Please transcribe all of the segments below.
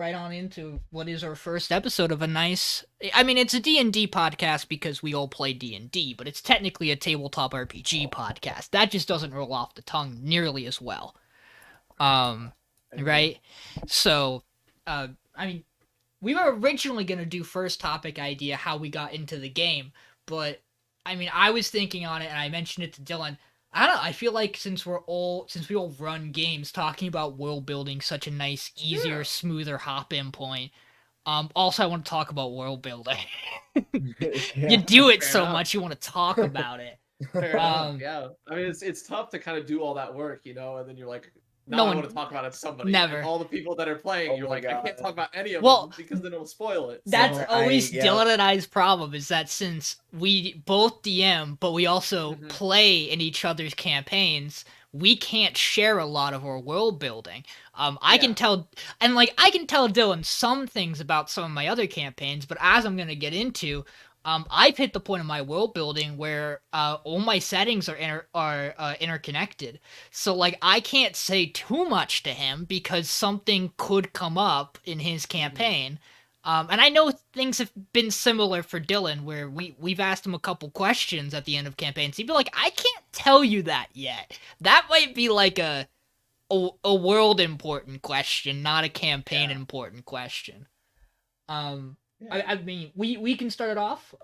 right on into what is our first episode of a nice. I mean, it's a D&D podcast because we all play D&D, but it's technically a tabletop RPG podcast. That just doesn't roll off the tongue nearly as well. Um, I agree. right? So, I mean, we were originally going to do first topic idea how we got into the game, but I mean, I was thinking on it and I mentioned it to Dylan. I don't know. I feel like since we all run games, talking about world building such a nice, easier, Yeah. smoother hop in point. Also, I want to talk about world building. You Yeah. do it Fair so enough. much, you want to talk about it. Fair enough. Um, Yeah. I mean, it's tough to kind of do all that work, and then you're like, no now I want to one, talk about it to somebody, and never. all the people that are playing, Oh you're my like, I can't god. talk about any of Well, them because then it'll spoil it. that's No, So. always yeah. Dylan and I's problem is that since we both DM, but we also Mhm. play in each other's campaigns, we can't share a lot of our world building. I can Yeah. tell, and like I can tell Dylan some things about some of my other campaigns, but as I'm gonna get into, I've hit the point of my world building where all my settings are interconnected. So like I can't say too much to him because something could come up in his Mhm. campaign. And I know things have been similar for Dylan, where we've asked him a couple questions at the end of campaigns. He'd be like, "I can't tell you that yet. That might be like a world important question, not a campaign Yeah. important question." Um, Yeah. I mean, we can start it off.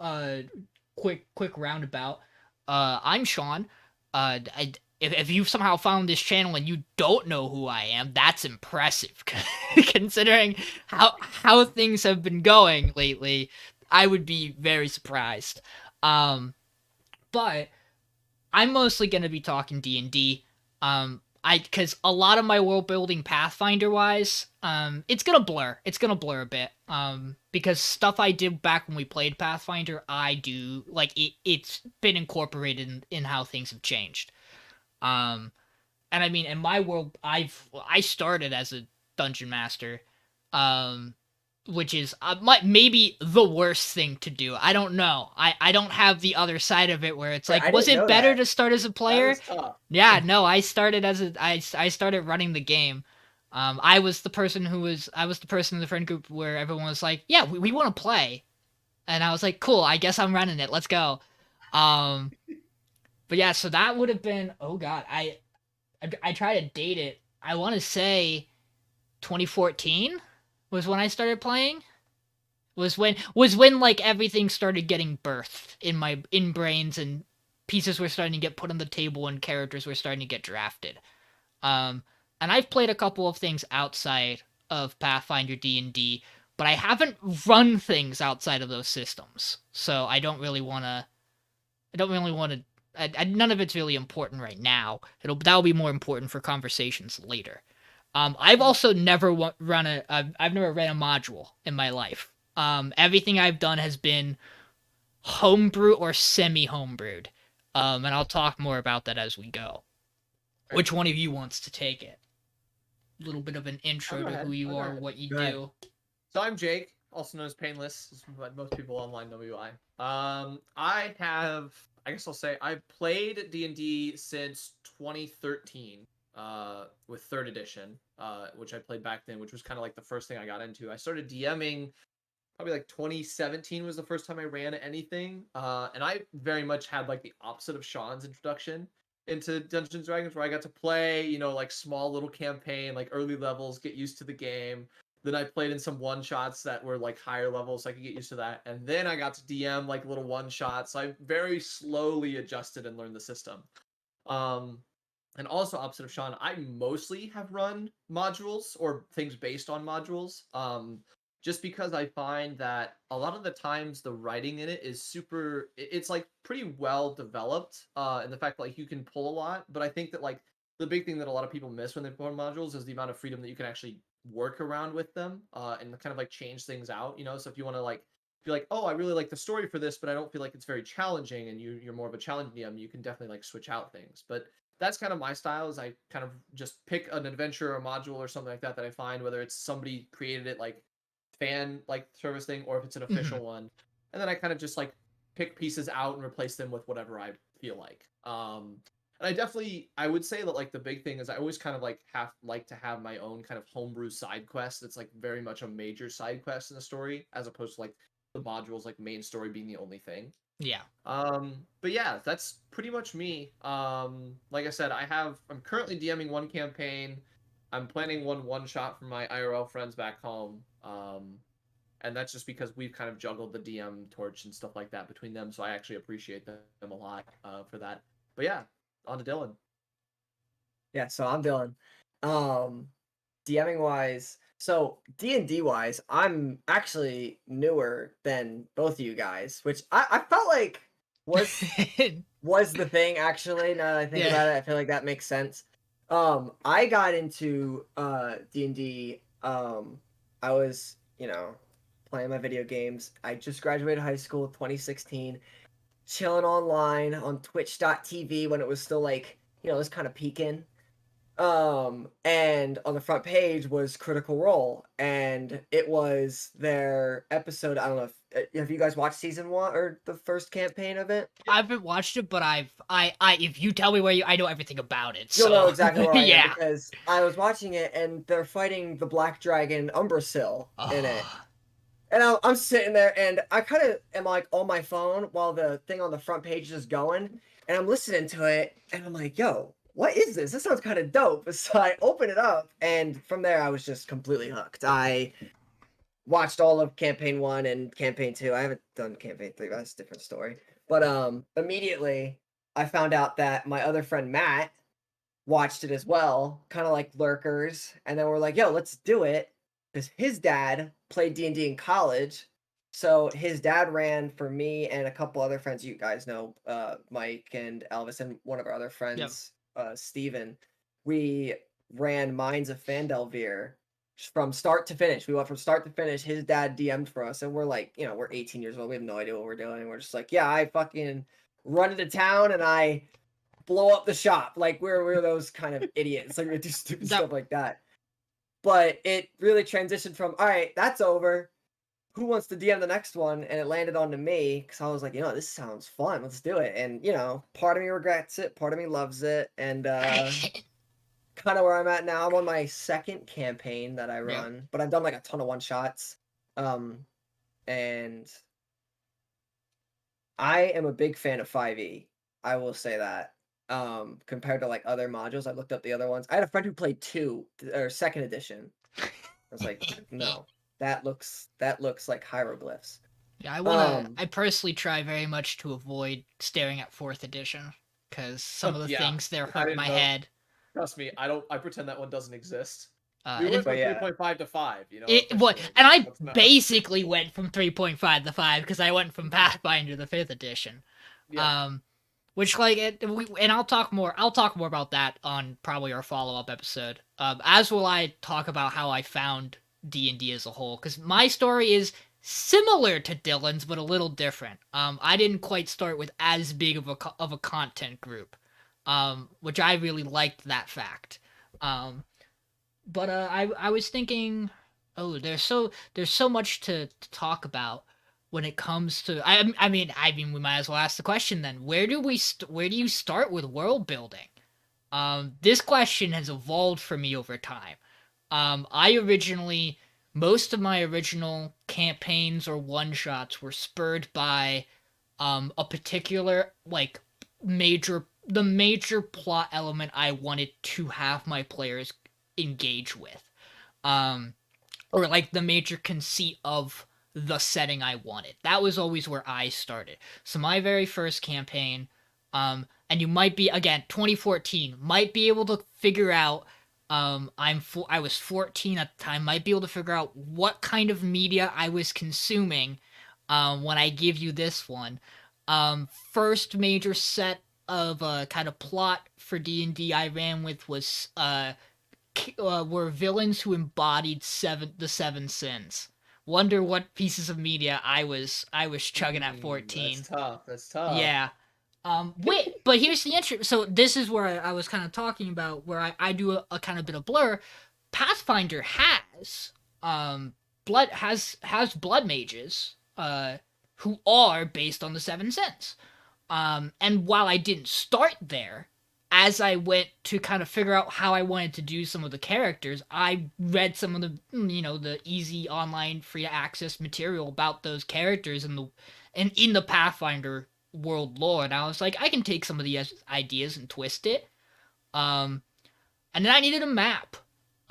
Quick roundabout. I'm Sean. If you've somehow found this channel and you don't know who I am, that's impressive. Considering how things have been going lately, I would be very surprised. Um, but I'm mostly gonna be talking D&D. Because a lot of my world building Pathfinder wise, it's gonna blur. It's gonna blur a bit. Because stuff I did back when we played Pathfinder, I do like it's been incorporated in how things have changed. Um, and I mean, in my world, I started as a dungeon master, um, which is maybe the worst thing to do. I don't know. I don't have the other side of it where it's Right, like, I was didn't it know better that. to start as a That player? is tough. Yeah, no. I started as I started running the game. I was the person in the friend group where everyone was like, yeah, we want to play, and I was like, cool. I guess I'm running it. Let's go. Um, but yeah, so that would have been. Oh God, I try to date it. I want to say 2014 was when I started playing. Was when like everything started getting birthed in my in brains and pieces were starting to get put on the table and characters were starting to get drafted. Um, and I've played a couple of things outside of Pathfinder D&D, but I haven't run things outside of those systems. So I don't really want to. I don't really want to. None of it's really important right now. That'll be more important for conversations later. I've Mhm. also never run a. I've never ran a module in my life. Everything I've done has been homebrew or semi homebrewed. And I'll talk more about that as we go. Right. Which one of you wants to take it? A little bit of an I'll intro go to who ahead. you I'll go are, ahead. what you Go ahead. do. So I'm Jake, also known as Payneless, but most people online know me by. I have, I guess I'll say, I've played D&D since 2013, with third edition, which I played back then, which was kind of like the first thing I got into. I started DMing probably like 2017 was the first time I ran anything, and I very much had like the opposite of Sean's introduction into Dungeons and Dragons, where I got to play, like small little campaign, like early levels, get used to the game. Then I played in some one shots that were like higher levels, so I could get used to that. And then I got to DM like little one shots. So I very slowly adjusted and learned the system. Um, and also opposite of Sean, I mostly have run modules or things based on modules. Just because I find that a lot of the times the writing in it is it's like pretty well developed, and the fact that like you can pull a lot. But I think that like the big thing that a lot of people miss when they play modules is the amount of freedom that you can actually work around with them, and kind of like change things out. So if you want to like feel like, oh, I really like the story for this, but I don't feel like it's very challenging, and you're more of a challenge DM, you can definitely like switch out things. But that's kind of my style, is I kind of just pick an adventure or module or something like that I find, whether it's somebody created it like fan like service thing or if it's an Mm-hmm. official one. And then I kind of just like pick pieces out and replace them with whatever I feel like. And I would say that like the big thing is I always kind of like to have my own kind of homebrew side quest that's like very much a major side quest in the story, as opposed to like the modules like main story being the only thing. Yeah. But yeah, that's pretty much me. Like I said, I'm currently DMing one campaign. I'm planning one shot for my IRL friends back home. And that's just because we've kind of juggled the DM torch and stuff like that between them. So I actually appreciate them a lot for that. But yeah, on to Dylan. Yeah, so I'm Dylan. DMing wise, so D&D wise, I'm actually newer than both of you guys, which I felt like was was the thing actually. Now that I think Yeah. about it, I feel like that makes sense. I got into D&D. I was, playing my video games. I just graduated high school 2016, chilling online on twitch.tv when it was still like, it was kind of peaking. And on the front page was Critical Role, and it was their episode. I don't know if have you guys watched season 1 or the first campaign of it? I haven't watched it, but I if you tell me where I know everything about it. You'll So know exactly where I am yeah. because I was watching it and they're fighting the Black Dragon Umbrasyl in it. And I'm sitting there and I kind of am like on my phone while the thing on the front page is going, and I'm listening to it and I'm like, yo, what is this? This sounds kind of dope. So I open it up and from there I was just completely hooked. I watched all of campaign 1 and campaign 2. I haven't done campaign 3, but that's a different story. But immediately I found out that my other friend Matt watched it as well, kind of like lurkers, and then we're like, yo, let's do it, because his dad played D&D in college. So his dad ran for me and a couple other friends you guys know, Mike and Elvis, and one of our other friends, Steven. We ran Minds of Fandelveer from start to finish. We went from start to finish. His dad DM'd for us, and we're like, we're 18 years old. We have no idea what we're doing. And we're just like, yeah, I fucking run into town and I blow up the shop. Like we're those kind of idiots. Like we do stupid stuff like that. But it really transitioned from, all right, that's over. Who wants to DM the next one? And it landed onto me because I was like, this sounds fun. Let's do it. And part of me regrets it, part of me loves it, and kind of where I'm at now. I'm on my second campaign that I run, but I've done like a ton of one shots. And I am a big fan of 5e. I will say that. Compared to like other modules, I looked up the other ones. I had a friend who played 2 or second edition. I was like, no, that looks like hieroglyphs. Yeah, I personally try very much to avoid staring at 4th edition because some of the things there hurt my head. Trust me, I pretend that one doesn't exist. We went from 3.5 to 5, and I basically went from 3.5 to 5 because I went from Pathfinder to 5th edition. Yeah. Which and I'll talk more about that on probably our follow-up episode. As will I talk about how I found D&D as a whole, because my story is similar to Dylan's but a little different. I didn't quite start with as big of a content group, which I really liked that fact. But I was thinking, there's so much to talk about when it comes to I mean we might as well ask the question then. Where do you start with world building? This question has evolved for me over time. Most of my original campaigns or one shots were spurred by a particular the major plot element I wanted to have my players engage with, or like the major conceit of the setting I wanted. That was always where I started. So my very first campaign, and you might be, again, 2014, might be able to figure out, I was 14 at the time, might be able to figure out what kind of media I was consuming when I give you this one. First major set of kind of plot for D&D I ran with was were villains who embodied the 7 sins. Wonder what pieces of media I was chugging at 14. That's tough. Yeah. But here's the intro. So this is where I was kind of talking about where I do a kind of bit of blur. Pathfinder has blood mages who are based on the 7 sins. And while I didn't start there, as I went to kind of figure out how I wanted to do some of the characters, I read some of the the easy online free access material about those characters in the Pathfinder world lore, and I was like, I can take some of these ideas and twist it. Um, and then I needed a map.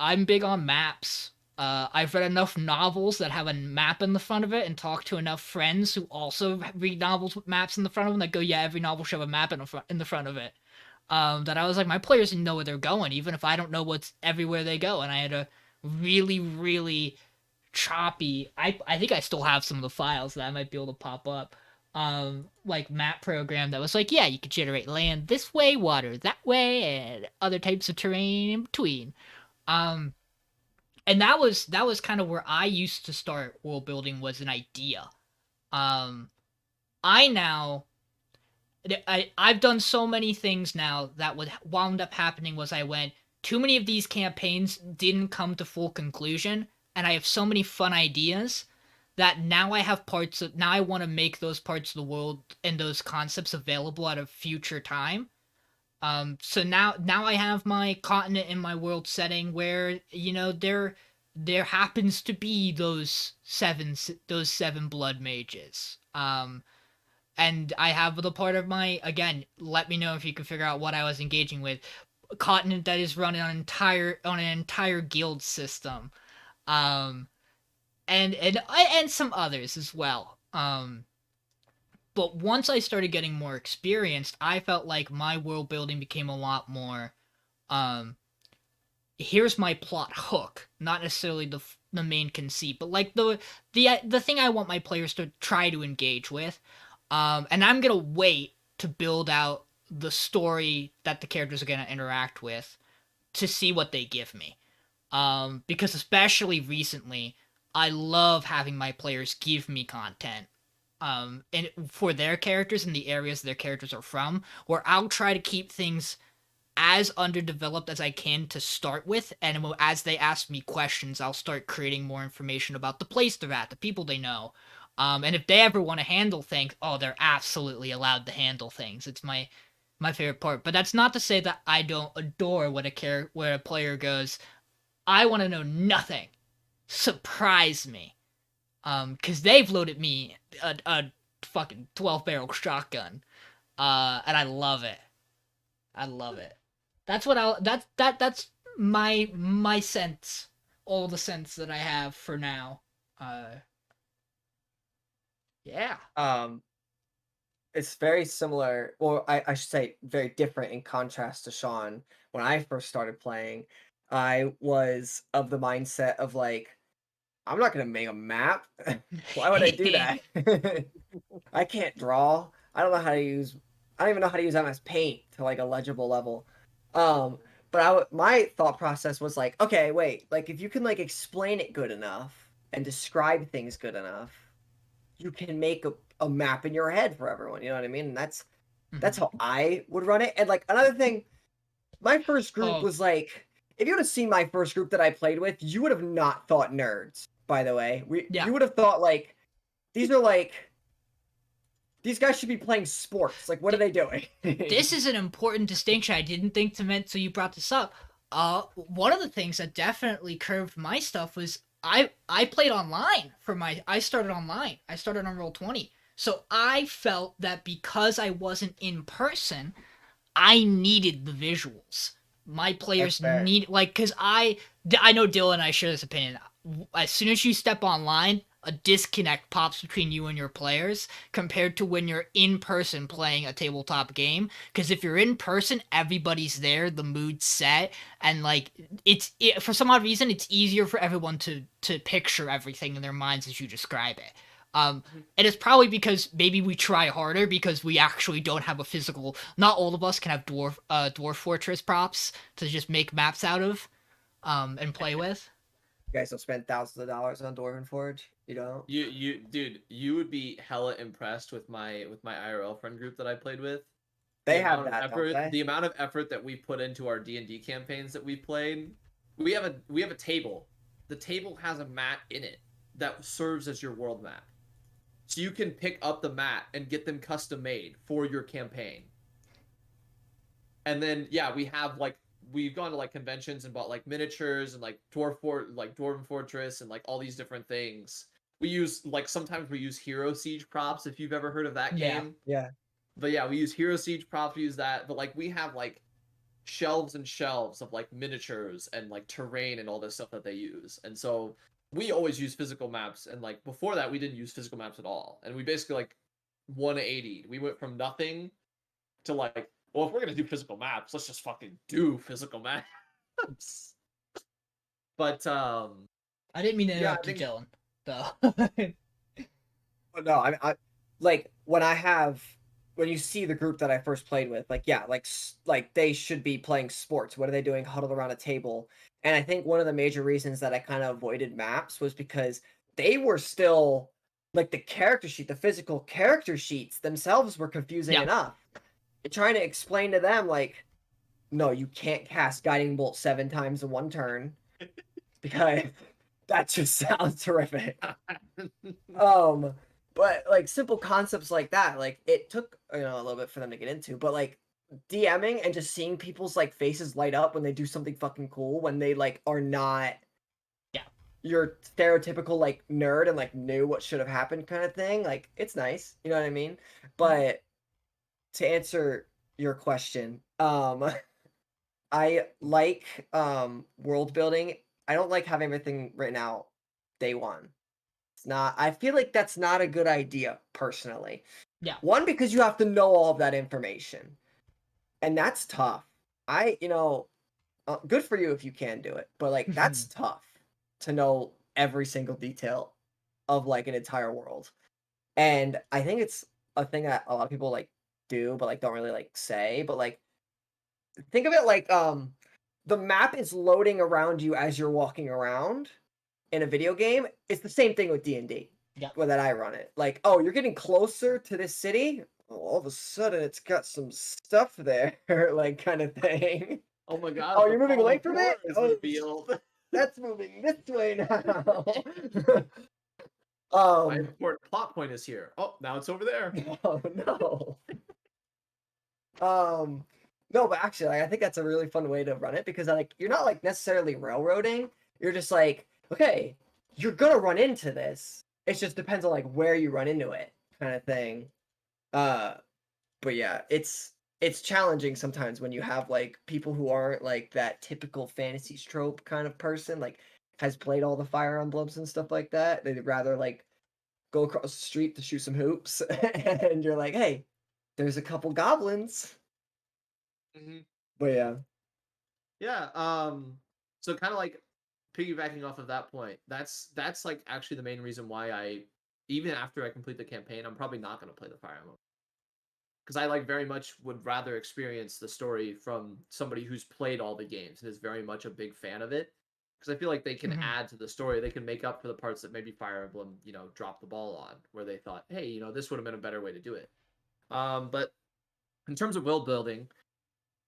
I'm big on maps. I've read enough novels that have a map in the front of it, and talked to enough friends who also read novels with maps in the front of them that go, yeah, every novel should have a map in the front of it. That I was like, my players know where they're going, even if I don't know what's everywhere they go. And I had a really, really choppy. I think I still have some of the files that I might be able to pop up. Like map program that was like, yeah, you could generate land this way, water that way, and other types of terrain in between. Um, and that was kind of where I used to start world building, was an idea. Um, I now I've done so many things now that what wound up happening was I went, too many of these campaigns didn't come to full conclusion, and I have so many fun ideas that now I have parts of now I want to make those parts of the world and those concepts available at a future time. So now I have my continent in my world setting where there happens to be those seven blood mages. And I have the part of my, again, let me know if you can figure out what I was engaging with, a continent that is running on an entire guild system, um, and some others as well. But once I started getting more experienced, I felt like my world building became a lot more. Um, Here's my plot hook, not necessarily the main conceit, but like the thing I want my players to try to engage with. And I'm gonna wait to build out the story that the characters are gonna interact with to see what they give me. Because especially recently, I love having my players give me content. And for their characters and the areas their characters are from, where I'll try to keep things as underdeveloped as I can to start with, and as they ask me questions, I'll start creating more information about the place they're at, the people they know. And if they ever want to handle things, oh, they're absolutely allowed to handle things. It's my favorite part. But that's not to say that I don't adore where a player goes, I want to know nothing. Surprise me. Because they've loaded me a fucking 12 barrel shotgun. And I love it. I love it. That's my sense, all the sense that I have for now. Uh, yeah. Um, it's very similar, or I should say very different in contrast to Sean. When I first started playing, I was of the mindset of like, I'm not gonna make a map. Why would I do that? I can't draw. I don't know how to use. I don't even know how to use MS Paint to like a legible level. But my thought process was like, okay, wait, like if you can like explain it good enough and describe things good enough, you can make a map in your head for everyone. You know what I mean? And that's how I would run it. And like another thing, my first group Oh, was like, if you would have seen my first group that I played with, you would have not thought nerds. By the way, yeah. you would have thought like these are like these guys should be playing sports. Like, what are they doing? This is an important distinction I didn't think to mention until you brought this up. One of the things that definitely curved my stuff was I played online I started online. I started on Roll20. So I felt that because I wasn't in person, I needed the visuals. My That's players fair. need, like, because I know Dylan and I share this opinion. As soon as you step online, a disconnect pops between you and your players compared to when you're in person playing a tabletop game. Because if you're in person, everybody's there, the mood's set, and like for some odd reason, it's easier for everyone to picture everything in their minds as you describe it. Um, and it's probably because maybe we try harder because we actually don't have a physical. Not all of us can have dwarf fortress props to just make maps out of, and play with. You guys don't spend thousands of dollars on Dwarven Forge. You don't. Dude, you would be hella impressed with my IRL friend group that I played with. They have that, don't they? The amount of effort that we put into our D&D campaigns that we played. We have a table. The table has a mat in it that serves as your world map. So you can pick up the mat and get them custom made for your campaign. And then yeah, we've gone to like conventions and bought like miniatures and like Dwarven Fortress and like all these different things. We use like sometimes we use Hero Siege props if you've ever heard of that Yeah. game. Yeah. But yeah, we use Hero Siege props, we use that. But like we have like shelves and shelves of like miniatures and like terrain and all this stuff that they use. And so we always use physical maps, and like before that we didn't use physical maps at all. And we basically like 180. We went from nothing to like, well, if we're gonna do physical maps, let's just fucking do physical maps. But I didn't mean to yeah, I interrupt you, think Dylan. Though. But no, I like when you see the group that I first played with, like yeah, like they should be playing sports. What are they doing huddled around a table? And I think one of the major reasons that I kind of avoided maps was because they were still like the physical character sheets themselves were confusing Yeah. enough. And trying to explain to them like, no, you can't cast guiding bolt 7 times in one turn because that just sounds terrific. But like simple concepts like that, like it took a little bit for them to get into, but like DMing and just seeing people's like faces light up when they do something fucking cool, when they like are not Yeah. your stereotypical like nerd and like knew what should have happened kind of thing, like it's nice, you know what I mean? But to answer your question, I like world building. I don't like having everything written out day one. It's not, I feel like that's not a good idea personally. Yeah. One, because you have to know all of that information. And that's tough. Good for you if you can do it, but like that's tough to know every single detail of like an entire world. And I think it's a thing that a lot of people like do, but like don't really like say, but like think of it like the map is loading around you as you're walking around in a video game. It's the same thing with D&D. Yeah. Way that I run it. Like, oh, you're getting closer to this city? Oh, all of a sudden it's got some stuff there, like kind of thing. oh my god, Oh, the you're moving away from it? is Oh, revealed. that's moving this way now. My important plot point is here. Oh, now it's over there. Oh no. No, but actually, like, I think that's a really fun way to run it because like you're not like necessarily railroading. You're just like, okay, you're gonna run into this. It just depends on like where you run into it, kind of thing. But yeah, it's challenging sometimes when you have like people who aren't like that typical fantasy trope kind of person, like has played all the Fire Emblems and stuff like that. They'd rather like go across the street to shoot some hoops, and you're like, hey, there's a couple goblins. Mm-hmm. But yeah. Yeah. So kind of like piggybacking off of that point, that's like actually the main reason why even after I complete the campaign, I'm probably not going to play the Fire Emblem, because I like very much would rather experience the story from somebody who's played all the games and is very much a big fan of it. Because I feel like they can add to the story, they can make up for the parts that maybe Fire Emblem, dropped the ball on, where they thought, hey, this would have been a better way to do it. But in terms of world building,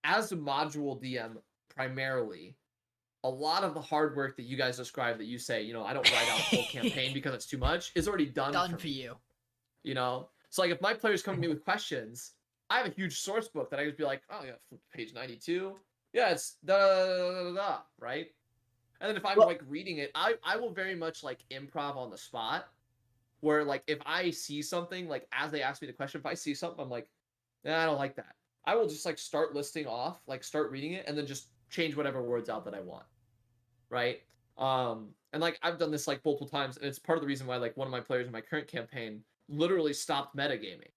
as a module DM primarily, a lot of the hard work that you guys describe, that you say, I don't write out a full campaign because it's too much, is already done for you. So like if my players come to me with questions, I have a huge source book that I just be like, oh yeah, page 92. Yeah, it's da da da da da, right? And then if I'm like reading it, I will very much like improv on the spot, where like if I see something, like as they ask me the question, if I see something, I'm like, I don't like that. I will just like start listing off, like start reading it, and then just change whatever words out that I want, right? And like I've done this like multiple times, and it's part of the reason why like one of my players in my current campaign literally stopped metagaming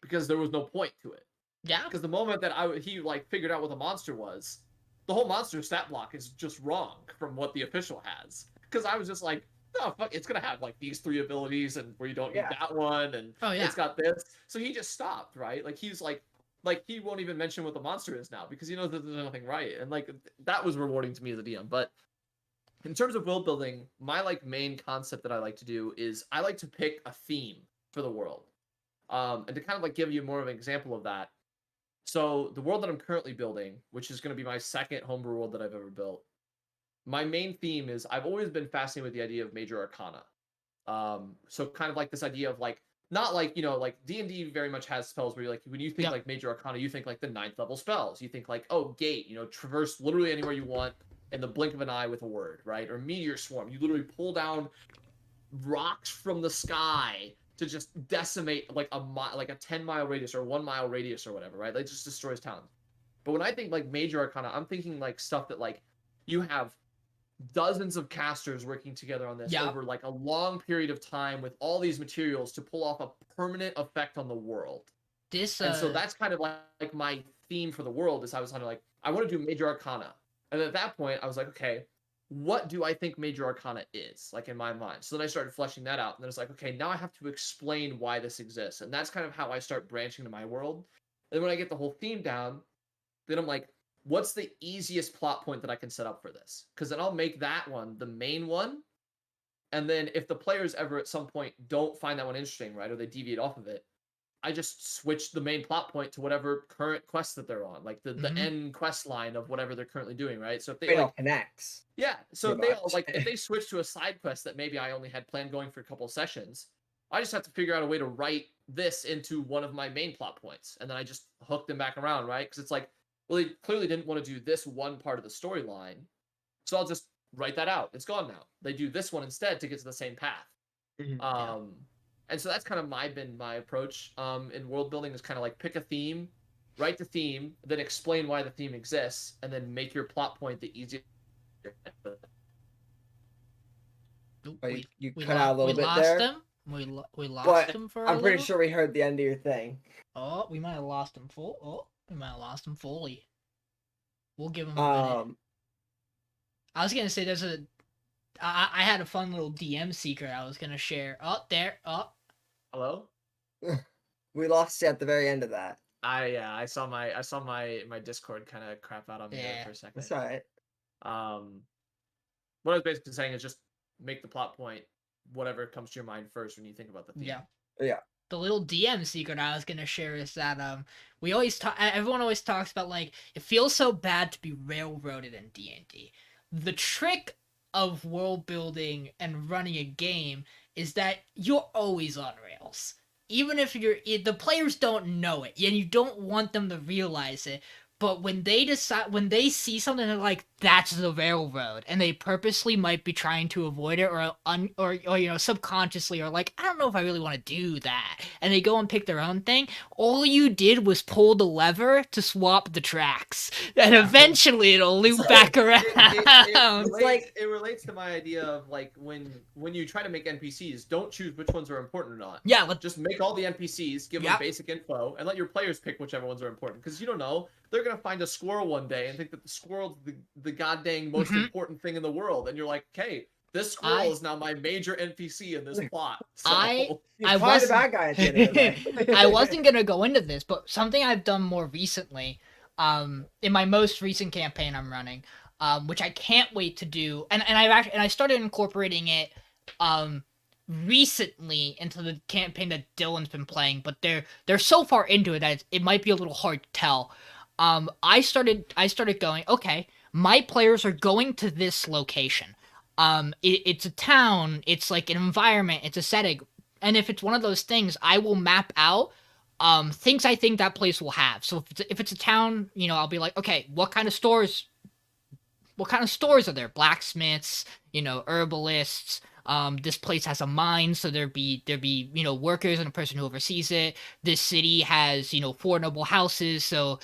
because there was no point to it. Yeah. Because the moment that he like figured out what the monster was, the whole monster stat block is just wrong from what the official has. Because I was just like, no, fuck, it's gonna have like these 3 abilities, and where you don't need that one, and it's got this. So he just stopped, right? Like he's like he won't even mention what the monster is now because he knows that there's nothing right, and like that was rewarding to me as a DM. But in terms of world building, my like main concept that I like to do is I like to pick a theme for the world. And to kind of like give you more of an example of that. So the world that I'm currently building, which is going to be my second homebrew world that I've ever built, my main theme is I've always been fascinated with the idea of major arcana. So kind of like this idea of like not like, like D&D very much has spells where you're like, when you think Yep. like major arcana, you think like the 9th level spells. You think like, oh, gate, traverse literally anywhere you want in the blink of an eye with a word, right? Or meteor swarm, you literally pull down rocks from the sky to just decimate like like a 10-mile radius or 1-mile radius or whatever, right? Like just destroys towns. But when I think like major arcana, I'm thinking like stuff that like you have dozens of casters working together on this Yep. over like a long period of time with all these materials to pull off a permanent effect on the world. This And so that's kind of like my theme for the world is I was kind of like, I want to do major arcana. And at that point, I was like, okay, what do I think major arcana is, like in my mind? So then I started fleshing that out. And then it's like, okay, now I have to explain why this exists. And that's kind of how I start branching to my world. And then when I get the whole theme down, then I'm like, what's the easiest plot point that I can set up for this? Because then I'll make that one the main one. And then if the players ever at some point don't find that one interesting, right, or they deviate off of it, I just switch the main plot point to whatever current quest that they're on, like the end quest line of whatever they're currently doing, right? So if they It all like connects. yeah, so if pretty they all much. like if they switch to a side quest that maybe I only had planned going for a couple of sessions, I just have to figure out a way to write this into one of my main plot points, and then I just hook them back around, right? Because it's like, well, they clearly didn't want to do this one part of the storyline, so I'll just write that out. It's gone now. They do this one instead to get to the same path. Yeah. And so that's kind of been my approach in world building is kind of like pick a theme, write the theme, then explain why the theme exists, and then make your plot point the easiest. Oh, you we cut out a little we bit lost there. him. We lost But him for a I'm pretty little. sure we heard the end of your thing. Oh, we might have lost him full. Oh, we might have lost him fully. We'll give him a minute. I was gonna say I had a fun little DM secret I was gonna share. Oh, there. Oh. Hello. We lost you at the very end of that. I saw my Discord kind of crap out on me there for a second. That's all right. What I was basically saying is just make the plot point whatever comes to your mind first when you think about the theme. Yeah. The little DM secret I was gonna share is that we always talk. Everyone always talks about like it feels so bad to be railroaded in D&D. The trick of world building and running a game is that you're always on rails. Even if the players don't know it, and you don't want them to realize it, but when they see something, they're like, "That's the railroad," and they purposely might be trying to avoid it, or subconsciously, or like, I don't know if I really want to do that, and they go and pick their own thing. All you did was pull the lever to swap the tracks, and eventually it'll loop back around. It relates to my idea of like when you try to make NPCs, don't choose which ones are important or not. Yeah, just make all the NPCs, give them basic info, and let your players pick whichever ones are important. Because you don't know, they're gonna find a squirrel one day and think that the squirrel's the goddamn most important thing in the world, and you're like, okay, this squirrel is now my major NPC in this plot. So. I was a bad guy at the end of the day. I wasn't gonna go into this, but something I've done more recently, in my most recent campaign I'm running, which I can't wait to do, and I started incorporating it, recently into the campaign that Dylan's been playing, but they're so far into it that it might be a little hard to tell. I started going, okay, my players are going to this location. It's a town, it's like an environment, it's a setting, and if it's one of those things, I will map out things I think that place will have. So if it's a town, I'll be like, okay, what kind of stores are there? Blacksmiths, herbalists. This place has a mine, so there'd be workers and a person who oversees it. This city has 4 noble houses, so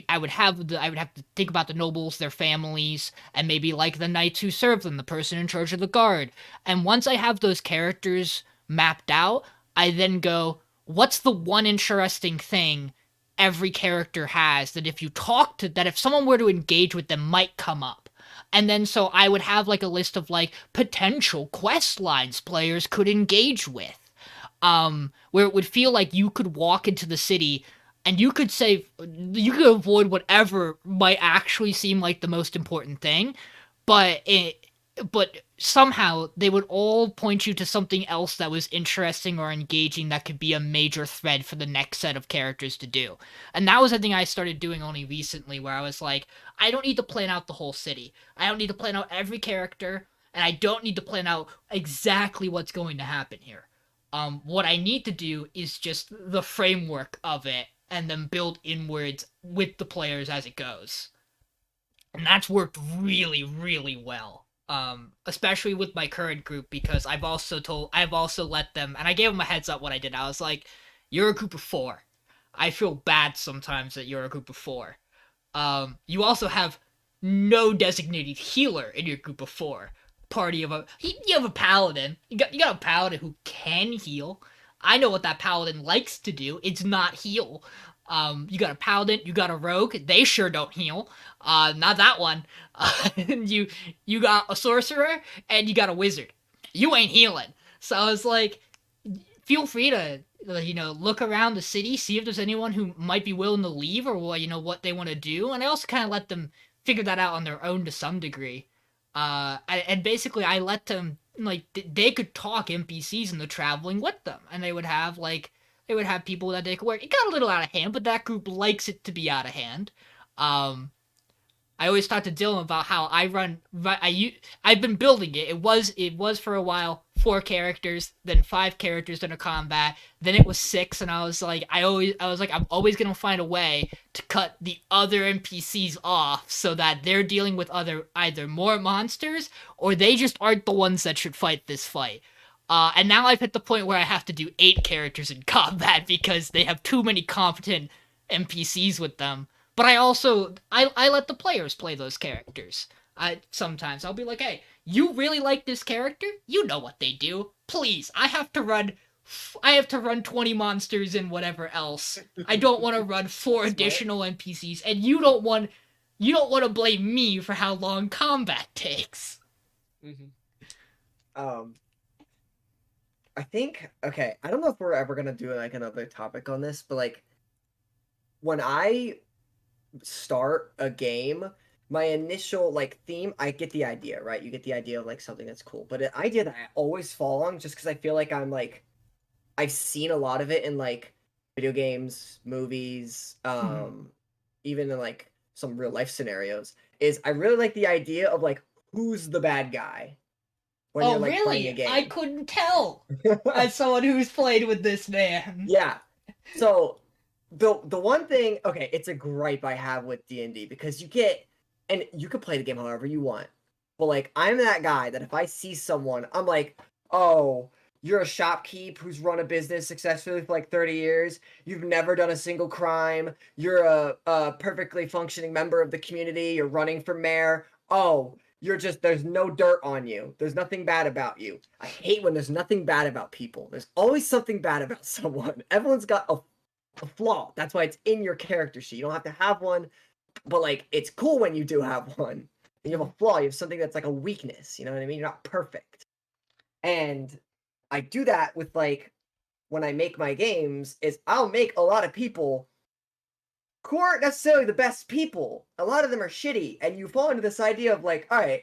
I would have to think about the nobles, their families, and maybe like the knights who serve them, the person in charge of the guard. And once I have those characters mapped out, I then go, what's the one interesting thing every character has that if someone were to engage with them might come up? And then so I would have like a list of like potential quest lines players could engage with, where it would feel like you could walk into the city and you could avoid whatever might actually seem like the most important thing, but somehow they would all point you to something else that was interesting or engaging that could be a major thread for the next set of characters to do. And that was a thing I started doing only recently, where I was like, I don't need to plan out the whole city. I don't need to plan out every character, and I don't need to plan out exactly what's going to happen here. What I need to do is just the framework of it and then build inwards with the players as it goes. And that's worked really, really well. Especially with my current group, because I've also let them, and I gave them a heads up what I did. I was like, you're a group of 4. I feel bad sometimes that you're a group of 4. You also have no designated healer in your group of 4. You have a paladin. You got a paladin who can heal. I know what that paladin likes to do. It's not heal. You got a paladin. You got a rogue. They sure don't heal. Not that one. You got a sorcerer and you got a wizard. You ain't healing. So I was like, feel free to look around the city, see if there's anyone who might be willing to leave or what they want to do, and I also kind of let them figure that out on their own to some degree. And basically I let them they could talk NPCs into traveling with them, and they would have people that they could work. It got a little out of hand, but that group likes it to be out of hand. I always talk to Dylan about how I've been building it. It was for a while 4 characters, then 5 characters in a combat, then it was 6, and I was like, I'm always gonna find a way to cut the other NPCs off so that they're dealing with either more monsters or they just aren't the ones that should fight this fight. And now I've hit the point where I have to do 8 characters in combat because they have too many competent NPCs with them. But I let the players play those characters. Sometimes I'll be like, hey, you really like this character? You know what they do. Please, I have to run 20 monsters and whatever else. I don't want to run 4 additional NPCs, and you don't want to blame me for how long combat takes. Mm-hmm. I think, okay, I don't know if we're ever gonna do like another topic on this, but like when I start a game, my initial like theme, I get the idea, right? You get the idea of like something that's cool, but an idea that I always fall on just because I feel like I've seen a lot of it in like video games, movies, even in like some real life scenarios, is I really like the idea of like who's the bad guy when you're like playing a game. I couldn't tell as someone who's played with this man. Yeah. So the one thing, okay, it's a gripe I have with D&D because you can play the game however you want, but like I'm that guy that if I see someone, I'm like, oh, you're a shopkeep who's run a business successfully for like 30 years. You've never done a single crime. You're a perfectly functioning member of the community. You're running for mayor. Oh, there's no dirt on you. There's nothing bad about you. I hate when there's nothing bad about people. There's always something bad about someone. Everyone's got a flaw. That's why it's in your character sheet. You don't have to have one, but like it's cool when you do have one. And you have a flaw. You have something that's like a weakness. You know what I mean? You're not perfect. And I do that with like when I make my games is I'll make a lot of people who aren't necessarily the best people. A lot of them are shitty, and you fall into this idea of like, all right,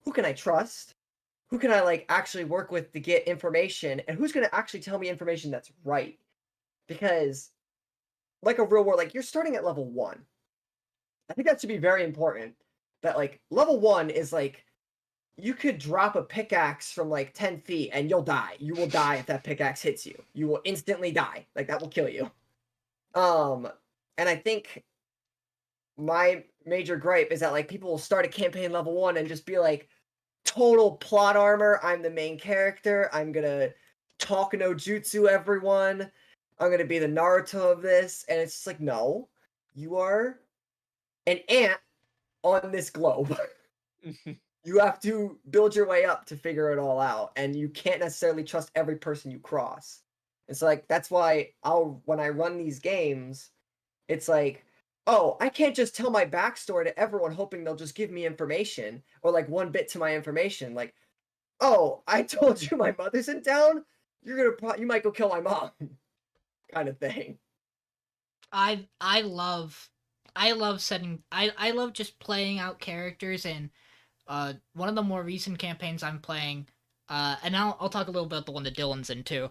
who can I trust? Who can I like actually work with to get information, and who's going to actually tell me information that's right? Because like a real world, like you're starting at level 1. I think that should be very important. That like level 1 is like you could drop a pickaxe from like 10 feet and you'll die. You will die if that pickaxe hits you. You will instantly die. Like that will kill you. And I think my major gripe is that like people will start a campaign level 1 and just be like total plot armor. I'm the main character. I'm gonna talk no jutsu everyone. I'm gonna be the Naruto of this, and it's just like, no, you are an ant on this globe. You have to build your way up to figure it all out, and you can't necessarily trust every person you cross. And so, like, that's why when I run these games, it's like, oh, I can't just tell my backstory to everyone hoping they'll just give me information, or like 1 bit to my information. Like, oh, I told you my mother's in town. You might go kill my mom. Kind of thing. I love just playing out characters, and one of the more recent campaigns I'm playing, and I'll talk a little bit about the one that Dylan's in too.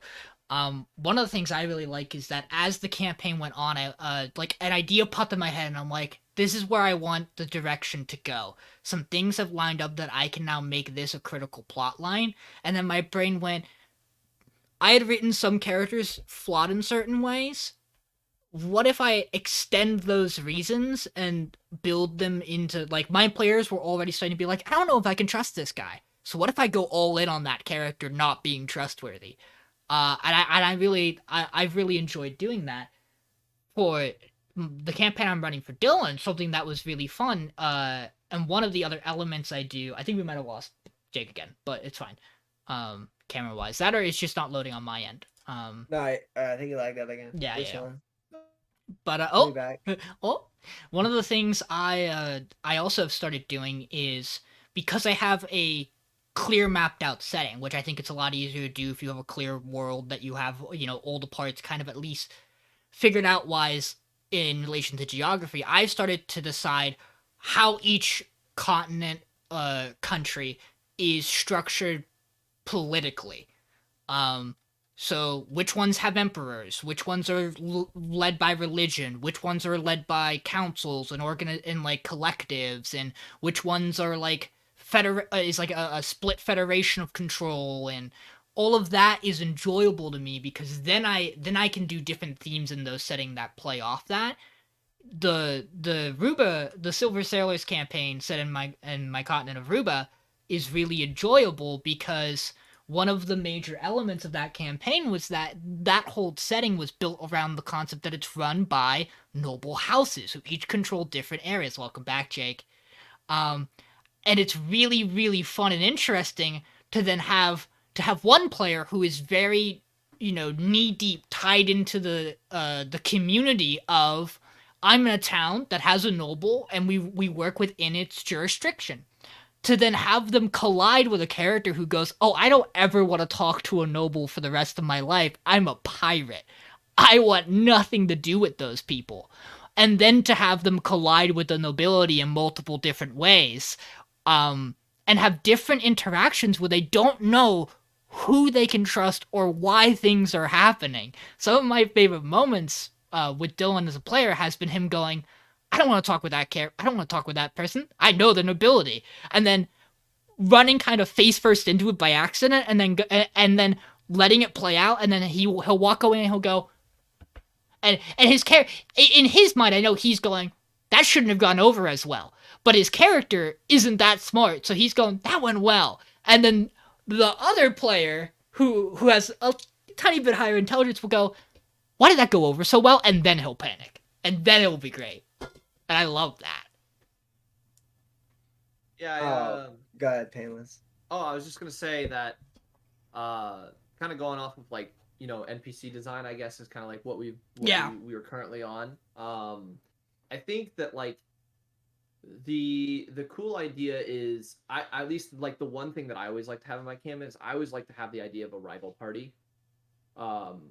One of the things I really like is that as the campaign went on, I like an idea popped in my head, and I'm like, this is where I want the direction to go. Some things have lined up that I can now make this a critical plot line, and then my brain went, I had written some characters flawed in certain ways. What if I extend those reasons and build them into, like, my players were already starting to be like, I don't know if I can trust this guy. So what if I go all in on that character not being trustworthy? I've really enjoyed doing that for the campaign I'm running for Dylan. Something that was really fun. And one of the other elements I do, I think we might have lost Jake again, but it's fine. Camera wise, that or it's just not loading on my end. No, I think you like that again. Yeah, This yeah. one. But I'll be back. oh, one of the things I also have started doing is, because I have a clear mapped out setting, which I think it's a lot easier to do if you have a clear world that you have, all the parts kind of at least figured out wise in relation to geography. I've started to decide how each continent country is structured politically. Um, so which ones have emperors? Which ones are led by religion? Which ones are led by councils and and like collectives? And which ones are like is like a split federation of control? And all of that is enjoyable to me, because then I can do different themes in those settings that play off that. The Silver Sailors campaign set in my continent of Ruba is really enjoyable, because one of the major elements of that campaign was that whole setting was built around the concept that it's run by noble houses who each control different areas. Welcome back, Jake. Um, and it's really, really fun and interesting to then have one player who is very, knee deep tied into the community of, I'm in a town that has a noble and we work within its jurisdiction, to then have them collide with a character who goes, oh, I don't ever want to talk to a noble for the rest of my life. I'm a pirate. I want nothing to do with those people. And then to have them collide with the nobility in multiple different ways, and have different interactions where they don't know who they can trust or why things are happening. Some of my favorite moments with Dylan as a player has been him going, I don't want to talk with that I don't want to talk with that person. I know the nobility. And then running kind of face first into it by accident, and then letting it play out, and then he'll walk away and he'll go, and his in his mind, I know he's going, that shouldn't have gone over as well. But his character isn't that smart, so he's going, that went well. And then the other player who has a tiny bit higher intelligence will go, why did that go over so well? And then he'll panic, and then it will be great. And I love that. Yeah. Go ahead, Painless. Oh, I was just gonna say that, kind of going off of like NPC design, I guess, is kind of like what we were currently on. I think that like the cool idea is, I at least like the one thing that I always like to have in my campaign is I always like to have the idea of a rival party. And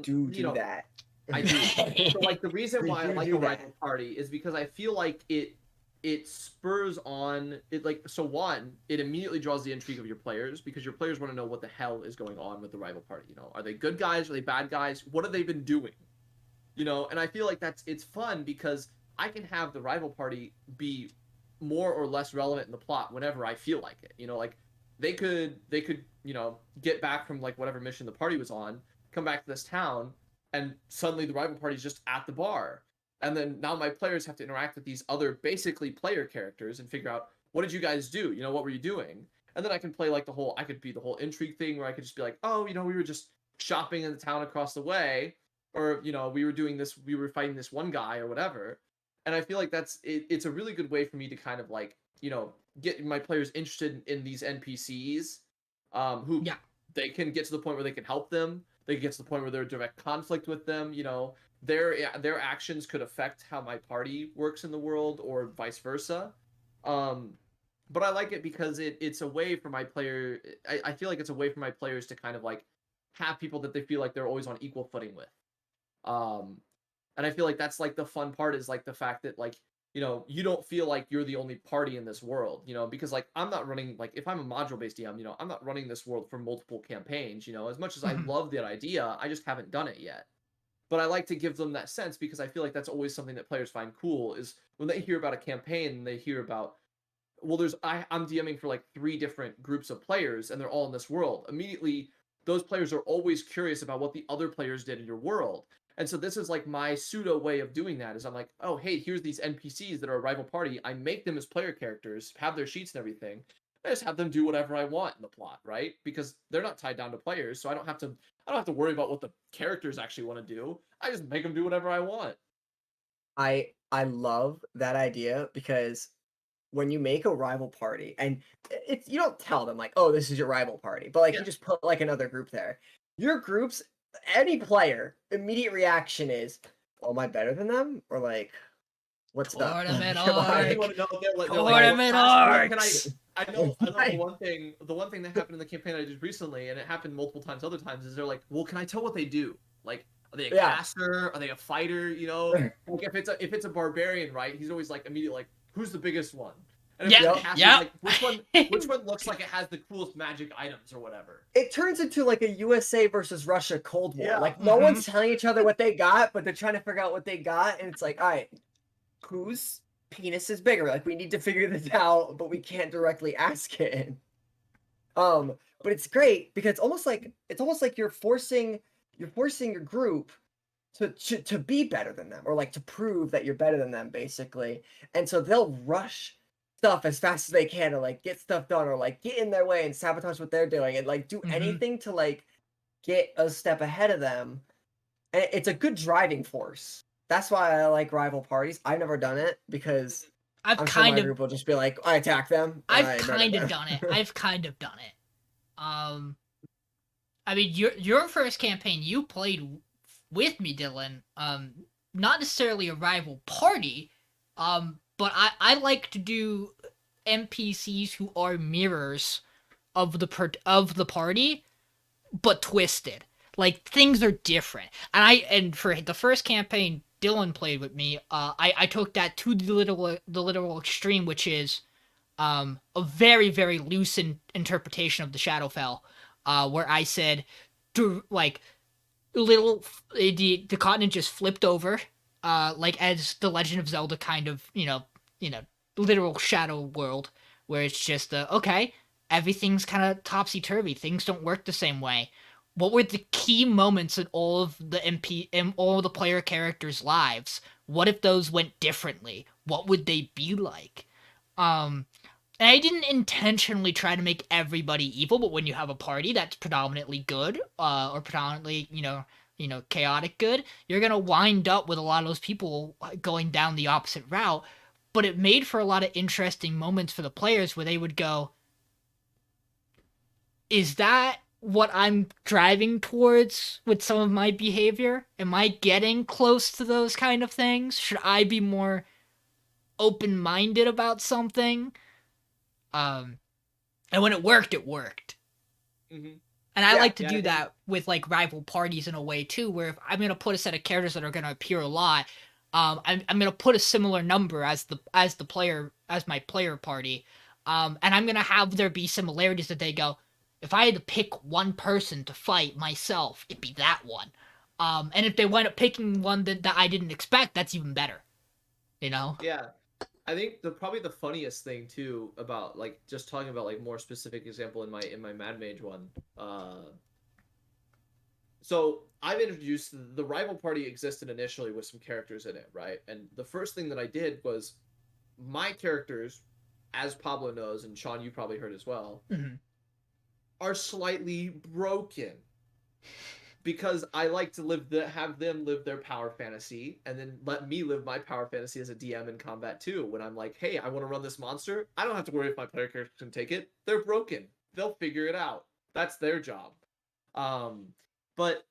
you do that. I do. So like the reason why I like a rival party is because I feel like it spurs on it, like, so one, it immediately draws the intrigue of your players, because your players want to know what the hell is going on with the rival party. Are they good guys? Are they bad guys? What have they been doing? And I feel like it's fun because I can have the rival party be more or less relevant in the plot whenever I feel like it. Like they could get back from like whatever mission the party was on, come back to this town, and suddenly the rival party's just at the bar. And then now my players have to interact with these other basically player characters and figure out, what did you guys do? What were you doing? And then I can play like I could be the whole intrigue thing where I could just be like, oh, we were just shopping in the town across the way, or, we were doing this, we were fighting this one guy or whatever. And I feel like it's a really good way for me to kind of like, get my players interested in these NPCs, who they can get to the point where they can help them. They can get to the point where they're in direct conflict with them. Their actions could affect how my party works in the world, or vice versa. But I like it because it's a way for my player. I feel like it's a way for my players to kind of like have people that they feel like they're always on equal footing with. And I feel like that's like the fun part, is like the fact that like, you don't feel like you're the only party in this world, because like I'm not running, like if I'm a module based DM, I'm not running this world for multiple campaigns, as much as I love that idea, I just haven't done it yet. But I like to give them that sense, because I feel like that's always something that players find cool, is when they hear about a campaign and they hear about, well, I'm DMing for like 3 different groups of players and they're all in this world. Immediately, those players are always curious about what the other players did in your world. And so this is like my pseudo way of doing that is I'm like, oh, hey, here's these NPCs that are a rival party. I make them as player characters, have their sheets and everything. I just have them do whatever I want in the plot, right? Because they're not tied down to players, so I don't have to worry about what the characters actually want to do. I just make them do whatever I want. I love that idea because when you make a rival party and it's you don't tell them like, oh, this is your rival party, but like Yeah. you just put like another group there. Your groups, any player, immediate reaction is, oh, am I better than them? Or like, what's the Tournament am I- I arc. want to know they're like, Tournament arcs. I know Right. the one thing that happened in the campaign I did recently, and it happened multiple times other times, is they're like, well, can I tell what they do? Like, are they a Yeah. caster? Are they a fighter? You know, like if it's a barbarian, right? He's always like immediately like, who's the biggest one? And if Yeah, it's a caster, yeah. like which one looks like it has the coolest magic items or whatever. It turns into like a USA versus Russia Cold War. Yeah. Like no Mhm. one's telling each other what they got, but they're trying to figure out what they got, and it's like, all right, whose penis is bigger? Like we need to figure this out, but we can't directly ask it. But it's great because it's almost like you're forcing your group to be better than them or like to prove that you're better than them basically. And so they'll rush stuff as fast as they can to like get stuff done or like get in their way and sabotage what they're doing and like do Mhm. anything to like get a step ahead of them. And it's a good driving force. That's why I like rival parties. I've never done it because I've I'm sure my kind of group will just be like, I attack them. and I I've murder kind of them." done it. I've kind of done it. I mean, your first campaign you played with me, Dylan. Not necessarily a rival party. But I like to do NPCs who are mirrors of the party, but twisted. Like things are different. And for the first campaign Dylan played with me, I took that to the literal extreme, which is a very very loose interpretation of the Shadowfell, where I said, like the continent just flipped over, like as the Legend of Zelda kind of literal shadow world, where it's just okay, everything's kind of topsy turvy, things don't work the same way. What were the key moments in all of the in all the player characters' lives? What if those went differently? What would they be like? And I didn't intentionally try to make everybody evil, but when you have a party that's predominantly good, or predominantly, chaotic good, you're gonna wind up with a lot of those people going down the opposite route. But it made for a lot of interesting moments for the players where they would go, is that what I'm driving towards with some of my behavior? Am I getting close to those kind of things? Should I be more open-minded about something? And when it worked, it worked. Mm-hmm. And I like to I do think- that with like rival parties in a way too, where if I'm gonna put a set of characters that are gonna appear a lot, I'm gonna put a similar number as my player party, and I'm gonna have there be similarities that they go, if I had to pick one person to fight myself, it'd be that one. And if they wind up picking one that I didn't expect, that's even better. Yeah. I think probably the funniest thing too about like just talking about like more specific example in my Mad Mage one. So I've introduced the rival party existed initially with some characters in it, right? And the first thing that I did was my characters, as Pablo knows, and Sean, you probably heard as well, Mhm. are slightly broken because I like to have them live their power fantasy and then let me live my power fantasy as a DM in combat too. When I'm like, hey, I want to run this monster, I don't have to worry if my player character can take it. They're broken. They'll figure it out. That's their job. But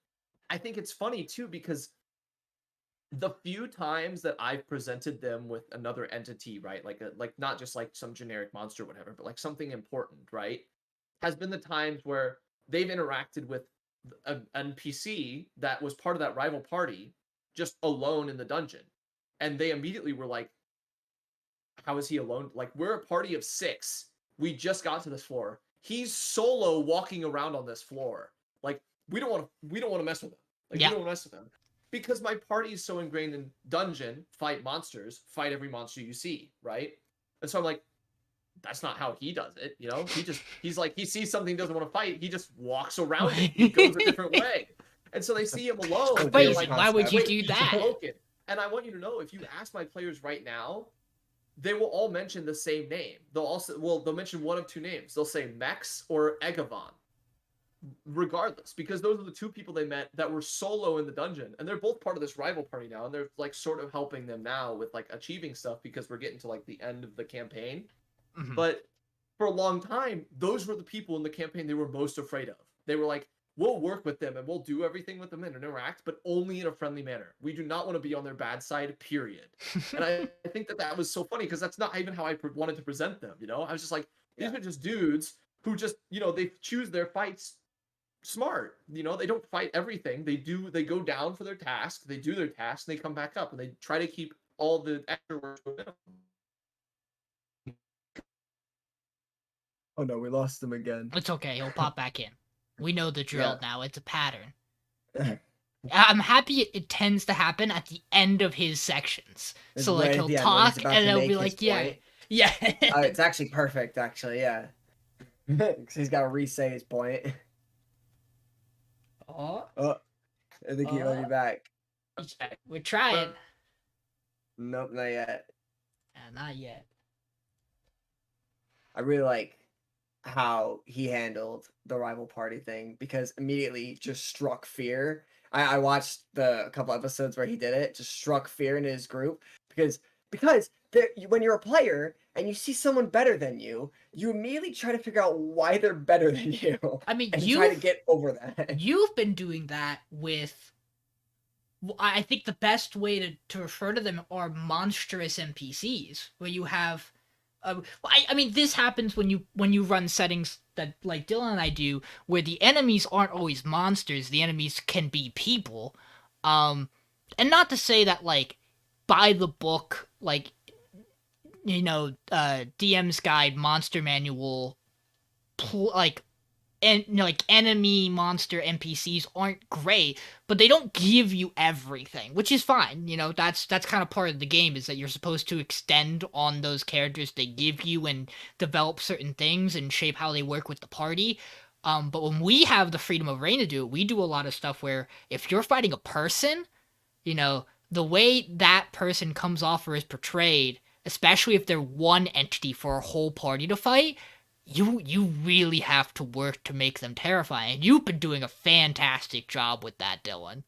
I think it's funny too because the few times that I've presented them with another entity, right, like not just like some generic monster or whatever, but like something important, right, has been the times where they've interacted with an NPC that was part of that rival party just alone in the dungeon. And they immediately were like, how is he alone? Like, we're a party of 6. We just got to this floor. He's solo walking around on this floor. Like, we don't want to mess with him. Like, Yeah. we don't want to mess with him. Because my party is so ingrained in dungeon, fight monsters, fight every monster you see, right? And so I'm like, that's not how he does it. He's like, he sees something, doesn't want to fight, he just walks around it. He goes a different way. And so they see him alone. So And they're Crazy. like, Why would you wait, do he's that? broken. And I want you to know, if you ask my players right now, they will all mention the same name. They'll mention one of two names. They'll say Mex or Egavon, regardless, because those are the two people they met that were solo in the dungeon, and they're both part of this rival party now, and they're like sort of helping them now with like achieving stuff because we're getting to like the end of the campaign. Mhm. But for a long time, those were the people in the campaign they were most afraid of. They were like, we'll work with them and we'll do everything with them and interact, but only in a friendly manner. We do not want to be on their bad side, period. And I think that was so funny because that's not even how I wanted to present them. I was just like, these are just dudes who just, they choose their fights smart. They don't fight everything. They go down for their task, they do their task, and they come back up, and they try to keep all the extra work to a minimum. Oh no, we lost him again. It's okay. He'll pop back in. We know the drill Yeah. now. It's a pattern. I'm happy it tends to happen at the end of his sections. It's So like right at he'll the end when he's talk about and to he'll make be his like, yeah, point. yeah. It's actually perfect, actually, yeah. Because he's got to re-say his point. Oh, Oh, I think he might be back. we're trying. Nope, not yet. Not yet. I really like how he handled the rival party thing because immediately just struck fear. I watched a couple episodes where he did it, just struck fear in his group because when you're a player and you see someone better than you immediately try to figure out why they're better than you. I mean, and try to get over that. You've been doing that with. I think the best way to refer to them are monstrous NPCs, where you have. I mean, this happens when you run settings that like Dylan and I do, where the enemies aren't always monsters. The enemies can be people, and not to say that like by the book, like DM's guide, monster manual, like and like enemy monster NPCs aren't great, but they don't give you everything, which is fine. That's kind of part of the game, is that you're supposed to extend on those characters they give you and develop certain things and shape how they work with the party. But when we have the freedom of reign to do it, we do a lot of stuff where if you're fighting a person, the way that person comes off or is portrayed, especially if they're one entity for a whole party to fight, you really have to work to make them terrifying. You've been doing a fantastic job with that, Dylan.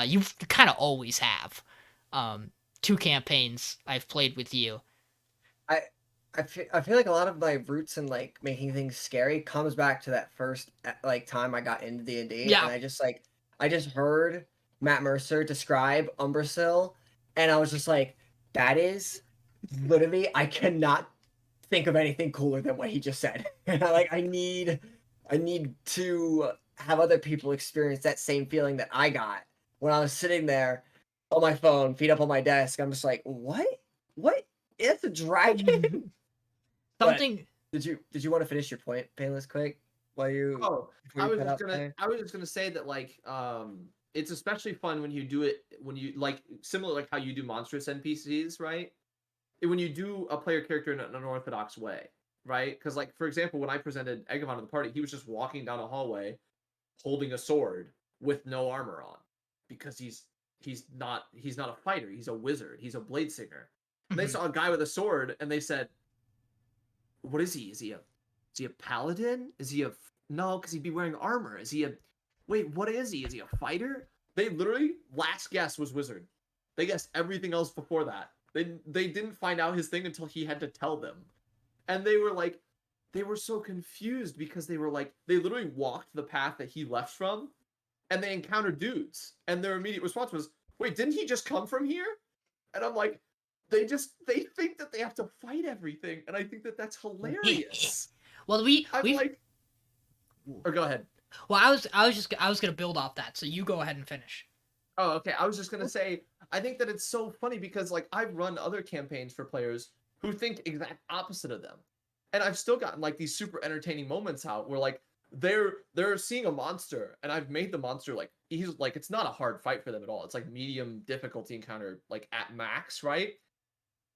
You kind of always have. 2 campaigns I've played with you. I feel like a lot of my roots in like making things scary comes back to that first like time I got into D&D. Yeah. And I just heard Matt Mercer describe Umbrasyl, and I was just like, that is literally, I cannot think of anything cooler than what he just said. And I need to have other people experience that same feeling that I got when I was sitting there on my phone, feet up on my desk. I'm just like, what? It's a dragon. Something. Did you want to finish your point, Payneless, quick? While you I was just gonna say that like it's especially fun when you do it when you like similar like how you do monstrous NPCs, right? When you do a player character in an unorthodox way, right? Because like for example, when I presented Egavon to the party, he was just walking down a hallway holding a sword with no armor on because he's not a fighter, he's a wizard, he's a blade singer. And they saw a guy with a sword and they said, what is he? Is he a paladin? Is he no, because he'd be wearing armor. Wait, what is he? Is he a fighter? They literally, last guess was wizard. They guessed everything else before that. They didn't find out his thing until he had to tell them. And they were so confused because they literally walked the path that he left from, and they encountered dudes. And their immediate response was, wait, didn't he just come from here? And I'm like, they think that they have to fight everything, and I think that that's hilarious. Well, or go ahead. Well, I was gonna build off that, so you go ahead and finish. Oh, okay. I was just gonna say, I think that it's so funny because like I've run other campaigns for players who think exact opposite of them, and I've still gotten like these super entertaining moments out where like they're seeing a monster, and I've made the monster like he's like it's not a hard fight for them at all. It's like medium difficulty encounter like at max, right?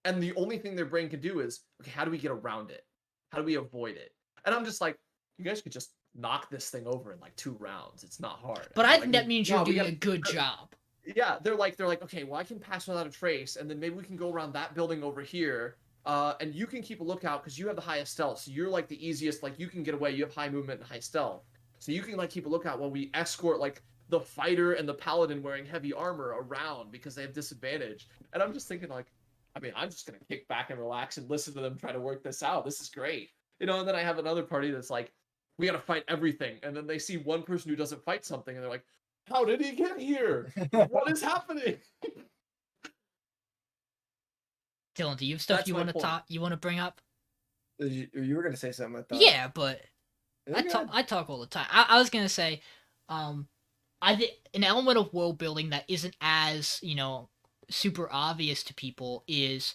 And the only thing their brain can do is, okay, how do we get around it? How do we avoid it? And I'm just like, you guys could just knock this thing over in like 2 rounds. It's not hard. But And I they're think like, that means you're no, we doing gotta. a good job. Yeah, they're like, okay, well, I can pass without a trace, and then maybe we can go around that building over here. And you can keep a lookout because you have the highest stealth. So you're like the easiest. Like you can get away. You have high movement and high stealth. So you can like keep a lookout while we escort like the fighter and the paladin wearing heavy armor around because they have disadvantage. And I'm just thinking like, I mean, I'm just gonna kick back and relax and listen to them try to work this out. This is great, you know. And then I have another party that's like, we gotta fight everything, and then they see one person who doesn't fight something, and they're like, how did he get here? What is happening? Dylan, do you have stuff That's you my want to point. talk? You want to bring up? You were gonna say something. I thought. Yeah, but No, go ahead. I talk all the time. I was gonna say, I think an element of world building that isn't as super obvious to people is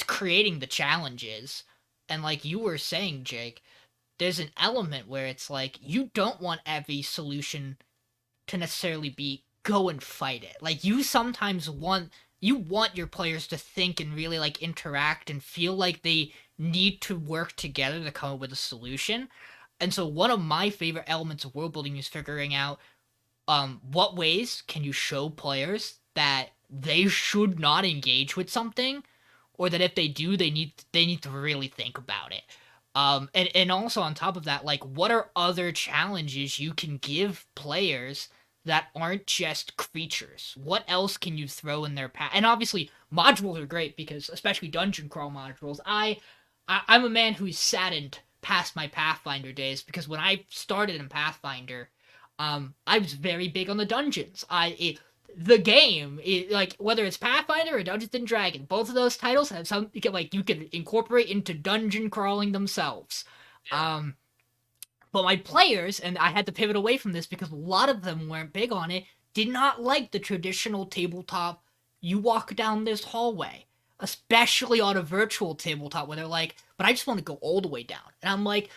creating the challenges, and like you were saying, Jake, there's an element where it's like you don't want every solution to necessarily be go and fight it. Like you sometimes want your players to think and really like interact and feel like they need to work together to come up with a solution. And so one of my favorite elements of world building is figuring out what ways can you show players that they should not engage with something, or that if they do, they need to really think about it. And also on top of that, like what are other challenges you can give players that aren't just creatures? What else can you throw in their path? And obviously modules are great because especially dungeon crawl modules. I'm a man who's saddened past my Pathfinder days because when I started in Pathfinder, I was very big on the dungeons. The game, like whether it's Pathfinder or Dungeons and Dragons, both of those titles have some you can incorporate into dungeon crawling themselves. Yeah. But my players, and I had to pivot away from this because a lot of them weren't big on it, did not like the traditional tabletop. You walk down this hallway, especially on a virtual tabletop where they're like, "But I just want to go all the way down," and I'm like,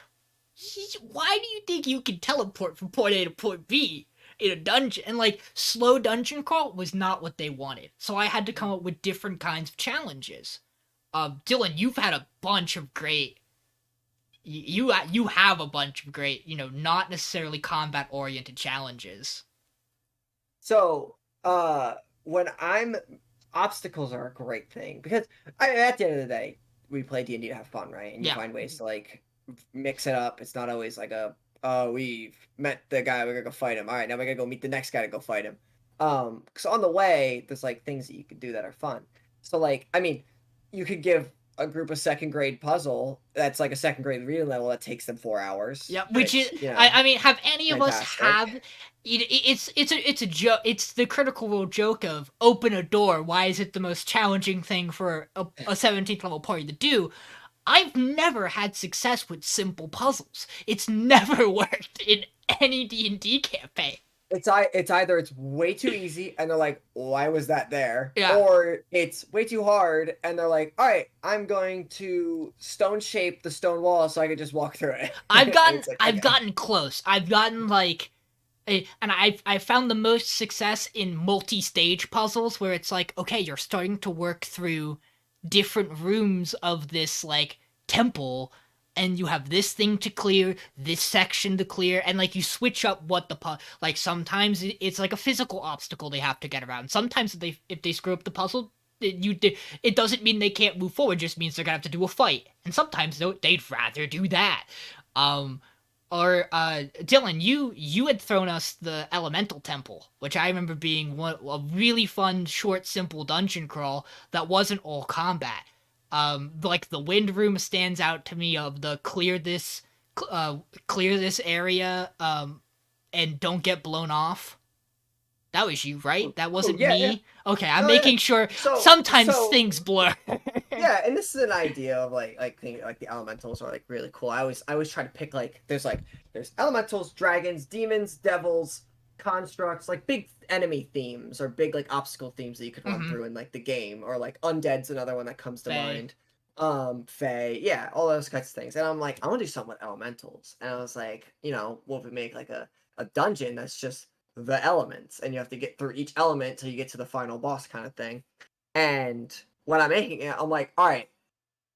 why do you think you can teleport from point A to point B in a dungeon? And like slow dungeon crawl was not what they wanted. So I had to come up with different kinds of challenges. Dylan, you've had a bunch of great you have a bunch of great, not necessarily combat oriented challenges. So, when I'm obstacles are a great thing because at the end of the day, we play D&D to have fun, right? And you Yeah. find ways to like mix it up. It's not always like we've met the guy, we're gonna go fight him. All right, now we gotta go meet the next guy to go fight him. So on the way, there's like things that you could do that are fun. So like, I mean, you could give a group a second grade puzzle that's like a second grade reading level that takes them 4 hours. Yeah, which is, you know, I mean, have any of us fantastic. have? It's a joke. It's the critical role joke of open a door. Why is it the most challenging thing for a 17th level party to do? I've never had success with simple puzzles. It's never worked in any D&D campaign. It's either it's way too easy and they're like, why was that there? Yeah. Or it's way too hard and they're like, all right, I'm going to stone shape the stone wall so I can just walk through it. I've gotten It's like, I've okay. gotten close. I've gotten like and I found the most success in multi-stage puzzles where it's like, okay, you're starting to work through different rooms of this like temple, and you have this thing to clear, this section to clear, and like you switch up what like sometimes it's like a physical obstacle they have to get around. Sometimes if they screw up the puzzle, it doesn't mean they can't move forward. It just means they're gonna have to do a fight. And sometimes they'd rather do that. Or Dylan, you had thrown us the Elemental Temple, which I remember being a really fun, short, simple dungeon crawl that wasn't all combat. Like the wind room stands out to me of the clear this area, and don't get blown off. That was you, right? That wasn't yeah, me? yeah. Okay, I'm No, making yeah. sure So- sometimes so- things blur. Yeah, and this is an idea of like the elementals are like really cool. I always try to pick like there's elementals, dragons, demons, devils, constructs, like big enemy themes or big like obstacle themes that you could run Mhm. through in like the game, or like undead's another one that comes to Fae. mind. Fae, yeah, all those kinds of things. And I'm like, I want to do something with elementals. And I was like, what if we make like a dungeon that's just the elements and you have to get through each element till you get to the final boss kind of thing. And when I'm making it, I'm like, all right,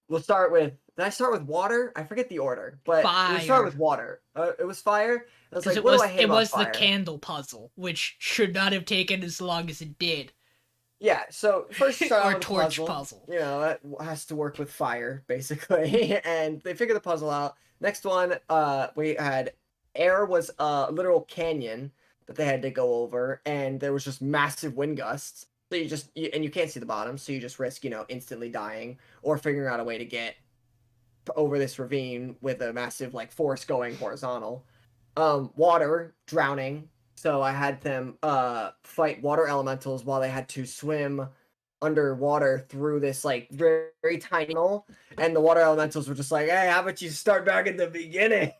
we'll start with. Did I start with water? I forget the order, but we start with Fire. water. It was fire. I was Because like, what do I hate it about was the fire? candle puzzle, which should not have taken as long as it did. Yeah, so first start Or out with a torch puzzle. puzzle. You know, that has to work with fire, basically. And they figure the puzzle out. Next one, we had air was a literal canyon that they had to go over, and there was just massive wind gusts. So and you can't see the bottom, so you just risk, instantly dying or figuring out a way to get over this ravine with a massive like force going horizontal. Water, drowning. So I had them fight water elementals while they had to swim underwater through this like very, very tiny tunnel, and the water elementals were just like, "Hey, how about you start back at the beginning?"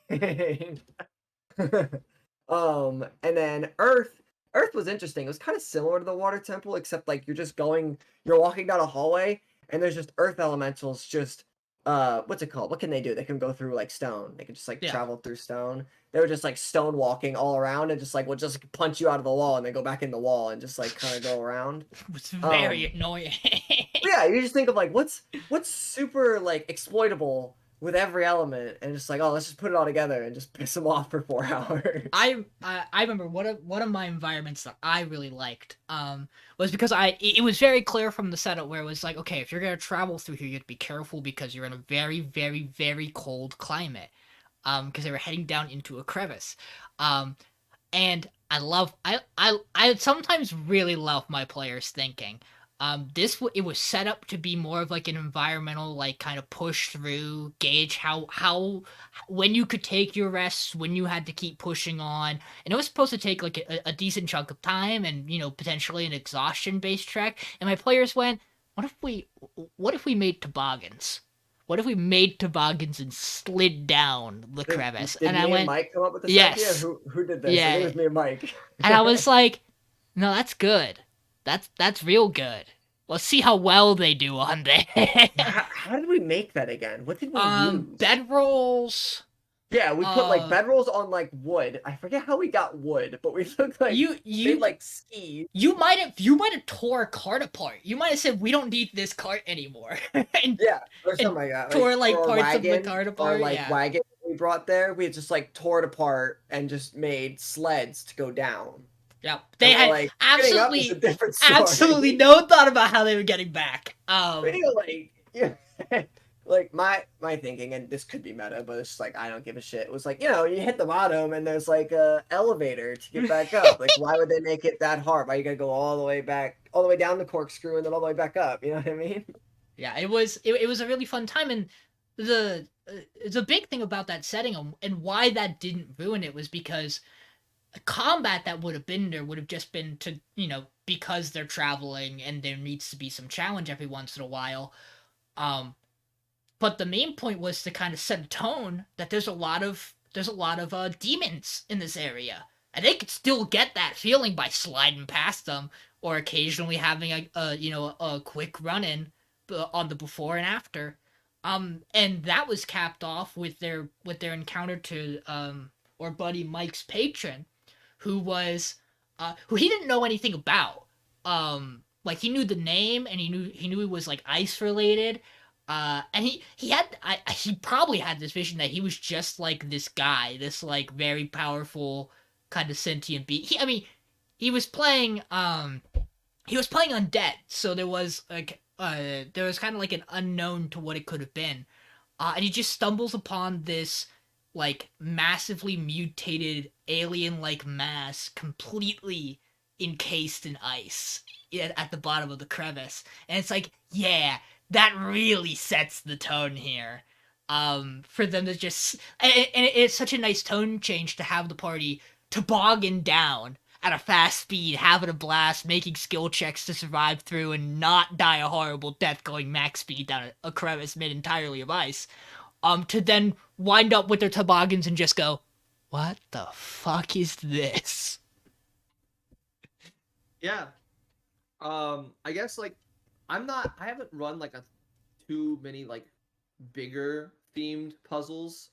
And then Earth. Earth was interesting. It was kind of similar to the water temple, except like you're walking down a hallway, and there's just Earth elementals just what's it called? What can they do? They can go through like stone. They can just like Yeah. travel through stone. They were just like stone walking all around and just like will just punch you out of the wall and then go back in the wall and just like kind of go around. It was very Um, annoying. yeah, you just think of like what's super like exploitable with every element and just like, oh, let's just put it all together and just piss them off for 4 hours. I remember one of my environments that I really liked was because it was very clear from the setup where it was like, okay, if you're gonna travel through here, you have to be careful because you're in a very, very, very cold climate. Because they were heading down into a crevice. Um and I sometimes really love my players thinking. It was set up to be more of like an environmental, like kind of push through, gauge how when you could take your rests, when you had to keep pushing on, and it was supposed to take like a decent chunk of time, and potentially an exhaustion based trek. And my players went, what if we made toboggans? What if we made toboggans and slid down the crevice? Did And I me and went, Mike come up with this idea? yes, Who did this? I think it yeah. was me and Mike. And I was like, no, that's good. That's real good. Let's see how well they do on there. How did we make that again? What did we use? Bedrolls. Yeah, we put like Uh, bedrolls on like wood. I forget how we got wood, but we looked like you made you like skis. you might have tore a cart apart. You might have said we don't need this cart anymore, and Yeah, or something and like that. tore like Or a parts of the wagon, cart or apart. like Yeah. wagon we brought there. We just like tore it apart and just made sleds to go down. Yeah, And they we're had like, getting up is a different story. absolutely no thought about how they were getting back. We like, yeah. Like my thinking, and this could be meta, but it's just like I don't give a shit. It was like, you hit the bottom and there's like a elevator to get back up. Like, why would they make it that hard? Why you gotta go all the way back, all the way down the corkscrew and then all the way back up? You know what I mean? Yeah, it was a really fun time, and the big thing about that setting and why that didn't ruin it was because the combat that would have been there would have just been to because they're traveling and there needs to be some challenge every once in a while. But the main point was to kind of set a tone that there's a lot of demons in this area, and they could still get that feeling by sliding past them or occasionally having a quick run in on the before and after. And that was capped off with their encounter to our buddy Mike's patron, who was who he didn't know anything about. Like he knew the name and he knew it was like ice related. And he probably had this vision that he was just like this guy, this like very powerful kind of sentient being. He was playing undead, so there was kind of like an unknown to what it could have been. And he just stumbles upon this like massively mutated alien-like mass completely encased in ice at the bottom of the crevice. And it's like, yeah, that really sets the tone here. For them to just and it's such a nice tone change to have the party toboggan down at a fast speed, having a blast, making skill checks to survive through and not die a horrible death going max speed down a crevice made entirely of ice. To then wind up with their toboggans and just go, what the fuck is this? Yeah. I guess like I haven't run like too many like bigger themed puzzles.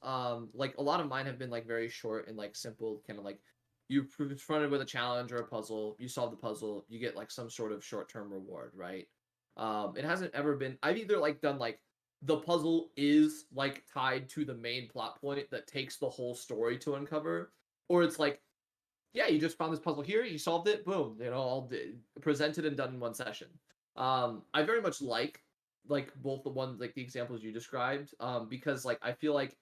Like a lot of mine have been like very short and like simple, kind of like you're confronted with a challenge or a puzzle, you solve the puzzle, you get like some sort of short-term reward, right? It hasn't ever been. I've either like done like the puzzle is like tied to the main plot point that takes the whole story to uncover, or it's like, yeah, you just found this puzzle here, you solved it, boom, all presented and done in one session. I very much like both the ones like the examples you described, because like I feel like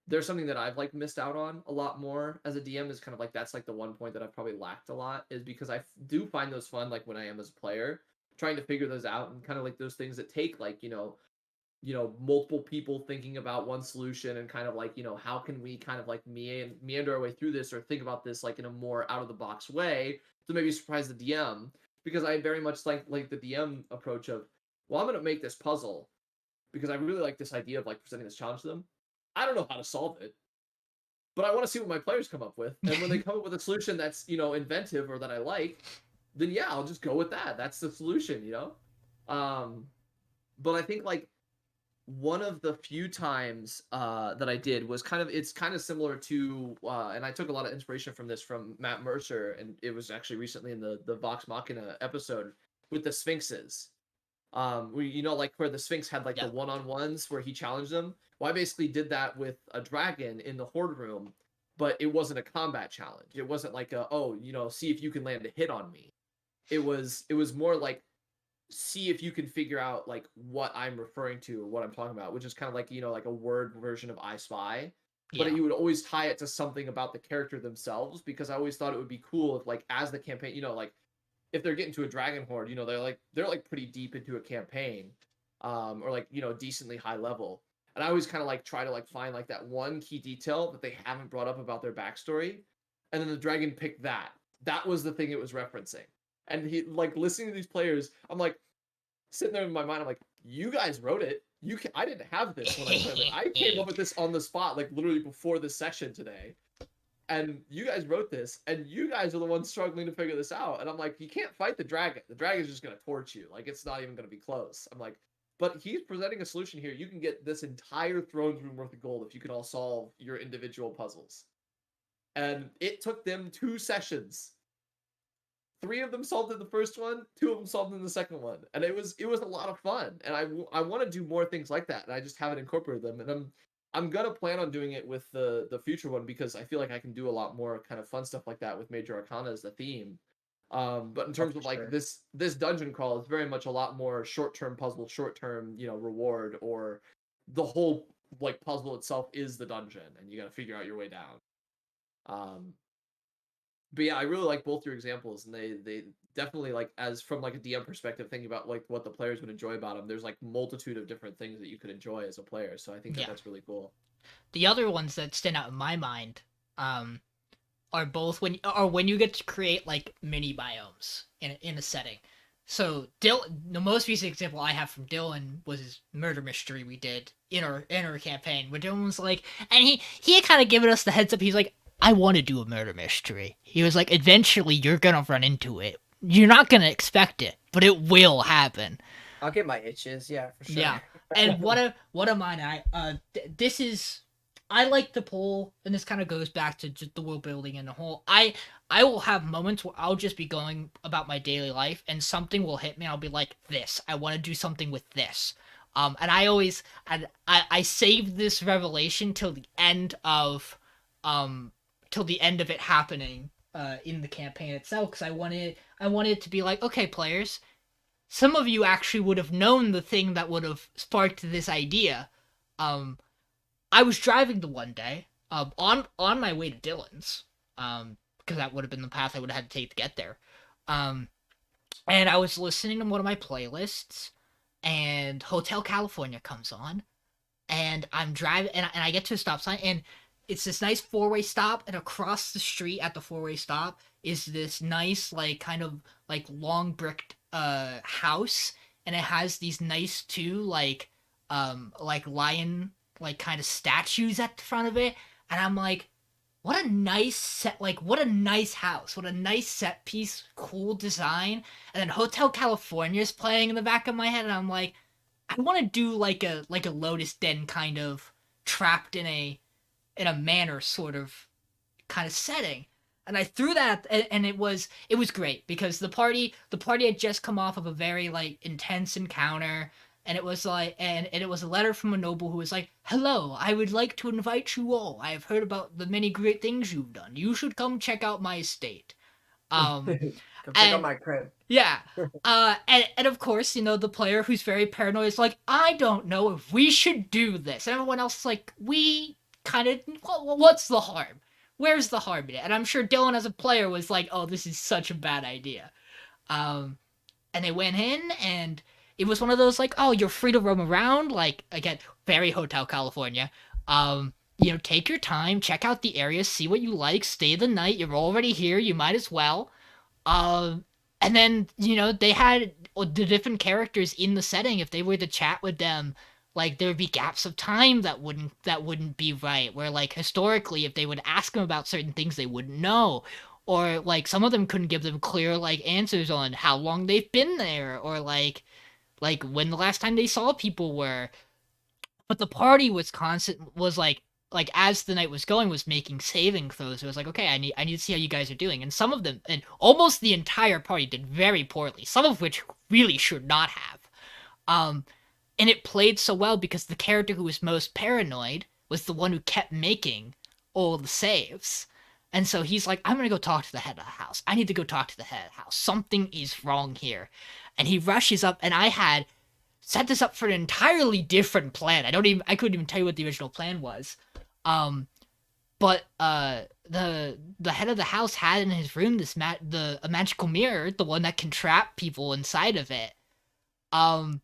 there's something that I've like missed out on a lot more as a DM is kind of like that's like the one point that I've probably lacked a lot is because I do find those fun like when I am as a player trying to figure those out and kind of like those things that take like multiple people thinking about one solution and kind of like how can we kind of like meander our way through this or think about this like in a more out of the box way to maybe surprise the DM because I very much like the DM approach of well I'm gonna make this puzzle because I really like this idea of like presenting this challenge to them. I don't know how to solve it, but I want to see what my players come up with. And when they come up with a solution that's, inventive or that I like, then yeah, I'll just go with that. That's the solution. But I think like one of the few times that I did was it's kind of similar to and I took a lot of inspiration from this from Matt Mercer, and it was actually recently in the Vox Machina episode with the Sphinxes. Where like where the Sphinx had like the Yep. one-on-ones where he challenged them. Well, I basically did that with a dragon in the horde room, but it wasn't a combat challenge. It wasn't like see if you can land a hit on me. It was more like see if you can figure out like what I'm referring to or what I'm talking about, which is kind of like like a word version of I Spy. But Yeah. you would always tie it to something about the character themselves because I always thought it would be cool if like as the campaign, like if they're getting to a dragon horde, they're like pretty deep into a campaign, or like decently high level. And I always kind of like try to like find like that one key detail that they haven't brought up about their backstory, and then the dragon picked that. That was the thing it was referencing. And he like listening to these players, I'm like sitting there in my mind, I'm like, you guys wrote it. I didn't have this when I played it. I came up with this on the spot, like literally before this session today and you guys wrote this and you guys are the ones struggling to figure this out. And I'm like, you can't fight the dragon's just going to torch you, like it's not even going to be close. I'm like, but he's presenting a solution here. You can get this entire throne room worth of gold if you can all solve your individual puzzles. And it took them 2 sessions. 3 of them solved in the first one, 2 of them solved in the second one, and it was a lot of fun. And I want to do more things like that, and I just haven't incorporated them. And I'm gonna plan on doing it with the future one because I feel like I can do a lot more kind of fun stuff like that with Major Arcana as the theme. But in terms of like sure. this dungeon crawl, it's very much a lot more short-term puzzle, short-term reward, or the whole like puzzle itself is the dungeon, and you got to figure out your way down. But yeah, I really like both your examples, and they definitely like as from like a DM perspective, thinking about like what the players would enjoy about them. There's like multitude of different things that you could enjoy as a player, so I think Yeah. that's really cool. The other ones that stand out in my mind, are both when you get to create like mini biomes in a setting. So the most recent example I have from Dylan was his murder mystery we did in our campaign, where Dylan was like, and he had kind of given us the heads up. He's like, I want to do a murder mystery. He was like, eventually you're gonna run into it. You're not gonna expect it, but it will happen. I'll get my itches, yeah, for sure. Yeah, and one of mine, this is, I like the poll, and this kind of goes back to just the world building and the whole. I will have moments where I'll just be going about my daily life, and something will hit me. And I'll be like, this. I want to do something with this. And I always, I save this revelation till the end of, it happening, in the campaign itself, because I wanted it to be like, okay, players, some of you actually would have known the thing that would have sparked this idea. I was driving the one day, on my way to Dylan's, because that would have been the path I would have had to take to get there. And I was listening to one of my playlists, and Hotel California comes on, and I'm driving, and I get to a stop sign, and it's this nice 4-way stop, and across the street at the 4-way stop is this nice, like, kind of, like, long bricked, house, and it has these nice, too, like lion, like, kind of statues at the front of it, and I'm like, what a nice set, like, what a nice house, what a nice set piece, cool design, and then Hotel California is playing in the back of my head, and I'm like, I want to do, like a Lotus Den kind of trapped in a manor sort of kind of setting. And I threw that, and it was great because the party had just come off of a very like intense encounter, and it was like, and it was a letter from a noble who was like, "Hello, I would like to invite you all. I have heard about the many great things you've done. You should come check out my estate." Um, Come check out and my crib. yeah. And of course, the player who's very paranoid is like, I don't know if we should do this. And everyone else is like, we kind of, what's the harm? Where's the harm in it? And I'm sure Dylan as a player was like, oh, this is such a bad idea. Um, and they went in, and it was one of those like, oh, you're free to roam around, like, again, very Hotel California. Take your time, check out the area, see what you like, stay the night. You're already here, you might as well. Um, and then they had the different characters in the setting. If they were to chat with them, like there would be gaps of time that wouldn't be right. Where like historically, if they would ask them about certain things, they wouldn't know, or like some of them couldn't give them clear like answers on how long they've been there, or like when the last time they saw people were. But the party was like as the night was going was making saving throws. It was like, okay, I need to see how you guys are doing. And some of them, and almost the entire party, did very poorly. Some of which really should not have. Um, and it played so well because the character who was most paranoid was the one who kept making all the saves. And so he's like, I'm gonna go talk to the head of the house. I need to go talk to the head of the house. Something is wrong here. And he rushes up, and I had set this up for an entirely different plan. I couldn't even tell you what the original plan was. But the head of the house had in his room a magical mirror, the one that can trap people inside of it. And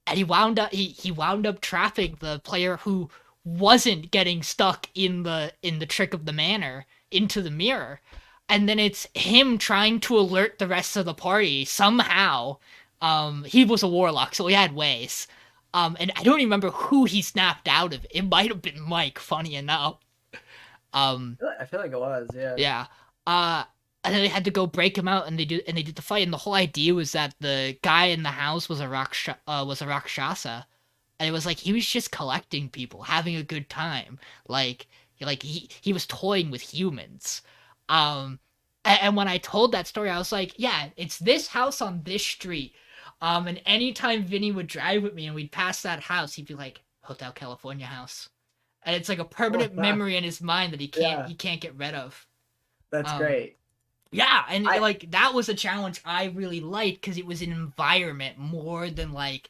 he wound up trapping the player who wasn't getting stuck in the trick of the manor into the mirror. And then it's him trying to alert the rest of the party somehow. He was a warlock, so he had ways. And I don't even remember who he snapped out of. It might have been Mike, funny enough. I feel like it was, yeah. Yeah. And then they had to go break him out, and they did the fight. And the whole idea was that the guy in the house was a Rakshasa, and it was like he was just collecting people, having a good time, like he was toying with humans. And when I told that story, I was like, yeah, it's this house on this street. And anytime Vinny would drive with me and we'd pass that house, he'd be like, Hotel California house. And it's like a permanent memory in his mind that he can't get rid of. That's great. Yeah, and like that was a challenge I really liked because it was an environment more than like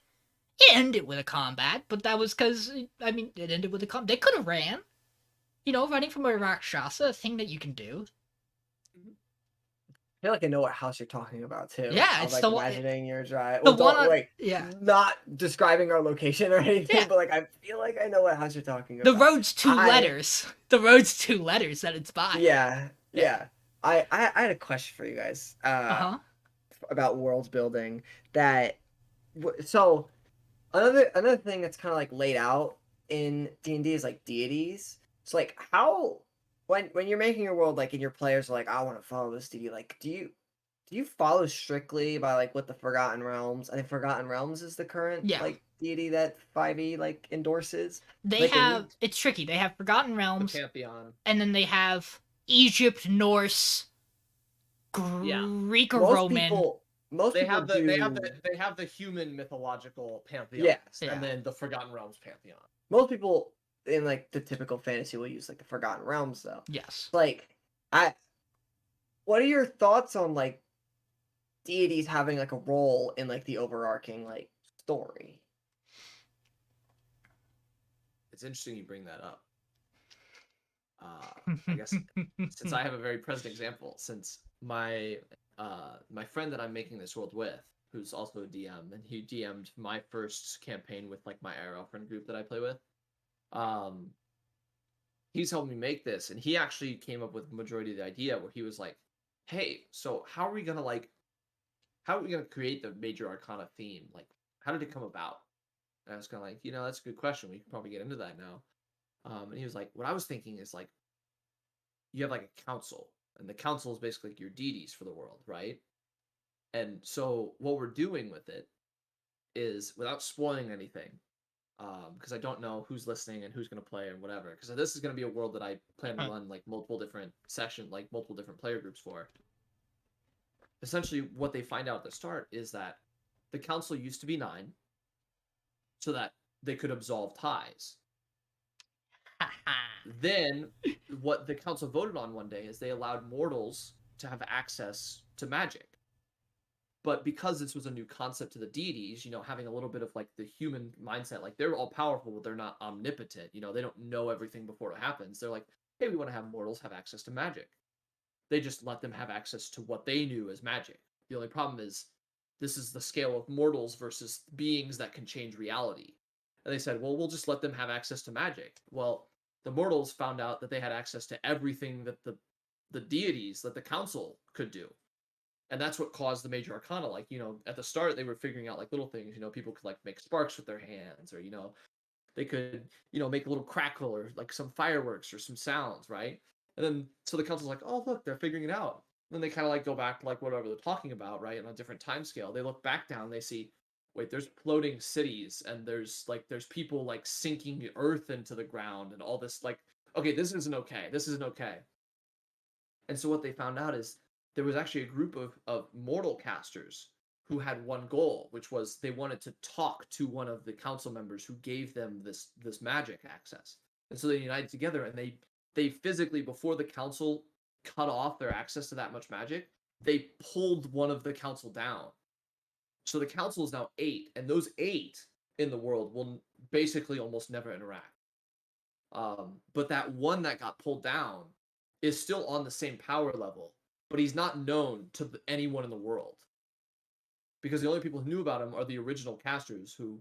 it ended with a combat, but that was because it ended with a combat. They could have ran, running from a Rakshasa, a thing that you can do. I feel like I know what house you're talking about too. Yeah, it's the one. Imagining your drive. The one not describing our location or anything, Yeah. but like I feel like I know what house you're talking about. The road's two letters. The road's two letters that it's by. Yeah. I had a question for you guys. About world building. So another thing that's kind of like laid out in D&D is like deities. So like how when you're making your world, like, and your players are like, I want to follow this deity, like, do you follow strictly by like what the Forgotten Realms? I think Forgotten Realms is the current like deity that 5e like endorses. It's tricky. They have Forgotten Realms, the Pantheon, and then they have Egypt, Norse, Greek, or Roman. They have the human mythological pantheon, and then the Forgotten Realms pantheon. Most people in like the typical fantasy will use like the Forgotten Realms though. Yes. Like what are your thoughts on like deities having like a role in like the overarching like story? It's interesting you bring that up. I guess since I have a very present example, since my friend that I'm making this world with, who's also a DM, and he DM'd my first campaign with like my IRL friend group that I play with. He's helped me make this, and he actually came up with the majority of the idea where he was like, hey, so how are we gonna create the major arcana theme? Like, how did it come about? And I was kind of like, that's a good question. We can probably get into that now. And he was like, what I was thinking is like, you have like a council, and the council is basically like your deities for the world, right? And so what we're doing with it is, without spoiling anything, because I don't know who's listening and who's going to play and whatever, because this is going to be a world that I plan to run like multiple different player groups for. Essentially, what they find out at the start is that the council used to be 9, so that they could absolve ties. Then, what the council voted on one day is they allowed mortals to have access to magic. But because this was a new concept to the deities, having a little bit of like the human mindset, like they're all powerful, but they're not omnipotent. They don't know everything before it happens. They're like, hey, we want to have mortals have access to magic. They just let them have access to what they knew as magic. The only problem is this is the scale of mortals versus beings that can change reality. And they said, well, we'll just let them have access to magic. Well, the mortals found out that they had access to everything that the deities, that the council could do. And that's what caused the major arcana. Like, at the start, they were figuring out like little things. People could like make sparks with their hands, or, they could, make a little crackle or like some fireworks or some sounds, right? And then, so the council's like, oh, look, they're figuring it out. And then they kind of like go back to like whatever they're talking about, right? On a different time scale. They look back down, they see, wait, there's floating cities, and there's people like sinking earth into the ground and all this. Like, okay, this isn't okay. This isn't okay. And so what they found out is there was actually a group of mortal casters who had one goal, which was they wanted to talk to one of the council members who gave them this magic access. And so they united together, and they physically, before the council cut off their access to that much magic, they pulled one of the council down. So the council is now 8, and those 8 in the world will basically almost never interact. But that one that got pulled down is still on the same power level, but he's not known to anyone in the world. Because the only people who knew about him are the original casters, who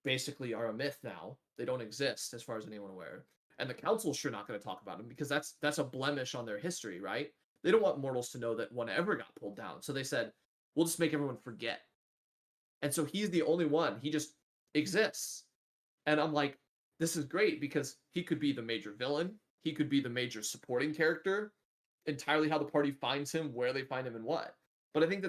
basically are a myth now. They don't exist as far as anyone aware. And the council's sure not going to talk about him, because that's a blemish on their history, right? They don't want mortals to know that one ever got pulled down. So they said, we'll just make everyone forget. And so he's the only one. He just exists. And I'm like, this is great, because he could be the major villain. He could be the major supporting character. Entirely how the party finds him, where they find him, and what. But I think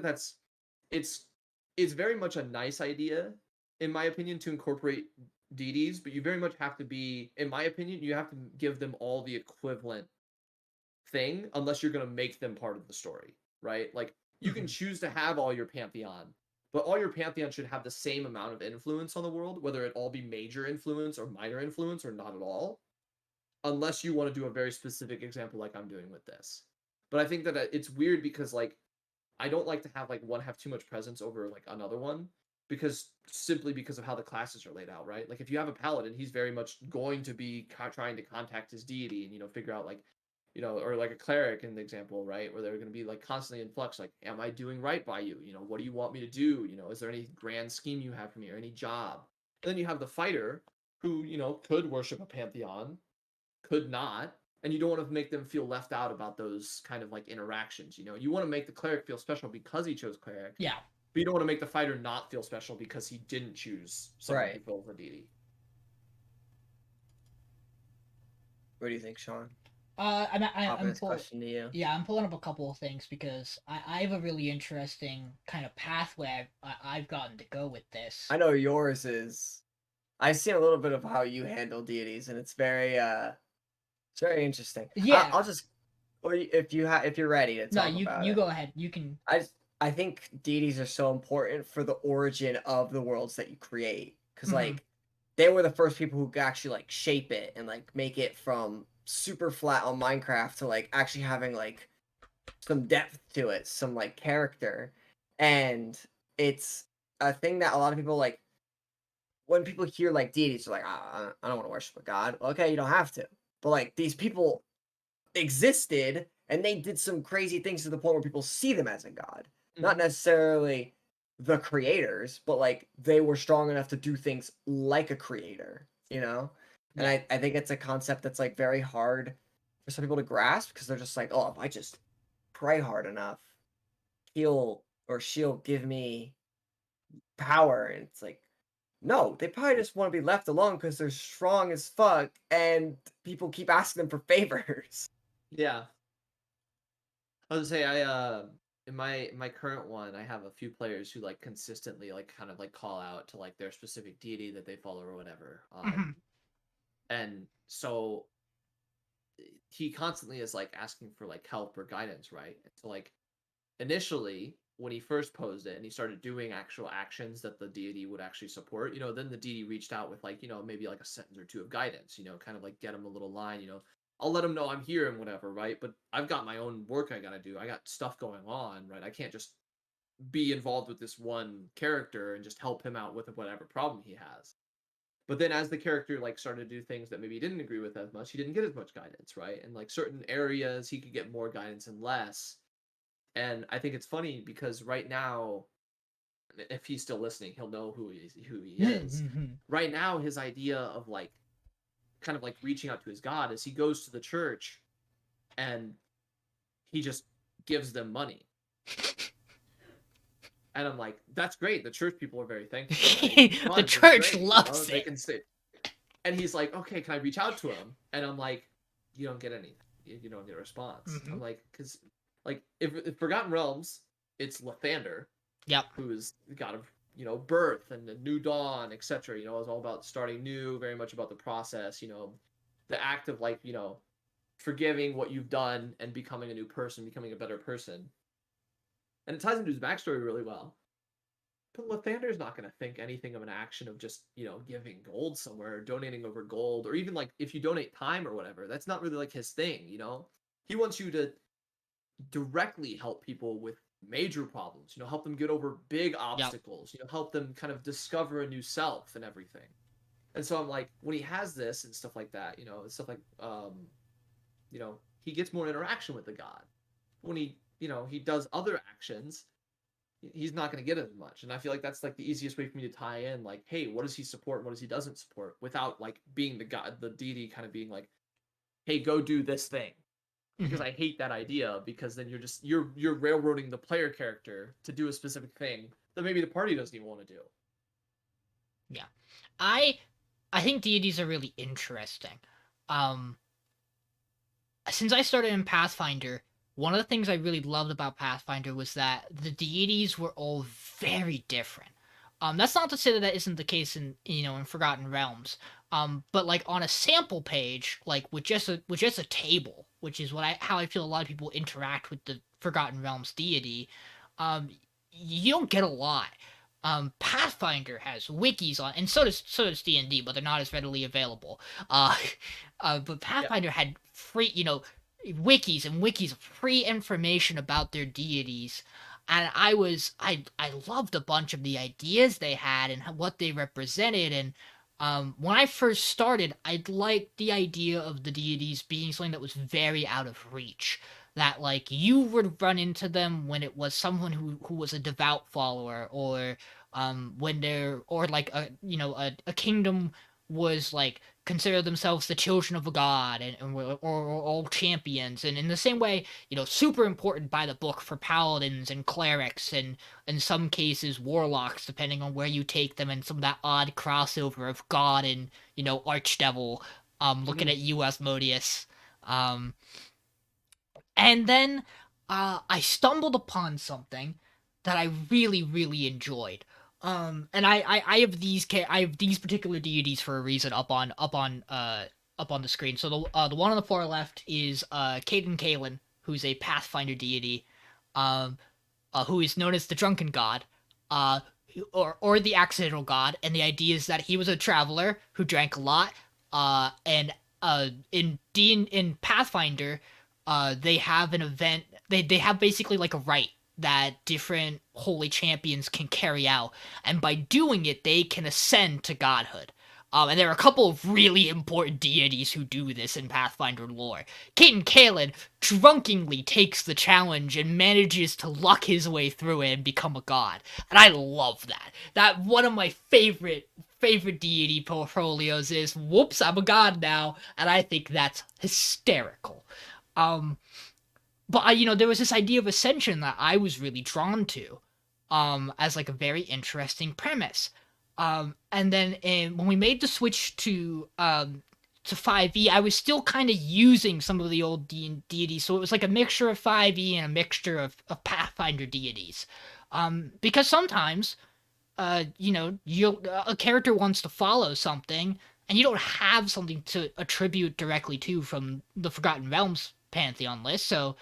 it's very much a nice idea, in my opinion, to incorporate deities, but you very much have to be, in my opinion, you have to give them all the equivalent thing, unless you're going to make them part of the story, right? Like, you can choose to have all your pantheon, but all your pantheon should have the same amount of influence on the world, whether it all be major influence or minor influence or not at all, unless you want to do a very specific example like I'm doing with this. But I think that it's weird, because like I don't like to have like one have too much presence over like another one, because simply because of how the classes are laid out, right? Like if you have a paladin, he's very much going to be trying to contact his deity and figure out like or like a cleric in the example, right, where they're going to be like constantly in flux, like, am I doing right by you? What do you want me to do? Is there any grand scheme you have for me, or any job? And then you have the fighter, who could worship a pantheon, could not, and you don't want to make them feel left out about those kind of like interactions. You want to make the cleric feel special because he chose cleric, Yeah. but you don't want to make the fighter not feel special because he didn't choose someone Right. who fills the deity. What do you think, Sean? I'm Question to you. Yeah, I'm pulling up a couple of things, because I have a really interesting kind of pathway I've gotten to go with this. I know yours is. I've seen a little bit of how you handle deities, and it's very interesting. Yeah. I'll just, or if you're ready to No, talk about you it. go ahead. You can. I think deities are so important for the origin of the worlds that you create, because like they were the first people who could actually like shape it and like make it from super flat on Minecraft to like actually having like some depth to it, some like character. And it's a thing that a lot of people like, when people hear like deities, they're like, I don't want to worship a god. Okay, you don't have to. But like these people existed, and they did some crazy things to the point where people see them as a god. Not necessarily the creators, but like they were strong enough to do things like a creator. And I think it's a concept that's like very hard for some people to grasp, because they're just like, oh, if I just pray hard enough, he'll or she'll give me power. And it's like, no, they probably just want to be left alone because they're strong as fuck, and people keep asking them for favors. Yeah. I was gonna say, in my current one, I have a few players who like consistently like kind of like call out to like their specific deity that they follow or whatever. And so he constantly is like asking for like help or guidance, right? And so like initially when he first posed it and he started doing actual actions that the deity would actually support, then the deity reached out with like, maybe like a sentence or two of guidance, kind of like get him a little line, I'll let him know I'm here and whatever, right? But I've got my own work I gotta do. I got stuff going on, right? I can't just be involved with this one character and just help him out with whatever problem he has. But then as the character like started to do things that maybe he didn't agree with as much, he didn't get as much guidance, right? And like certain areas he could get more guidance and less. And I think it's funny because right now, if he's still listening, he'll know who he is. Right now, his idea of like kind of like reaching out to his God is he goes to the church and he just gives them money. And I'm like, that's great. The church people are very thankful. Right? The church loves They it. can say, and he's like, okay, can I reach out to him? And I'm like, you don't get anything. You don't get a response. I'm like, because like if Forgotten Realms, it's Lathander, Yep. who's the god of birth and the new dawn, etc. It's all about starting new, very much about the process. The act of like forgiving what you've done and becoming a new person, becoming a better person. And it ties into his backstory really well. But Lathander's not going to think anything of an action of just, giving gold somewhere, or donating over gold, or even like if you donate time or whatever. That's not really like his thing, He wants you to directly help people with major problems, help them get over big obstacles, help them kind of discover a new self and everything. And so I'm like, when he has this and stuff like that, stuff like, he gets more interaction with the god. When he does other actions, he's not going to get as much. And I feel like that's like the easiest way for me to tie in, like, hey, what does he support and what does he doesn't support, without like being the god, the deity kind of being like, hey, go do this thing. Because I hate that idea, because then you're railroading the player character to do a specific thing that maybe the party doesn't even want to do. Yeah. I think deities are really interesting. Since I started in Pathfinder, one of the things I really loved about Pathfinder was that the deities were all very different. That's not to say that isn't the case in Forgotten Realms. But like on a sample page, like with just a table, which is how I feel a lot of people interact with the Forgotten Realms deity, you don't get a lot. Pathfinder has wikis on, and so does D&D, but they're not as readily available. But Pathfinder had free, wikis and wikis of free information about their deities, and I loved a bunch of the ideas they had and what they represented. And when I first started, I liked the idea of the deities being something that was very out of reach. That like you would run into them when it was someone who was a devout follower, or when they're, or like a kingdom was like consider themselves the children of a god, or all champions. And in the same way, super important by the book for paladins and clerics, and in some cases warlocks, depending on where you take them, and some of that odd crossover of god and archdevil. Looking at you, Asmodeus. And then I stumbled upon something that I really, really enjoyed. And I have these particular deities for a reason up on the screen. So the one on the far left is Caden Kalen, who's a Pathfinder deity, who is known as the Drunken God, or the Accidental God. And the idea is that he was a traveler who drank a lot. And in Pathfinder, they have an event. They have basically like a rite that different holy champions can carry out, and by doing it, they can ascend to godhood. And there are a couple of really important deities who do this in Pathfinder lore. Caden Kalen drunkenly takes the challenge and manages to luck his way through it and become a god. And I love that. That one of my favorite deity portfolios is, whoops, I'm a god now. And I think that's hysterical. But there was this idea of ascension that I was really drawn to, as like a very interesting premise. And then when we made the switch to 5e, I was still kind of using some of the old deities, so it was like a mixture of 5e and a mixture of Pathfinder deities. Because sometimes, a character wants to follow something, and you don't have something to attribute directly to from the Forgotten Realms Pantheon list, so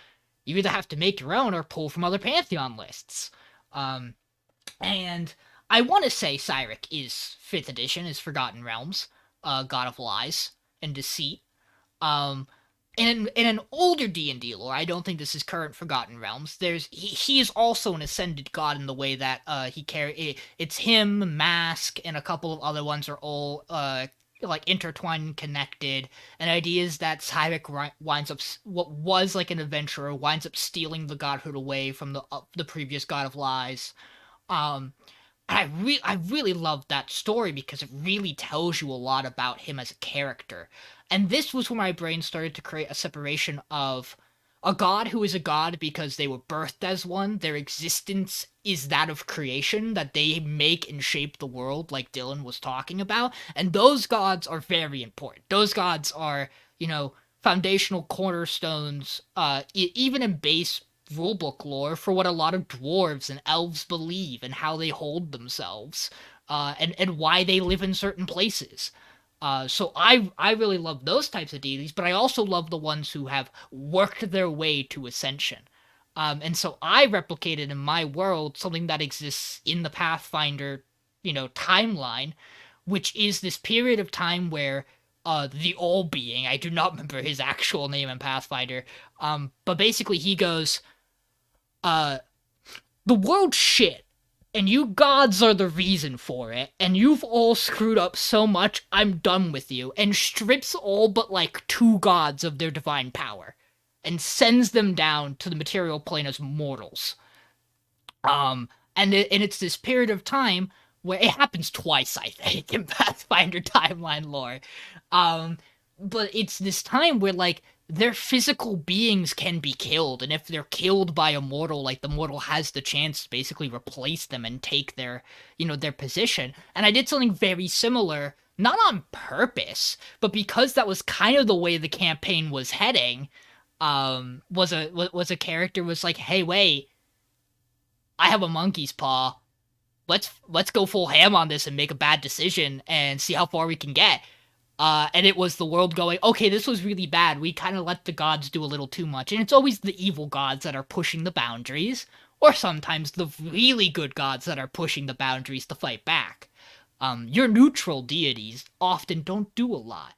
you either have to make your own or pull from other Pantheon lists. And I want to say Cyric is 5th edition, is Forgotten Realms, God of Lies and Deceit. Um, in an older D&D lore, I don't think this is current Forgotten Realms. He is also an ascended god in the way that it's him, Mask, and a couple of other ones are all like intertwined and connected. And ideas that Cyric winds up, what was like an adventurer, winds up stealing the godhood away from the previous God of Lies. Um, I really love that story because it really tells you a lot about him as a character. And this was when my brain started to create a separation of a god who is a god because they were birthed as one. Their existence is that of creation, that they make and shape the world, like Dylan was talking about. And those gods are very important. Those gods are, foundational cornerstones, even in base rulebook lore for what a lot of dwarves and elves believe and how they hold themselves, and why they live in certain places. So I really love those types of deities, but I also love the ones who have worked their way to ascension. And so I replicated in my world something that exists in the Pathfinder, timeline, which is this period of time where the All-Being, I do not remember his actual name in Pathfinder, but basically he goes, the world's shit, and you gods are the reason for it, and you've all screwed up so much, I'm done with you, and strips all but like 2 gods of their divine power, and sends them down to the material plane as mortals. And it's this period of time where it happens twice, I think, in Pathfinder timeline lore. But it's this time where, like, their physical beings can be killed, and if they're killed by a mortal, like, the mortal has the chance to basically replace them and take their position. And I did something very similar, not on purpose, but because that was kind of the way the campaign was heading. Was a character was like, hey, wait, I have a monkey's paw. Let's go full ham on this and make a bad decision and see how far we can get. And it was the world going, okay, this was really bad. We kind of let the gods do a little too much. And it's always the evil gods that are pushing the boundaries, or sometimes the really good gods that are pushing the boundaries to fight back. Your neutral deities often don't do a lot.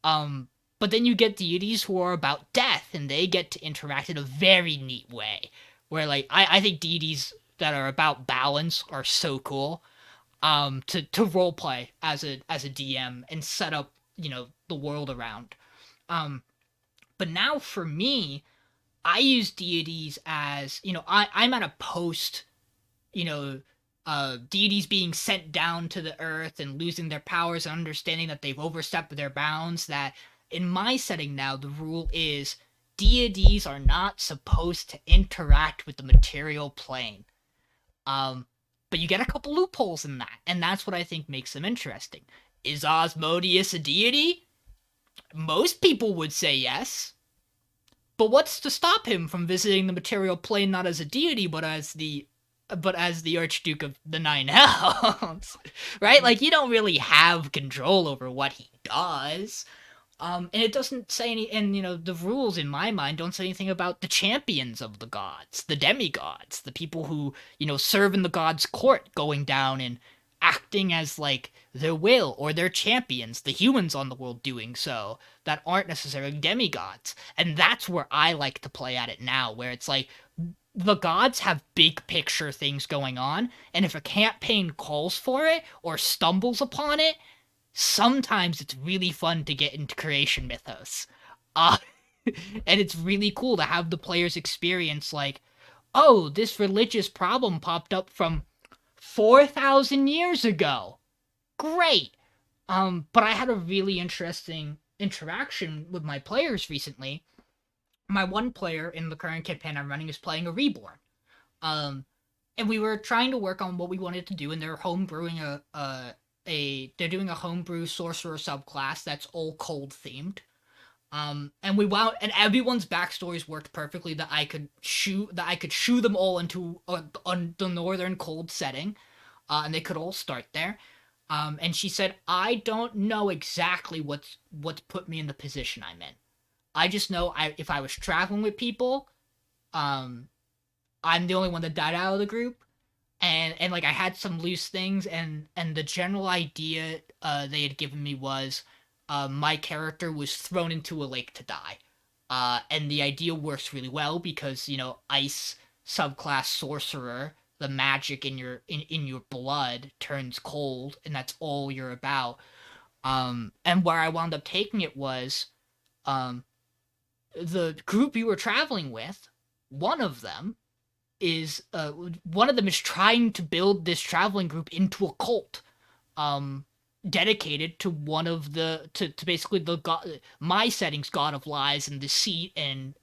But then you get deities who are about death, and they get to interact in a very neat way. Where, like, I think deities that are about balance are so cool. To roleplay as a DM and set up, the world around. But now for me, I use deities as, I'm at a post, deities being sent down to the earth and losing their powers and understanding that they've overstepped their bounds, that in my setting now, the rule is deities are not supposed to interact with the material plane. But you get a couple loopholes in that, and that's what I think makes them interesting. Is Asmodeus a deity? Most people would say yes. But what's to stop him from visiting the material plane not as a deity, but as the Archduke of the Nine Hells? Right? Like, you don't really have control over what he does. And it doesn't say any, and the rules in my mind don't say anything about the champions of the gods, the demigods, the people who, serve in the gods' court, going down and acting as, like, their will, or their champions, the humans on the world doing so, that aren't necessarily demigods. And that's where I like to play at it now, where it's like, the gods have big picture things going on, and if a campaign calls for it, or stumbles upon it, sometimes it's really fun to get into creation mythos. And it's really cool to have the players experience, like, oh, this religious problem popped up from 4,000 years ago. Great! But I had a really interesting interaction with my players recently. My one player in the current campaign I'm running is playing a Reborn. And we were trying to work on what we wanted to do, and they're homebrewing they're doing a homebrew sorcerer subclass that's all cold themed. And everyone's backstories worked perfectly, that I could shoo them all into the northern cold setting, and they could all start there. And she said, I don't know exactly what's put me in the position I'm in. I just know if I was traveling with people, I'm the only one that died out of the group. and like I had some loose things, and the general idea they had given me was my character was thrown into a lake to die. And the idea works really well because, you know, ice subclass sorcerer, the magic in your blood turns cold, and that's all you're about. And where I wound up taking it was um the group you were traveling with, one of them one of them is trying to build this traveling group into a cult, um dedicated to one of the to basically the god, my setting's god of lies and deceit and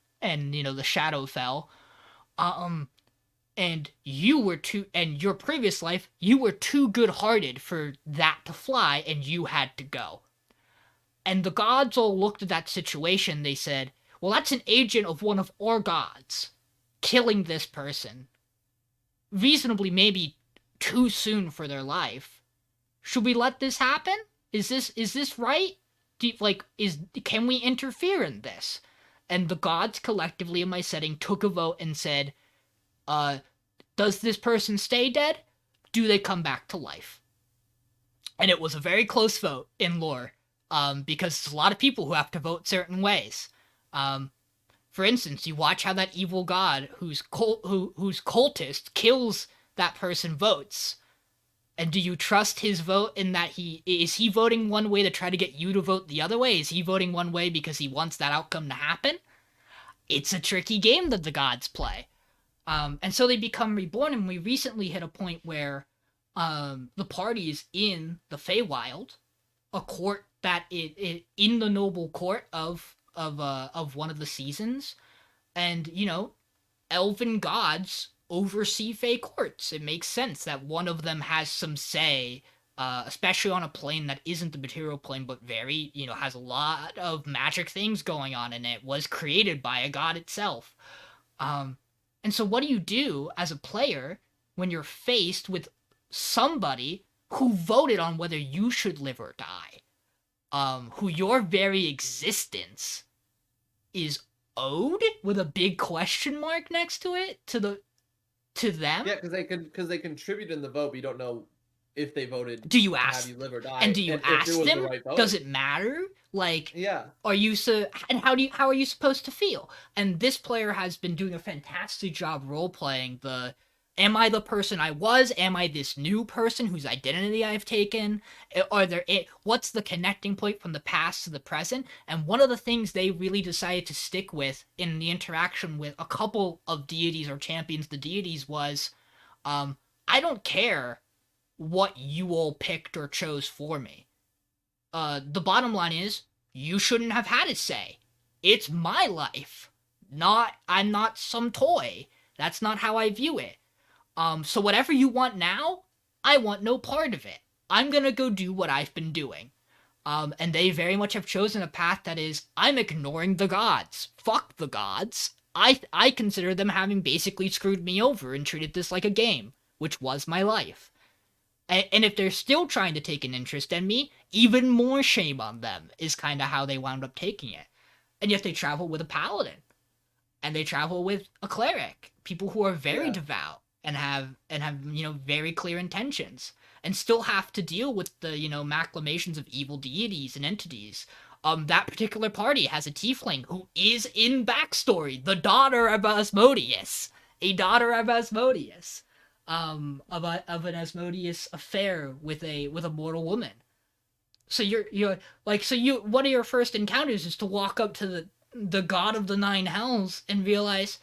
you know the Shadowfell. um and you were too, and your previous life you were too good-hearted for that to fly, and you had to go. And the gods all looked at that situation. They said, well, that's an agent of one of our gods killing this person reasonably maybe too soon for their life. Should we let this happen? Is this right? Can we interfere in this? And the gods collectively in my setting took a vote and said, does this person stay dead? Do they come back to life? And it was a very close vote in lore, because there's a lot of people who have to vote certain ways. For instance, you watch how that evil god whose cultist kills that person votes. And do you trust his vote in that is he voting one way to try to get you to vote the other way? Is he voting one way because he wants that outcome to happen? It's a tricky game that the gods play. And so they become reborn, and we recently hit a point where the party is in the Feywild, a court that in the noble court of one of the seasons, and you know, elven gods oversee Fey courts. It makes sense that one of them has some say, especially on a plane that isn't the material plane, but very, you know, has a lot of magic things going on in it, was created by a god itself. And so what do you do as a player when you're faced with somebody who voted on whether you should live or die? Who your very existence is owed, with a big question mark next to it, to them? Yeah, because they contributed in the vote, but you don't know if they voted. Do you to ask? have you live or die? And do you if ask it was them? The right vote. Does it matter? Like, yeah. And how are you supposed to feel? And this player has been doing a fantastic job role playing the, am I the person I was? Am I this new person whose identity I've taken? What's the connecting point from the past to the present? And one of the things they really decided to stick with in the interaction with a couple of deities or champions the deities was, I don't care what you all picked or chose for me. The bottom line is, you shouldn't have had a say. It's my life. I'm not some toy. That's not how I view it. So whatever you want now, I want no part of it. I'm gonna go do what I've been doing. And they very much have chosen a path that is, I'm ignoring the gods. Fuck the gods. I consider them having basically screwed me over and treated this like a game, which was my life. And if they're still trying to take an interest in me, even more shame on them, is kind of how they wound up taking it. And yet they travel with a paladin. And they travel with a cleric. People who are very devout and have you know, very clear intentions. And still have to deal with the, you know, maclamations of evil deities and entities. That particular party has a tiefling who is in backstory the daughter of Asmodeus. A daughter of Asmodeus. Of an Asmodeus affair with a mortal woman. So you're like, one of your first encounters is to walk up to the god of the nine hells and realize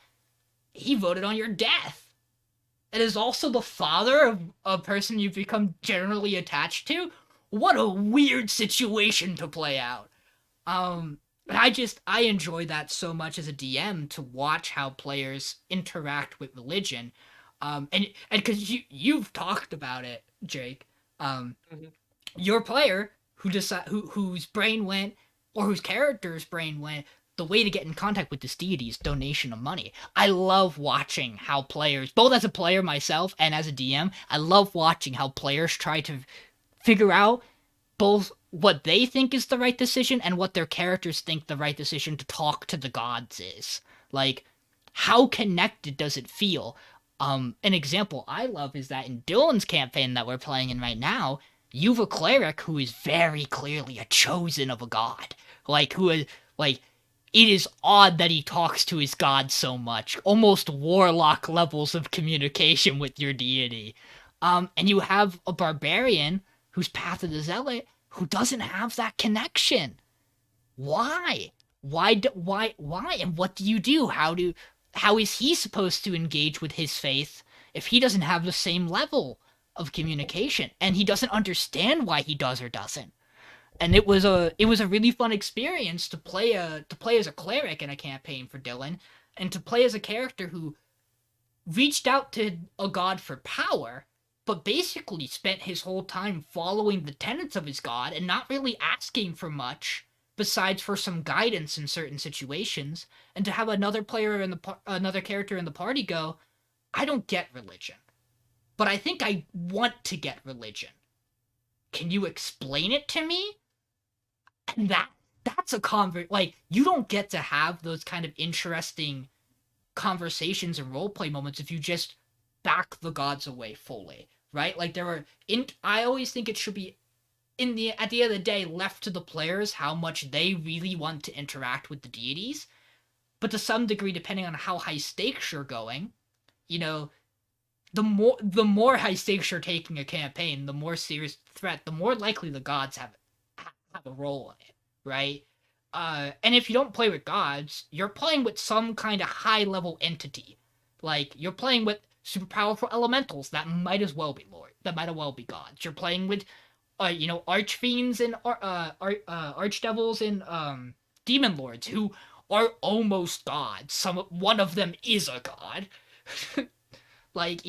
he voted on your death. And is also the father of a person you've become generally attached to. What a weird situation to play out. I enjoy that so much as a DM, to watch how players interact with religion. And because you've talked about it, Jake. Your player whose brain went, or whose character's brain went, the way to get in contact with this deity is donation of money. I love watching how players, both as a player myself and as a DM, I love watching how players try to figure out both what they think is the right decision and what their characters think the right decision to talk to the gods is. Like, how connected does it feel? An example I love is that in Dylan's campaign that we're playing in right now, you've a cleric who is very clearly a chosen of a god. Like, who is, like, it is odd that he talks to his god so much. Almost warlock levels of communication with your deity. And you have a barbarian who's Path of the Zealot who doesn't have that connection. Why? Why? And what do you do? How is he supposed to engage with his faith if he doesn't have the same level of communication and he doesn't understand why he does or doesn't? And it was a really fun experience to play as a cleric in a campaign for Dylan, and to play as a character who reached out to a god for power, but basically spent his whole time following the tenets of his god and not really asking for much besides for some guidance in certain situations. And to have another character in the party go, I don't get religion, but I think I want to get religion. Can you explain it to me? And that's a like, you don't get to have those kind of interesting conversations and roleplay moments if you just back the gods away fully, right? Like, I always think it should be at the end of the day left to the players how much they really want to interact with the deities. But to some degree, depending on how high stakes you're going, you know, the more high stakes you're taking a campaign, the more serious threat, the more likely the gods have a role in it, right? And if you don't play with gods, you're playing with some kind of high level entity. Like, you're playing with super powerful elementals that might as well be gods. You're playing with, archfiends and archdevils and demon lords who are almost gods. One of them is a god. Like,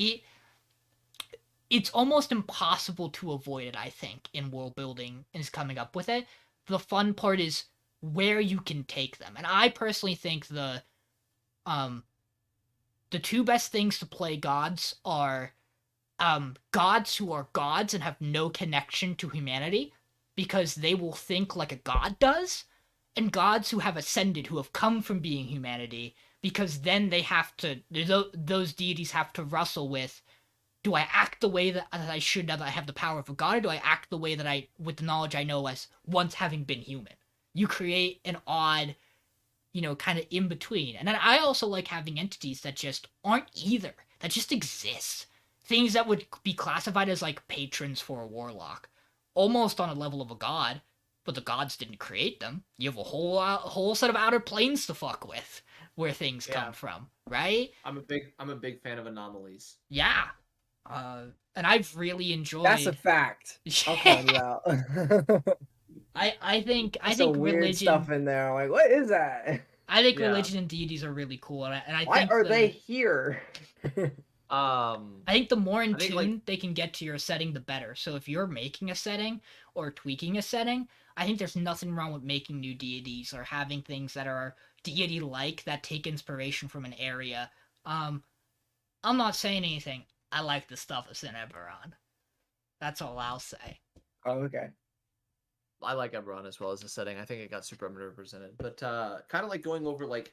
it's almost impossible to avoid it, I think, in world building is coming up with it. The fun part is where you can take them. And I personally think the two best things to play gods are gods who are gods and have no connection to humanity because they will think like a god does, and gods who have ascended, who have come from being humanity, because then those deities have to wrestle with, do I act the way that I should now that I have the power of a god, or do I act the way that with the knowledge I know as once having been human? You create an odd, kind of in between. And then I also like having entities that just aren't either, that just exist. Things that would be classified as like patrons for a warlock, almost on a level of a god, but the gods didn't create them. You have a whole set of outer planes to fuck with, where things come from, right? I'm a big fan of anomalies. Yeah. And I've really enjoyed. That's a fact. I'll call you out. I think some weird religion stuff in there. I'm like, what is that? I think religion and deities are really cool, and I Why think are they here? I think the more in tune they can get to your setting, the better. So if you're making a setting or tweaking a setting, I think there's nothing wrong with making new deities or having things that are deity-like that take inspiration from an area. I'm not saying anything. I like the stuff that's in Eberron. That's all I'll say. Oh, okay. I like Eberron as well as a setting. I think it got super underrepresented. But kind of like going over like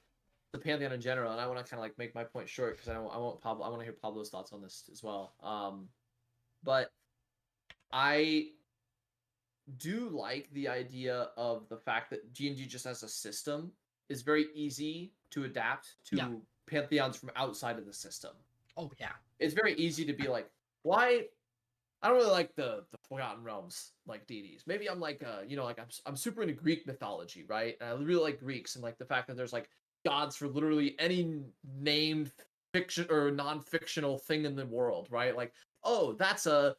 the Pantheon in general, and I want to kind of like make my point short because I want to hear Pablo's thoughts on this as well. But I do like the idea of the fact that D&D just as a system is very easy to adapt to pantheons from outside of the system. Oh yeah. It's very easy to be like, why? I don't really like the Forgotten Realms like deities. Maybe I'm like I'm super into Greek mythology, right? And I really like Greeks and like the fact that there's like gods for literally any named fiction or non-fictional thing in the world, right? Like, oh, that's a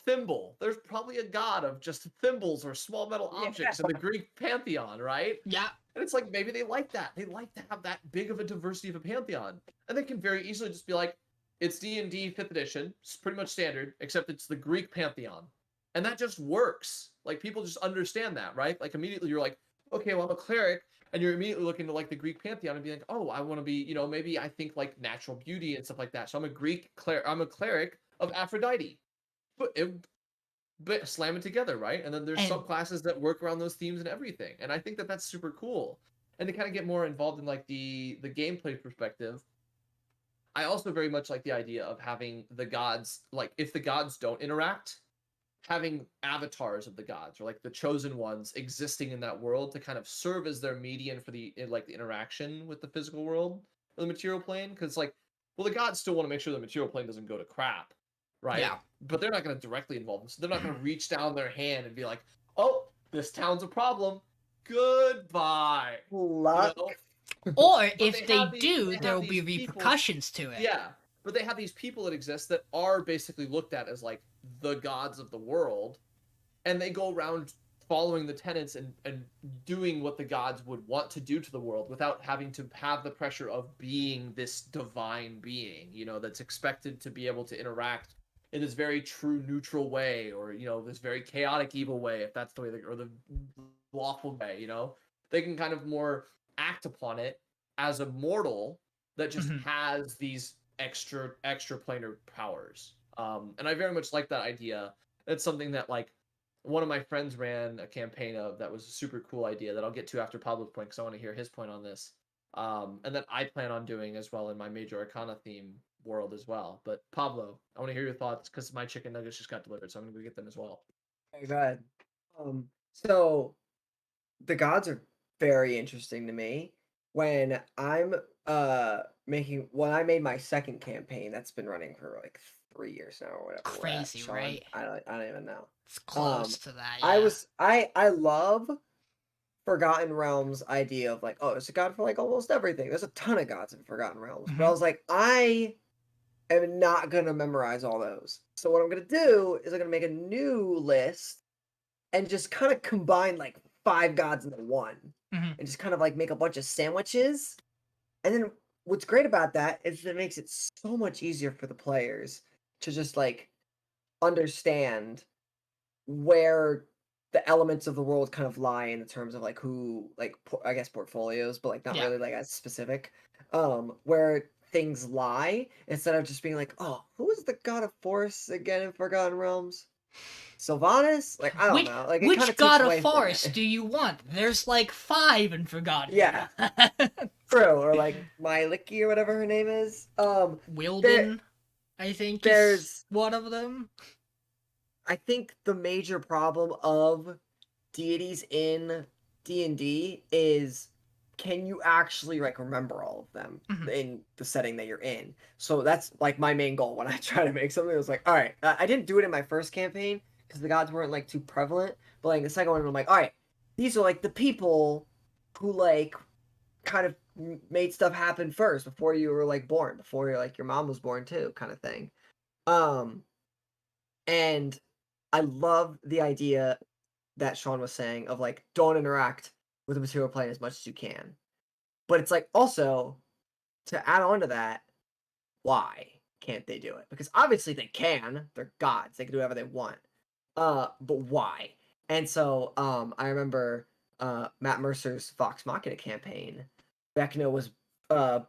thimble. There's probably a god of just thimbles or small metal objects in the Greek pantheon, right? Yeah. And it's like maybe they like that. They like to have that big of a diversity of a pantheon. And they can very easily just be like, it's D&D 5th edition. It's pretty much standard, except it's the Greek pantheon. And that just works. Like, people just understand that, right? Like, immediately you're like, okay, well, I'm a cleric. And you're immediately looking to, like, the Greek pantheon and be like, oh, I want to be, maybe I think, like, natural beauty and stuff like that. So I'm a cleric of Aphrodite. But slam it together, right? And then there's subclasses that work around those themes and everything. And I think that that's super cool. And to kind of get more involved in, like, the gameplay perspective, I also very much like the idea of having the gods, like if the gods don't interact, having avatars of the gods or like the chosen ones existing in that world to kind of serve as their median for the interaction with the physical world or the material plane. Because like, well, the gods still want to make sure the material plane doesn't go to crap, right? Yeah. But they're not going to directly involve them, so they're not going to reach down their hand and be like, "Oh, this town's a problem. Goodbye." You Luck. know, Or but if they do, they there have will be these people. repercussions to it. Yeah, but they have these people that exist that are basically looked at as like the gods of the world, and they go around following the tenets and doing what the gods would want to do to the world without having to have the pressure of being this divine being, that's expected to be able to interact in this very true neutral way, or this very chaotic evil way, if that's the way or the lawful way. They can kind of more act upon it as a mortal that just Mhm. has these extra planar powers. And I very much like that idea. That's something that like one of my friends ran a campaign of that was a super cool idea that I'll get to after Pablo's point because I want to hear his point on this. And that I plan on doing as well in my Major Arcana theme world as well. But Pablo, I want to hear your thoughts because my chicken nuggets just got delivered, so I'm gonna go get them as well. Okay, go ahead. So the gods are very interesting to me. When I'm when I made my second campaign, that's been running for like 3 years now or whatever. We're at, Crazy, Sean. right? I don't even know. It's close Um, to that, I yeah. was I love Forgotten Realms idea of like, oh, there's a god for like almost everything. There's a ton of gods in Forgotten Realms, but I Mhm. was like, I am not gonna memorize all those. So what I'm gonna do is I'm gonna make a new list and just kind of combine like 5 gods into one, Mhm. and just kind of like make a bunch of sandwiches. And then what's great about that is it makes it so much easier for the players to just like understand where the elements of the world kind of lie in the terms of like who like I guess portfolios, but like not Yeah. really like as specific. Where things lie instead of just being like, oh, who is the god of force again in Forgotten Realms? Sylvanas? Like I don't Which know. Like it kind which of takes god of away from forest it. do you want? There's like 5 in Forgotten Yeah, Realms. true. Or like Myliki or whatever her name is. There Wilden, I think, is there's one of them. I think the major problem of deities in D&D is can you actually like remember all of them Mhm. in the setting that you're in? So that's like my main goal when I try to make something. It was like, all right, I didn't do it in my first campaign because the gods weren't like too prevalent, but like the second one, I'm like, all right, these are like the people who like kind of made stuff happen first before you were like born, before you're like your mom was born too, kind of thing. Um, and I love the idea that Sean was saying of like don't interact with the material plane as much as you can. But it's like also to add on to that, why can't they do it? Because obviously they can. They're gods. They can do whatever they want. But why? And so I remember Matt Mercer's Vox Machina campaign. Vecna was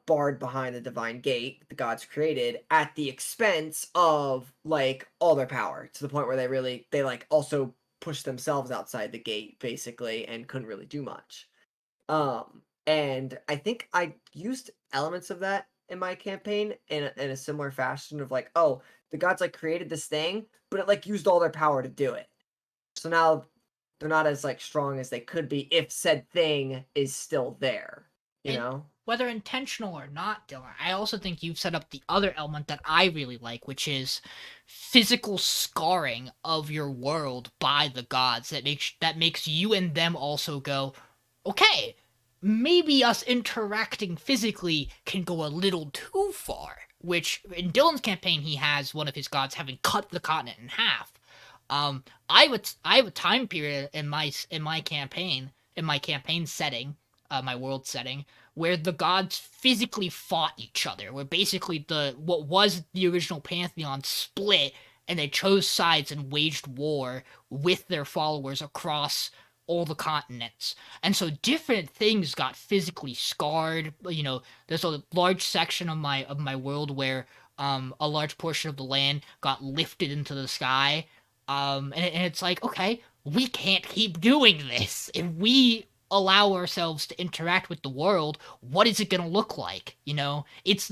barred behind the divine gate the gods created at the expense of like all their power to the point where they like also pushed themselves outside the gate basically and couldn't really do much. And I think I used elements of that in my campaign in a similar fashion of like, oh, the gods like created this thing, but it like used all their power to do it. So now they're not as like strong as they could be if said thing is still there, you And know? whether intentional or not, Dylan, I also think you've set up the other element that I really like, which is physical scarring of your world by the gods that makes you and them also go, okay, maybe us interacting physically can go a little too far. Which in Dylan's campaign, he has one of his gods having cut the continent in half. I have a time period in my campaign setting, my world setting, where the gods physically fought each other, where basically the what was the original pantheon split, and they chose sides and waged war with their followers across all the continents. And so different things got physically scarred. There's a large section of my world where a large portion of the land got lifted into the sky. And it's like, okay, we can't keep doing this. If we allow ourselves to interact with the world, what is it going to look like? It's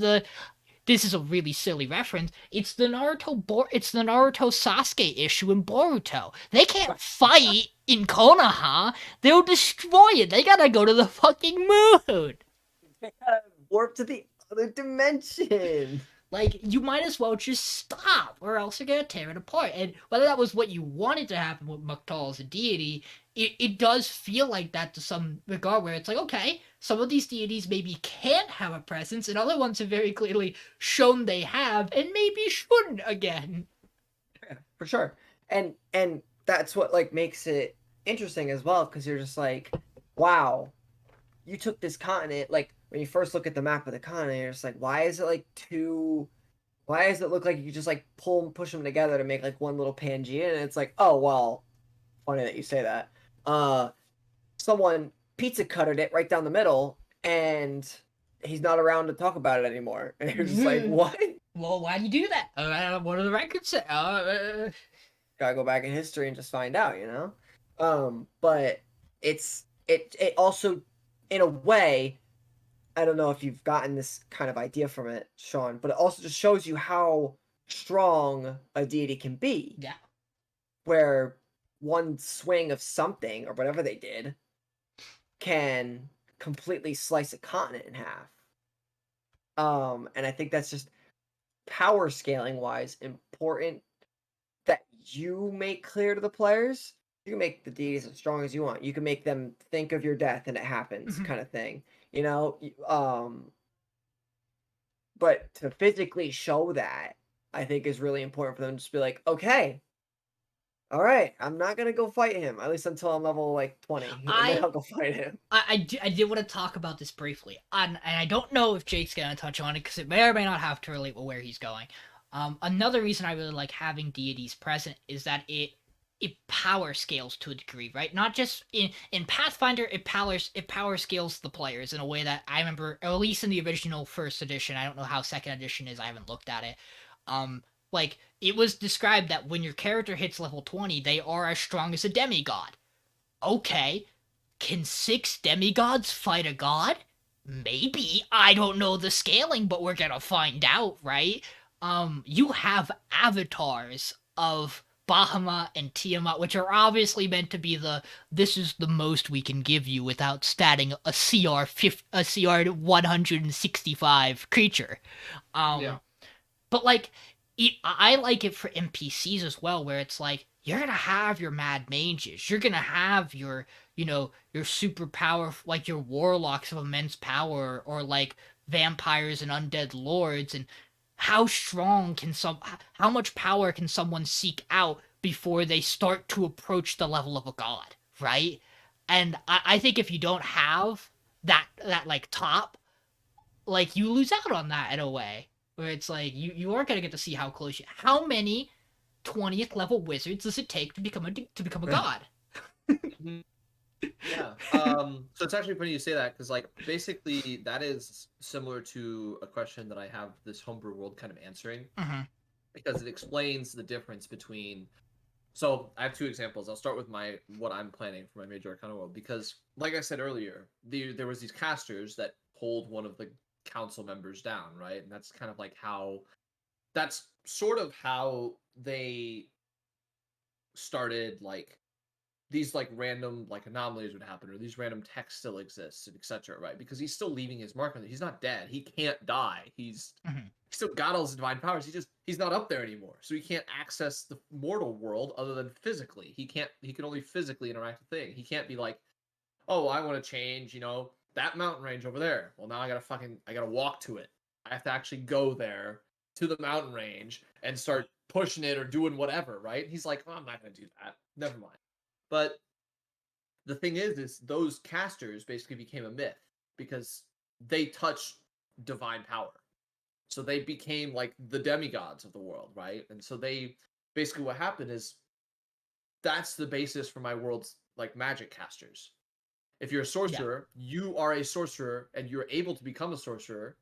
this is a really silly reference. It's the Naruto Sasuke issue in Boruto. They can't fight in Konoha. They'll destroy it. They gotta go to the fucking moon. They gotta warp to the other dimension. Like, you might as well just stop, or else you're gonna tear it apart. And whether that was what you wanted to happen with Muktal as a deity, it does feel like that to some regard, where it's like, okay, some of these deities maybe can't have a presence, and other ones have very clearly shown they have, and maybe shouldn't again. Yeah, for sure. And that's what like makes it interesting as well, because you're just like, wow, you took this continent, like when you first look at the map of the continent, you're just like, why is it like why does it look like you just like push them together to make like one little Pangea? And it's like, oh well, funny that you say that. Someone pizza cuttered it right down the middle, and he's not around to talk about it anymore. And you're just like, what? Well, why do you do that? What do the records say? Gotta go back in history and just find out, you know. But it also, in a way, I don't know if you've gotten this kind of idea from it, Sean, but it also just shows you how strong a deity can be. Yeah. Where one swing of something or whatever they did can completely slice a continent in half. And I think that's just power scaling wise important that you make clear to the players. You can make the deities as strong as you want. You can make them think of your death and it happens, kind of thing. You know, but to physically show that, I think is really important for them to just be like, okay, all right, I'm not gonna go fight him, at least until I'm level like 20, and then I'll go fight him. I did want to talk about this briefly, and I don't know if Jake's gonna touch on it because it may or may not have to relate with where he's going. Another reason I really like having deities present is that it power scales to a degree, right? Not just in Pathfinder, it power scales the players in a way that I remember, at least in the original first edition. I don't know how second edition is. I haven't looked at it. Like, it was described that when your character hits level 20, they are as strong as a demigod. Okay, can 6 demigods fight a god? Maybe. I don't know the scaling, but we're gonna find out, right? You have avatars of Bahamut and Tiamat, which are obviously meant to be this is the most we can give you without statting a CR 165 creature. Yeah. But like, I like it for NPCs as well, where it's like, you're gonna have your mad mages, you're gonna have your, your super power, like your warlocks of immense power, or like vampires and undead lords, and how much power can someone seek out before they start to approach the level of a god, right? And I think if you don't have that like top, like, you lose out on that in a way, where it's like you aren't gonna get to see how close how many 20th level wizards does it take to become a god? Yeah. So it's actually funny you say that, because like basically that is similar to a question that I have this homebrew world kind of answering, because it explains the difference between. So I have 2 examples. I'll start with what I'm planning for my Major Arcana world, because like I said earlier, there was these casters that pulled one of the council members down, right? And that's kind of like that's sort of how they started, like, these like random like anomalies would happen, or these random texts still exist, and etc. Right? Because he's still leaving his mark on it. He's not dead. He can't die. He's still got all his divine powers. He's not up there anymore, so he can't access the mortal world other than physically. He can only physically interact with things. He can't be like, oh, I want to change, that mountain range over there. Well, now I gotta walk to it. I have to actually go there to the mountain range and start pushing it or doing whatever, right? He's like, oh, I'm not gonna do that. Never mind. But the thing is those casters basically became a myth because they touch divine power. So they became like the demigods of the world, right? And so basically what happened is that's the basis for my world's like magic casters. If you're a sorcerer, you are a sorcerer, and you're able to become a sorcerer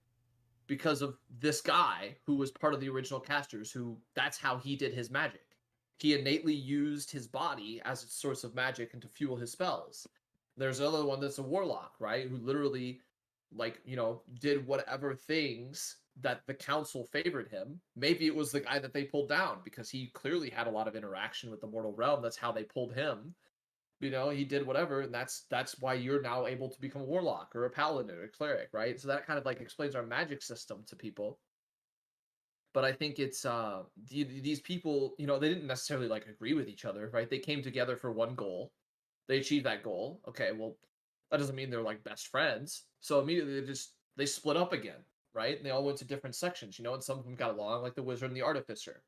because of this guy who was part of the original casters, that's how he did his magic. He innately used his body as a source of magic and to fuel his spells. There's another one that's a warlock, right? Who literally, like, did whatever things that the council favored him. Maybe it was the guy that they pulled down because he clearly had a lot of interaction with the mortal realm. That's how they pulled him. He did whatever, and that's why you're now able to become a warlock or a paladin or a cleric, right? So that kind of like explains our magic system to people. But I think it's these people, they didn't necessarily like agree with each other, right? They came together for one goal. They achieved that goal. Okay, well, that doesn't mean they're like best friends. So immediately they split up again, right? And they all went to different sections, and some of them got along, like the wizard and the artificer.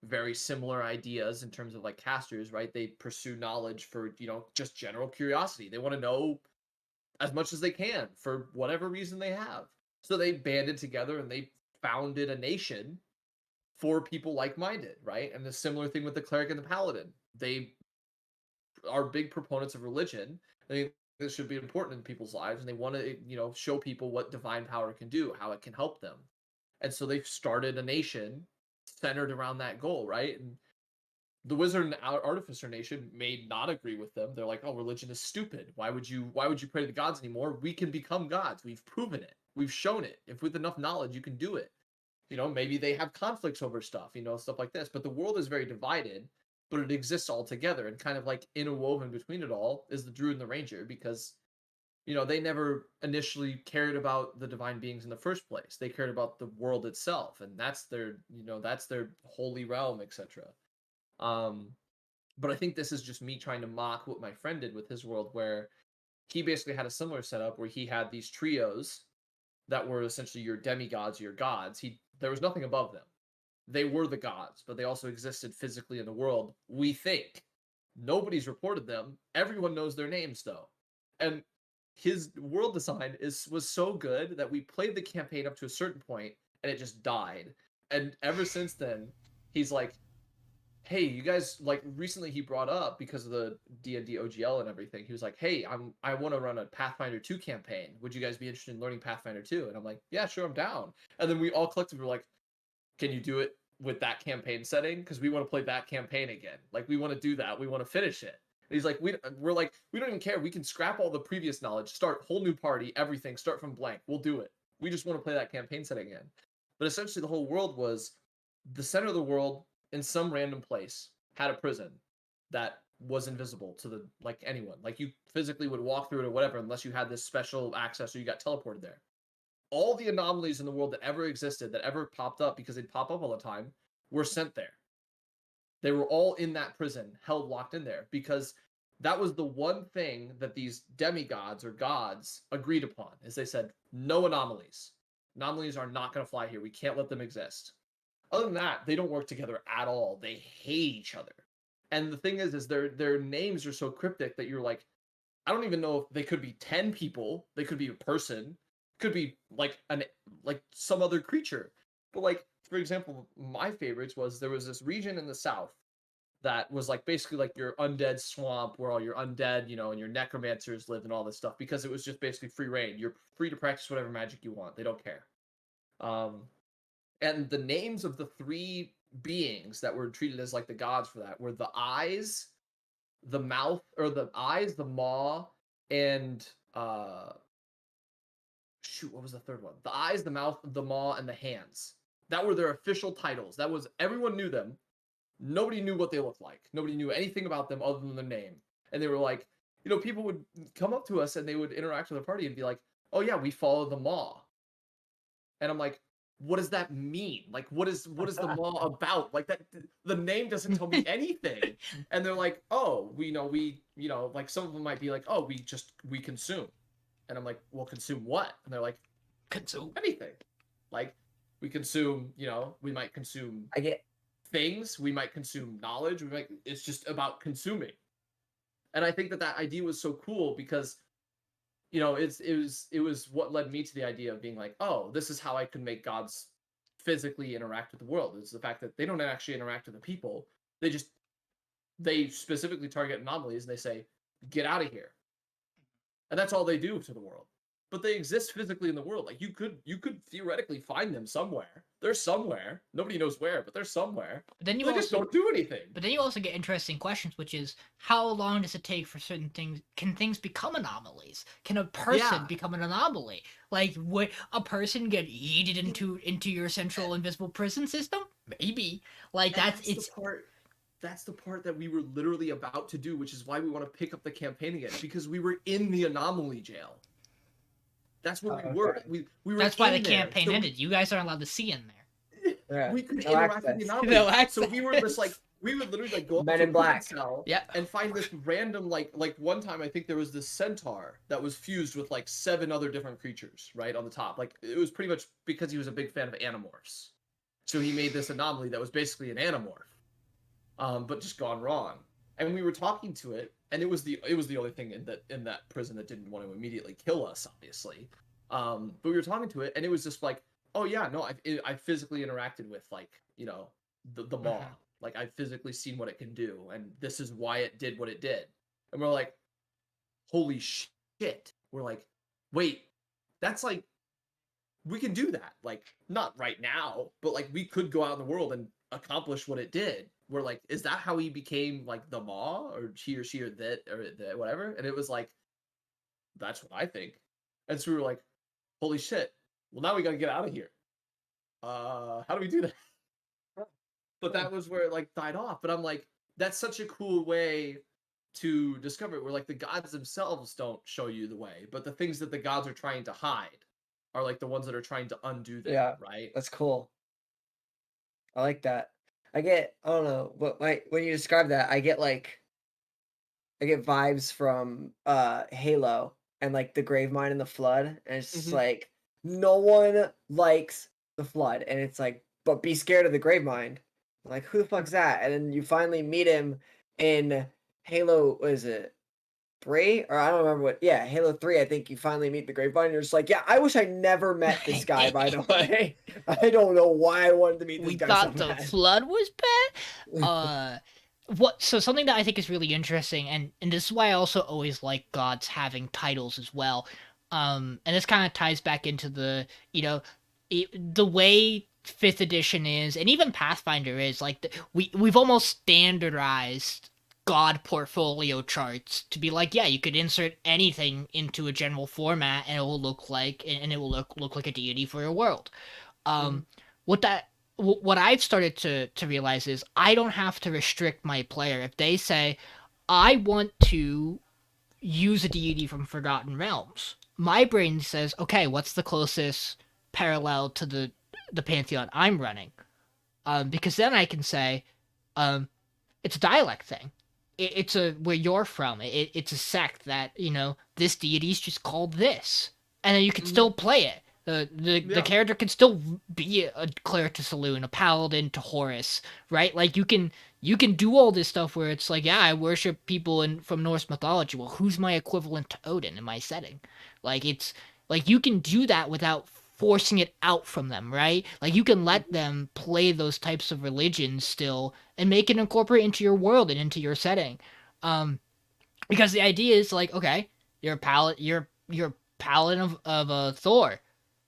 Very similar ideas in terms of like casters, right? They pursue knowledge for, just general curiosity. They want to know as much as they can for whatever reason they have. So they banded together and they founded a nation for people like-minded, right? And the similar thing with the cleric and the paladin. They are big proponents of religion. I think this should be important in people's lives, and they want to, show people what divine power can do, how it can help them. And so they've started a nation centered around that goal, right? And the wizard and artificer nation may not agree with them. They're like, "Oh, religion is stupid. Why would you pray to the gods anymore? We can become gods. We've proven it. We've shown it. If with enough knowledge, you can do it." Maybe they have conflicts over stuff, stuff like this. But the world is very divided, but it exists all together, and kind of like interwoven between it all is the druid and the ranger, because they never initially cared about the divine beings in the first place. They cared about the world itself, and that's their holy realm, etc. But I think this is just me trying to mock what my friend did with his world, where he basically had a similar setup where he had these trios that were essentially your demigods, your gods. There was nothing above them. They were the gods, but they also existed physically in the world. We think nobody's reported them. Everyone knows their names though, and his world design was so good that we played the campaign up to a certain point and it just died. And ever since then, he's like, "Hey, you guys, like recently he brought up, because of the D&D OGL and everything, he was like, "Hey, I want to run a Pathfinder 2 campaign. Would you guys be interested in learning Pathfinder 2?" And I'm like, "Yeah, sure, I'm down." And then we all collectively were like, "Can you do it with that campaign setting? Because we want to play that campaign again. Like, we want to do that. We want to finish it." And he's like, we're like, "We don't even care. We can scrap all the previous knowledge, start whole new party, everything, start from blank. We'll do it. We just want to play that campaign setting again." But essentially, the whole world was the center of the world in some random place had a prison that was invisible to anyone. Like, you physically would walk through it or whatever, unless you had this special access or you got teleported there. All the anomalies in the world that ever existed, that ever popped up, because they'd pop up all the time, were sent there. They were all in that prison, held locked in there, because that was the one thing that these demigods or gods agreed upon, is they said, no anomalies. Anomalies are not going to fly here. We can't let them exist. Other than that, they don't work together at all. They hate each other. And the thing is their names are so cryptic that you're like, I don't even know if they could be 10 people. They could be a person. Could be like some other creature. But like, for example, my favorites was, there was this region in the south that was like basically like your undead swamp where all your undead, and your necromancers lived and all this stuff, because it was just basically free reign. You're free to practice whatever magic you want. They don't care. And the names of the three beings that were treated as like the gods for that were the eyes, the mouth, or the eyes, the maw, and shoot, what was the third one? The eyes, the mouth, the maw, and the hands. That were their official titles. That was, everyone knew them. Nobody knew what they looked like. Nobody knew anything about them other than their name. And they were like, people would come up to us and they would interact with the party and be like, "Oh yeah, we follow the maw." And I'm like, what does that mean? Like, what is the maw about? Like, that the name doesn't tell me anything. And they're like, "Oh, we like some of them might be like, "Oh, we consume." And I'm like, "Well, consume what?" And they're like, Consume anything. Like, we consume, we might consume I get things, we might consume knowledge, it's just about consuming. And I think that idea was so cool because it was what led me to the idea of being like, "Oh, this is how I could make gods physically interact with the world." It's the fact that they don't actually interact with the people. They specifically target anomalies and they say, "Get out of here." And that's all they do to the world. but they exist physically in the world. Like you could theoretically find them somewhere. They're somewhere. Nobody knows where, but they're somewhere. But then you They just also don't do anything. But then you also get interesting questions, which is how long does it take for certain things? Can things become anomalies? Can a person Yeah. become an anomaly? Like, would a person get yeeted into your central invisible prison system? Maybe. Like And it's that's the part that we were literally about to do, which is why we want to pick up the campaign again, because we were in the anomaly jail. That's where we were. Okay. We were that's why the in there. campaign So ended. You guys aren't allowed to see in there. Yeah. we could No interact with the access. anomaly. No So we were just like access. we would literally like go up Men to a in prison Black. cell Yeah. and find this random like one time I think there was this centaur that was fused with like 7 other different creatures right on the top. Like it was pretty much because he was a big fan of animorphs. So he made this anomaly that was basically an animorph. But just gone wrong. And we were talking to it, and it was the only thing in that prison that didn't want to immediately kill us, obviously. But we were talking to it, and it was just like, oh yeah, no, I physically interacted with like the maw, Mhm. like I've physically seen what it can do, and this is why it did what it did. And we're like, holy shit! We're like, wait, that's like we can do that. Like not right now, but like we could go out in the world and accomplish what it did. We're like, is that how he became like the Maw or he or she or that whatever? And it was like, that's what I think. And so we were like, holy shit. Well, now we got to get out of here. How do we do that? But that was where it like died off. But I'm like, that's such a cool way to discover it where like the gods themselves don't show you the way, but the things that the gods are trying to hide are like the ones that are trying to undo them, Yeah. right? That's cool. I like that. I don't know, but when you describe that, I get vibes from Halo and like the Grave Mine and the Flood, and it's just Mhm. like no one likes the Flood, and it's like, but be scared of the Grave Mine. Like, who the fuck's that? And then you finally meet him in Halo, what is it? 3? Or I don't remember what. Yeah, Halo 3, I think you finally meet the Grave Mine. You're just like, yeah, I wish I never met this guy, by the way. I don't know why I wanted to meet this We guy so thought the bad. flood was bad. So something that I think is really interesting, and this is why I also always like gods having titles as well. And this kind of ties back into the the way fifth edition is, and even Pathfinder is like we've almost standardized god portfolio charts to be like, yeah, you could insert anything into a general format and it will look like and it will look like a deity for your world. Um, what that what I've started to realize is I don't have to restrict my player if they say I want to use a deity from Forgotten Realms. My brain says, okay, what's the closest parallel to the pantheon I'm running? Because then I can say, it's a dialect thing. It's a where you're from. It's a sect that this deity's just called this, and then you could still play it. The Yeah. character can still be a cleric to Saloon, a paladin to Horus, right? Like you can do all this stuff where it's like, yeah, I worship people from Norse mythology. Well, who's my equivalent to Odin in my setting? Like it's like you can do that without forcing it out from them, right? Like you can let them play those types of religions still and make it incorporate into your world and into your setting. Because the idea is like, okay, you're paladin of Thor.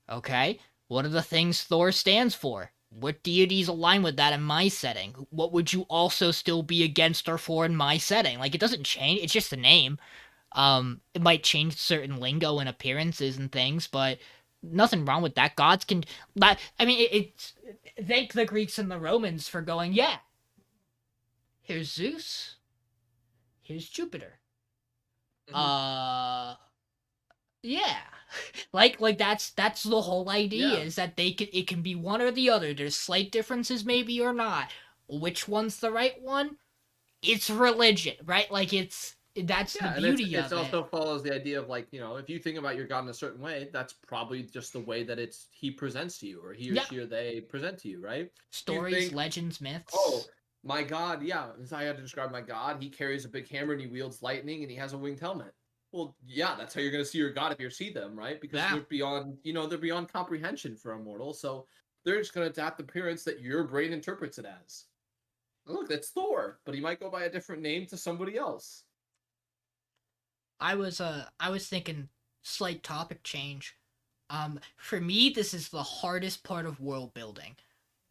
Okay, what are the things Thor stands for? What deities align with that in my setting? What would you also still be against or for in my setting? Like it doesn't change. It's just a name. It might change certain lingo and appearances and things, but nothing wrong with that. Gods can. But I mean, it's thank the Greeks and the Romans for going. Yeah, here's Zeus. Here's Jupiter. Mhm. Uh, yeah, like that's the whole idea Yeah. is that it can be one or the other. There's slight differences maybe or not. Which one's the right one? It's religion, right? Like that's the Yeah, and beauty it's of it. also follows the idea of like, if you think about your god in a certain way, that's probably just the way that he presents to you, or he or Yeah, she or they present to you, right? If you stories, think, legends, oh, myths. my god, yeah, as I had to describe my god, he carries a big hammer and he wields lightning and he has a winged helmet. Well, yeah, that's how you're gonna see your god if you see them, right? Because Yeah. they're beyond comprehension for a mortal, so they're just gonna adapt the appearance that your brain interprets it as. Look, that's Thor, but he might go by a different name to somebody else. I was thinking slight topic change. For me, this is the hardest part of world building.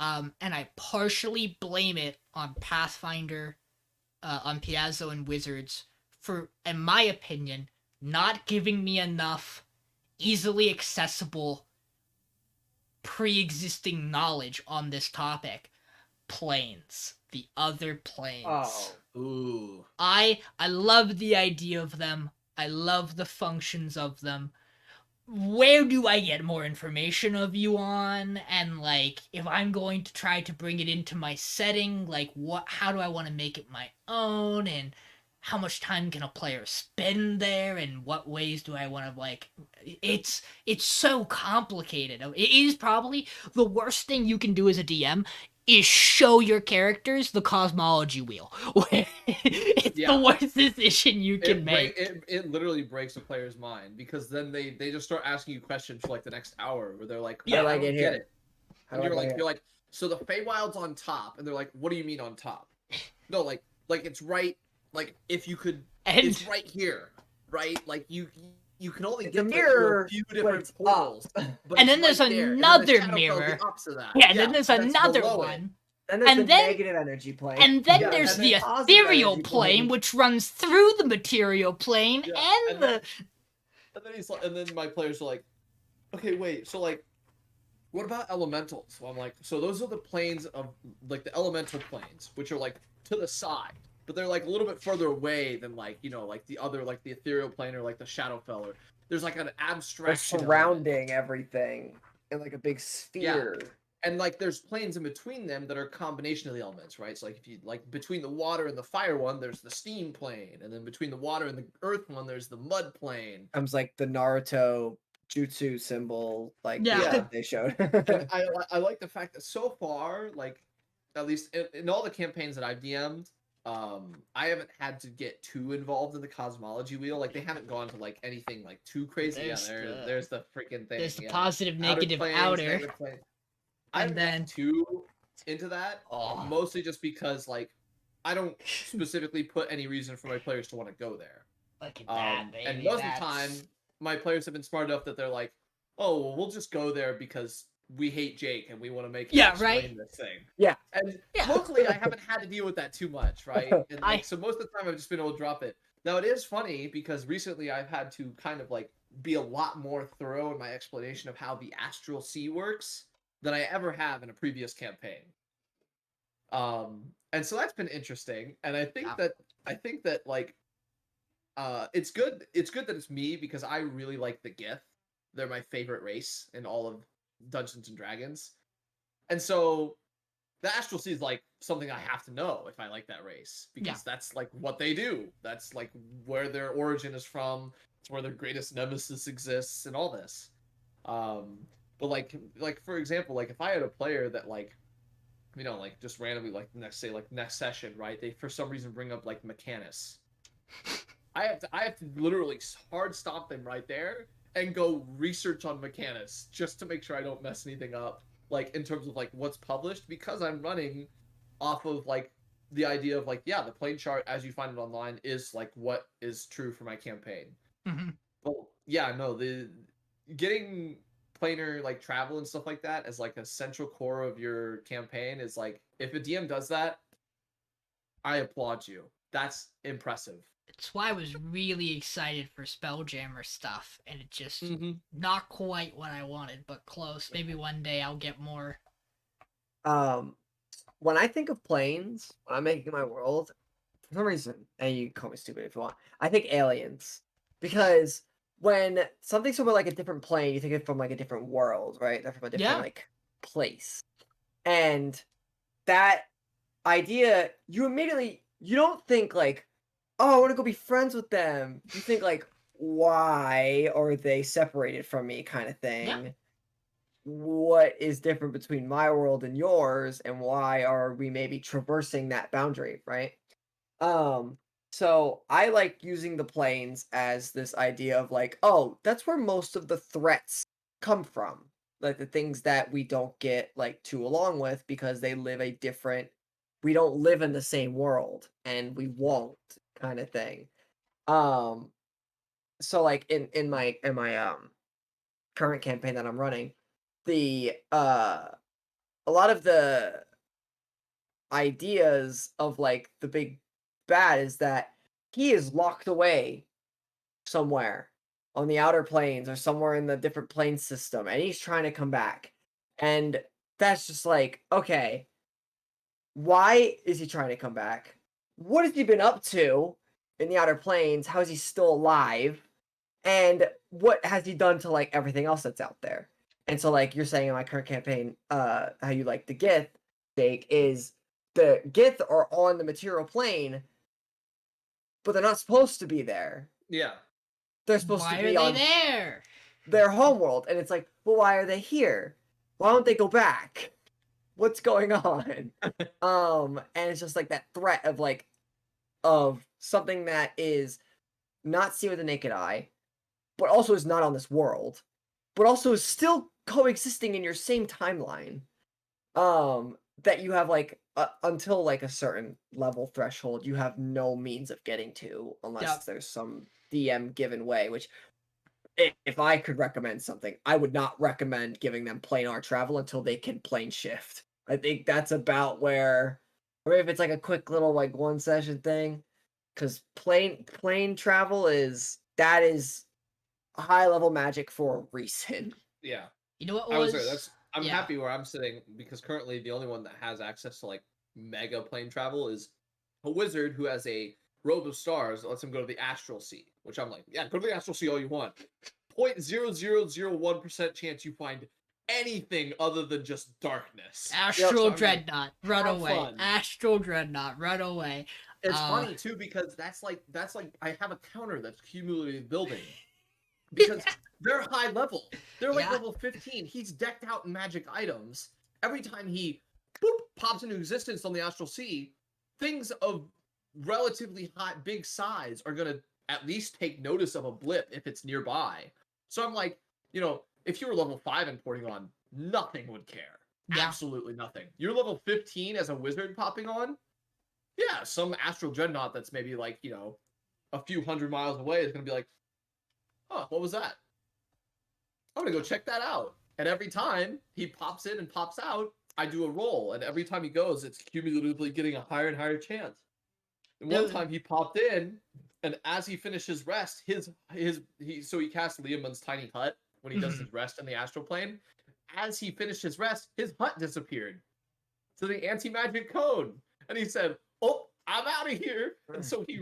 And I partially blame it on Pathfinder, on Piazzo and Wizards for, in my opinion, not giving me enough easily accessible pre-existing knowledge on this topic. Planes. The other planes. Oh. Ooh. I love the idea of them. I love the functions of them. Where do I get more information of you on? And like, if I'm going to try to bring it into my setting, like how do I want to make it my own? And how much time can a player spend there? And what ways do I want to like, it's so complicated. It is probably the worst thing you can do as a DM is show your characters the cosmology wheel. It's the worst decision you can make. It literally breaks a player's mind, because then they just start asking you questions for like the next hour where they're like, Yeah, I I don't get it. How And do I you're get like, it? so the Feywild's on top, and they're like, what do you mean on top? No, like it's right, like if you could, And it's right here, right? Like you can only It's get a to mirror a few different points up. portals, but And it's then there's right there. And then another the Shadowfell's mirror. the opposite of that. Yeah, then there's that's another below it. one. Then there's And the then- negative energy plane. And then Yeah, there's and the then positive ethereal energy plane, which runs through the material plane Yeah, and the. And then he's like, and then my players are like, okay, wait, so like, what about elementals? So I'm like, so those are the planes of like the elemental planes, which are like to the side, but they're like a little bit further away than like, like the other, like the ethereal plane or like the Shadowfell. Or there's like an They're abstraction element. surrounding everything in like a big sphere. And like there's planes in between them that are a combination of the elements, right? So like if you like between the water and the fire one, there's the steam plane, and then between the water and the earth one, there's the mud plane. Comes like the Naruto jutsu symbol, like Yeah. that they showed. And I like the fact that so far, like at least in all the campaigns that I've DM'd, I haven't had to get too involved in the cosmology wheel. Like they haven't gone to like anything like too crazy. There's the freaking thing. There's the yeah. positive, negative, planes, outer. negative planes. I And haven't then- gotten too into that, Oh. mostly just because like I don't specifically put any reason for my players to want to go there. Look at that, baby. And most of the time, my players have been smart enough that they're like, "Oh, well, we'll just go there because we hate Jake and we want to make him explain this thing." Yeah. And Yeah. luckily, I haven't had to deal with that too much, right? And I- so most of the time, I've just been able to drop it. Now it is funny because recently I've had to kind of like be a lot more thorough in my explanation of how the astral sea works than I ever have in a previous campaign. And so that's been interesting, and I think that like it's good that it's me, because I really like the Gith. They're my favorite race in all of Dungeons and Dragons. And so the Astral Sea is like something I have to know if I like that race, because that's like what they do. That's like where their origin is from. It's where their greatest nemesis exists and all this. But like for example, like if I had a player that like, like just randomly like next session, right? They for some reason bring up like Mechanus. I have to literally hard stop them right there and go research on Mechanus just to make sure I don't mess anything up, like in terms of like what's published, because I'm running off of like the idea of like, the plane chart as you find it online is like what is true for my campaign. Mm-hmm. Well, the getting planar like travel and stuff like that as like a central core of your campaign is like, if a DM does that, I applaud you. That's impressive. That's why I was really excited for Spelljammer stuff, and it just not quite what I wanted, but close. Maybe one day I'll get more. When I think of planes, when I'm making my world, for some reason, and you can call me stupid if you want, I think aliens. Because when something's from like a different plane, you think it from like a different world, right? They're from a different like place. And that idea, you don't think like, oh, I want to go be friends with them. You think like, why are they separated from me, kind of thing. Yeah. What is different between my world and yours, and why are we maybe traversing that boundary, right? So I like using the planes as this idea of like, oh, that's where most of the threats come from. Like the things that we don't get like too along with because they live we don't live in the same world, and we won't, kind of thing. so like in my current campaign that I'm running, the a lot of the ideas of like the big bad is that he is locked away somewhere on the outer planes or somewhere in the different plane system, and he's trying to come back. And that's just like, okay, why is he trying to come back? What has he been up to in the outer planes? How is he still alive? And what has he done to like everything else that's out there? And so, like you're saying in my current campaign, how you like the Gith, Jake, is the Gith are on the material plane, but they're not supposed to be there. Yeah. They're supposed Why to are be they on there? their homeworld, and it's like, well, why are they here? Why don't they go back? What's going on? And it's just like that threat of like of something that is not seen with the naked eye, but also is not on this world, but also is still coexisting in your same timeline. That you have like until like a certain level threshold, you have no means of getting to unless Yep. there's some DM given way, which if I could recommend something, I would not recommend giving them planar travel until they can plane shift. I think that's about where, or if it's like a quick little like one session thing, because plane travel is high level magic for a reason. Yeah. You know what I was was? right. I'm yeah. happy where I'm sitting because currently the only one that has access to like mega plane travel is a wizard who has a robe of stars that lets him go to the astral sea. Which I'm like, yeah, go to the astral sea all you want. 0.0001% chance you find anything other than just darkness. Astral So I'm like, Dreadnought, run have away. fun. Astral Dreadnought, run away. It's funny too because that's like I have a counter that's cumulatively building because they're high level. They're like Yeah. level 15. He's decked out in magic items. Every time he boop, pops into existence on the astral sea, things of relatively high big size are gonna at least take notice of a blip if it's nearby. So I'm like, if you were level 5 and porting on, nothing would care. Yeah. Absolutely nothing. You're level 15 as a wizard popping on. Yeah, some astral dreadnought that's maybe like, a few hundred miles away is going to be like, huh, what was that? I'm going to go check that out. And every time he pops in and pops out, I do a roll. And every time he goes, it's cumulatively getting a higher and higher chance. And one time he popped in, and as he finished his rest, so he cast Liamon's tiny hut when he does his rest in the astral plane. As he finished his rest, his hut disappeared to the anti-magic code. And he said, oh, I'm out of here. And so he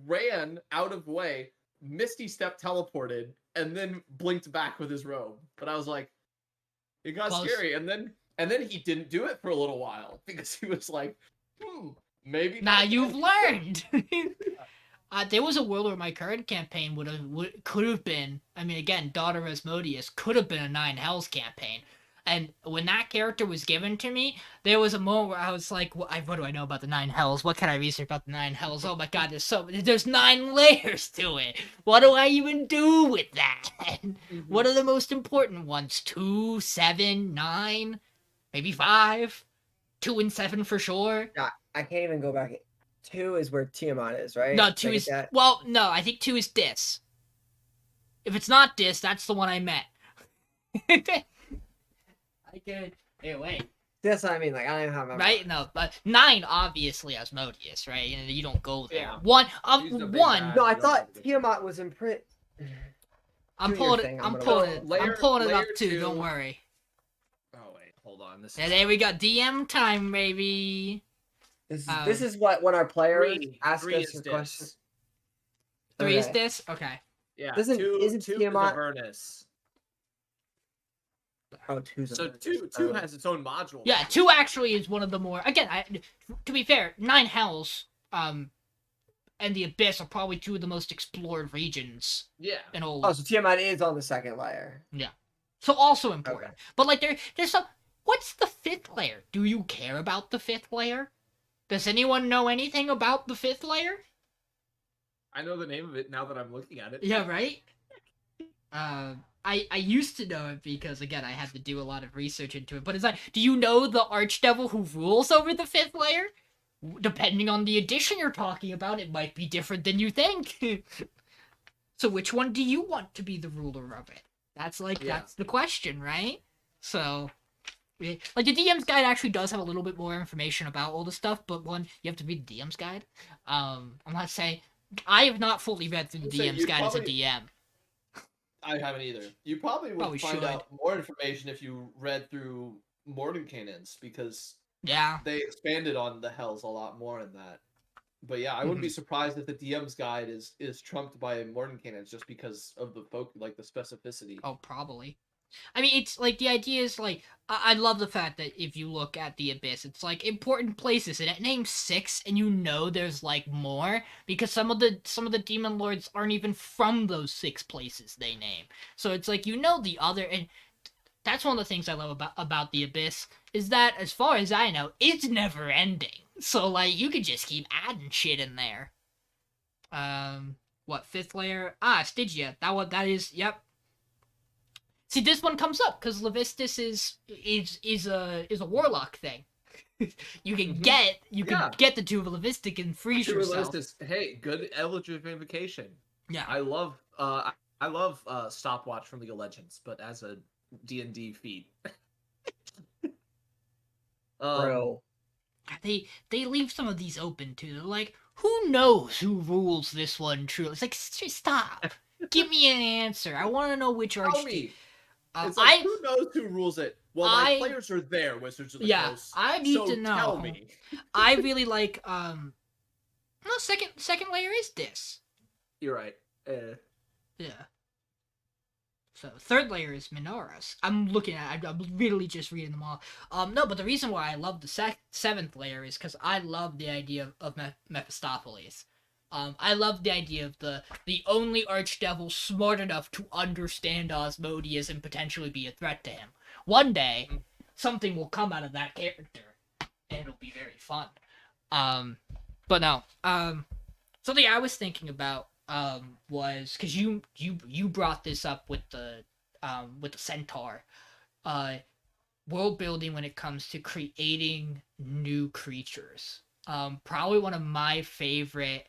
ran out of the way, Misty Step teleported, and then blinked back with his robe. But I was like, it got scary. And then he didn't do it for a little while because he was like, maybe Now not you've again. learned. There was a world where my current campaign could have been. I mean, again, Daughter of Asmodeus could have been a 9 Hells campaign. And when that character was given to me, there was a moment where I was like, what do I know about the 9 Hells? What can I research about the 9 Hells? Oh my god, there's 9 layers to it. What do I even do with that? What are the most important ones? 2, 7, 9, maybe 5? 2 and 7 for sure. Yeah, I can't even go back. 2 is where Tiamat is, right? No, 2 is... Well, no, I think 2 is Dis. If it's not Dis, that's the one I met. I could... Hey, wait. That's what I mean. Like, I don't even have my... Right? No, but 9, obviously, Asmodeus, right? You don't go there. Yeah. 1... He's the big 1... bad. No, I thought Tiamat was in print. I'm pulling it up, too. 2. Don't worry. Oh, wait. Hold on. There we go. DM time, baby. This is what when our players ask three us is a question. 3 is Okay. Dis? Okay. Yeah, Isn't 2 Tiamat- is Avernus. Oh, 2's So Avernus. 2 has its own module. Yeah, 2 actually is one of the more... Again, to be fair, 9 Hells, and the Abyss are probably 2 of the most explored regions Yeah. in all. Oh, so Tiamat is on the second layer. So also important. Okay. But like there's some... What's the 5th layer? Do you care about the 5th layer? Does anyone know anything about the 5th layer? I know the name of it now that I'm looking at it. Yeah, right? I used to know it because, again, I had to do a lot of research into it. But it's like, do you know the Archdevil who rules over the 5th layer? Depending on the edition you're talking about, it might be different than you think. So which one do you want to be the ruler of it? That's that's the question, right? So like the DM's guide actually does have a little bit more information about all the stuff, but one, you have to read the DM's guide. I'm not saying I have not fully read through the DM's guide as a DM. I haven't either. You probably would Probably find should. out more information if you read through Mordenkainen's, because Yeah. they expanded on the Hells a lot more in that. But yeah, I wouldn't be surprised if the DM's guide is trumped by Mordenkainen's just because of the the specificity. Oh, probably. I mean, it's like the idea is like I love the fact that if you look at the Abyss, it's like important places, and it names 6, and you know there's like more because some of the demon lords aren't even from those 6 places they name. So it's like you know the other, and that's one of the things I love about the Abyss is that as far as I know, it's never ending. So like you could just keep adding shit in there. What 5th layer? Ah, Stygia. That is. Yep. See, this one comes up because Levistus is a warlock thing. You can get the Tube of Levistic and freeze yourself. Hey, good electrification. Yeah, I love Stopwatch from League of Legends, but as a D&D feat. Bro. They leave some of these open too. They're like, who knows who rules this one truly? It's like, stop. Give me an answer. I want to know which Tell me. It's like, who knows who rules it? Well, my players are there, Wizards of the Coast. I need to know. Tell me. I really like no, second layer is this. You're right. Yeah. So 3rd layer is Minoras. I'm literally just reading them all. No, but the reason why I love the 7th layer is because I love the idea of Mephistopheles. I love the idea of the only archdevil smart enough to understand Osmodius and potentially be a threat to him. One day, something will come out of that character, and it'll be very fun. But no. Something I was thinking about was because you brought this up with the centaur, world building when it comes to creating new creatures. Probably one of my favorite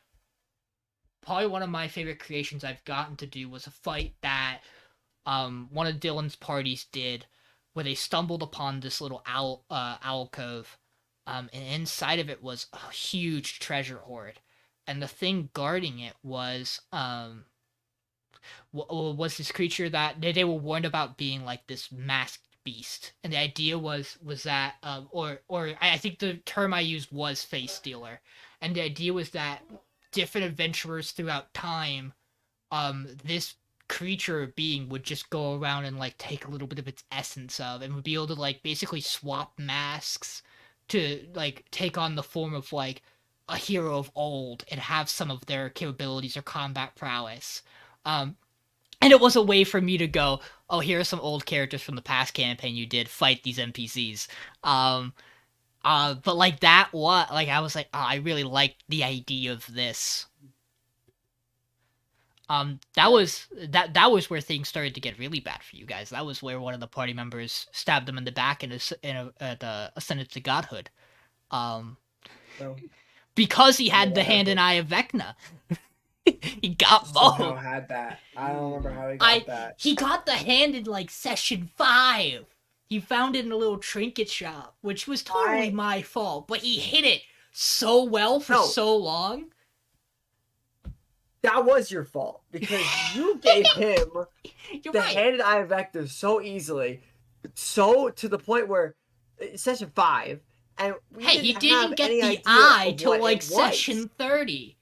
creations I've gotten to do was a fight that one of Dylan's parties did, where they stumbled upon this little alcove, and inside of it was a huge treasure hoard, and the thing guarding it was this creature that they were warned about being like this masked beast, and the idea was that or I think the term I used was face stealer, and the idea was that different adventurers throughout time, this creature or being would just go around and like take a little bit of its essence of, and would be able to like basically swap masks to like take on the form of like a hero of old and have some of their capabilities or combat prowess. And it was a way for me to go, oh, here are some old characters from the past campaign you did, fight these NPCs. But like that, I was like, oh, I really liked the idea of this. That was where things started to get really bad for you guys. That was where one of the party members stabbed them in the back and ascended to godhood. Because he had the hand and eye of Vecna. He got both. Somehow had that. I don't remember how he got that. He got the hand in like session 5. He found it in a little trinket shop, which was totally my fault. But he hid it so well for so long. That was your fault because you gave him the hand and eye of Vector so easily, so to the point where session 5, and he didn't get the eye till like session 30.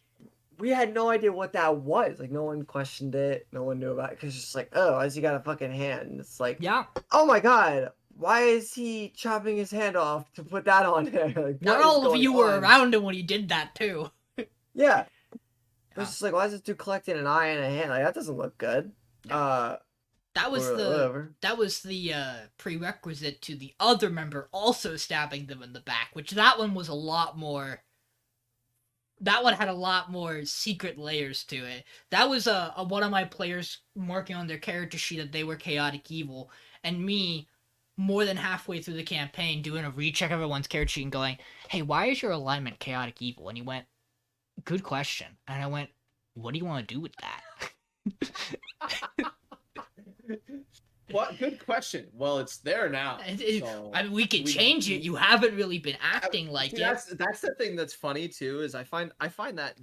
We had no idea what that was. Like, no one questioned it. No one knew about it. Because it's just like, oh, has he got a fucking hand? And it's like, yeah. Oh my god, why is he chopping his hand off to put that on there? Like, not all of you were around him when he did that, too. Yeah. It's just like, why is this dude collecting an eye and a hand? Like, that doesn't look good. That was the prerequisite to the other member also stabbing them in the back, which that one was a lot more... That one had a lot more secret layers to it. That was one of my players marking on their character sheet that they were chaotic evil, and me, more than halfway through the campaign, doing a recheck of everyone's character sheet and going, hey, why is your alignment chaotic evil? And he went, good question. And I went, what do you want to do with that? What? Good question. Well, it's there now. So I mean, we could we change it. You haven't really been I- acting like see, it. that's the thing that's funny too is I find that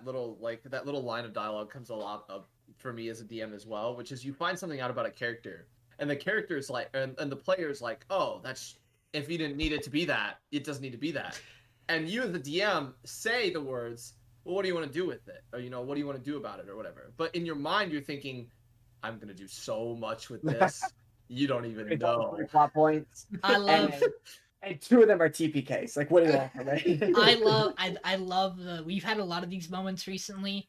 little that little line of dialogue comes a lot up for me as a DM as well, which is you find something out about a character and the character is like and the player is like, oh, that's if you didn't need it to be that, it doesn't need to be that, and you as the DM say the words, well, what do you want to do with it, or what do you want to do about it, or whatever. But in your mind, you're thinking, I'm gonna do so much with this, you don't even know. Plot points, I and love and two of them are TPKs. Like, what do you want from me? I love the we've had a lot of these moments recently,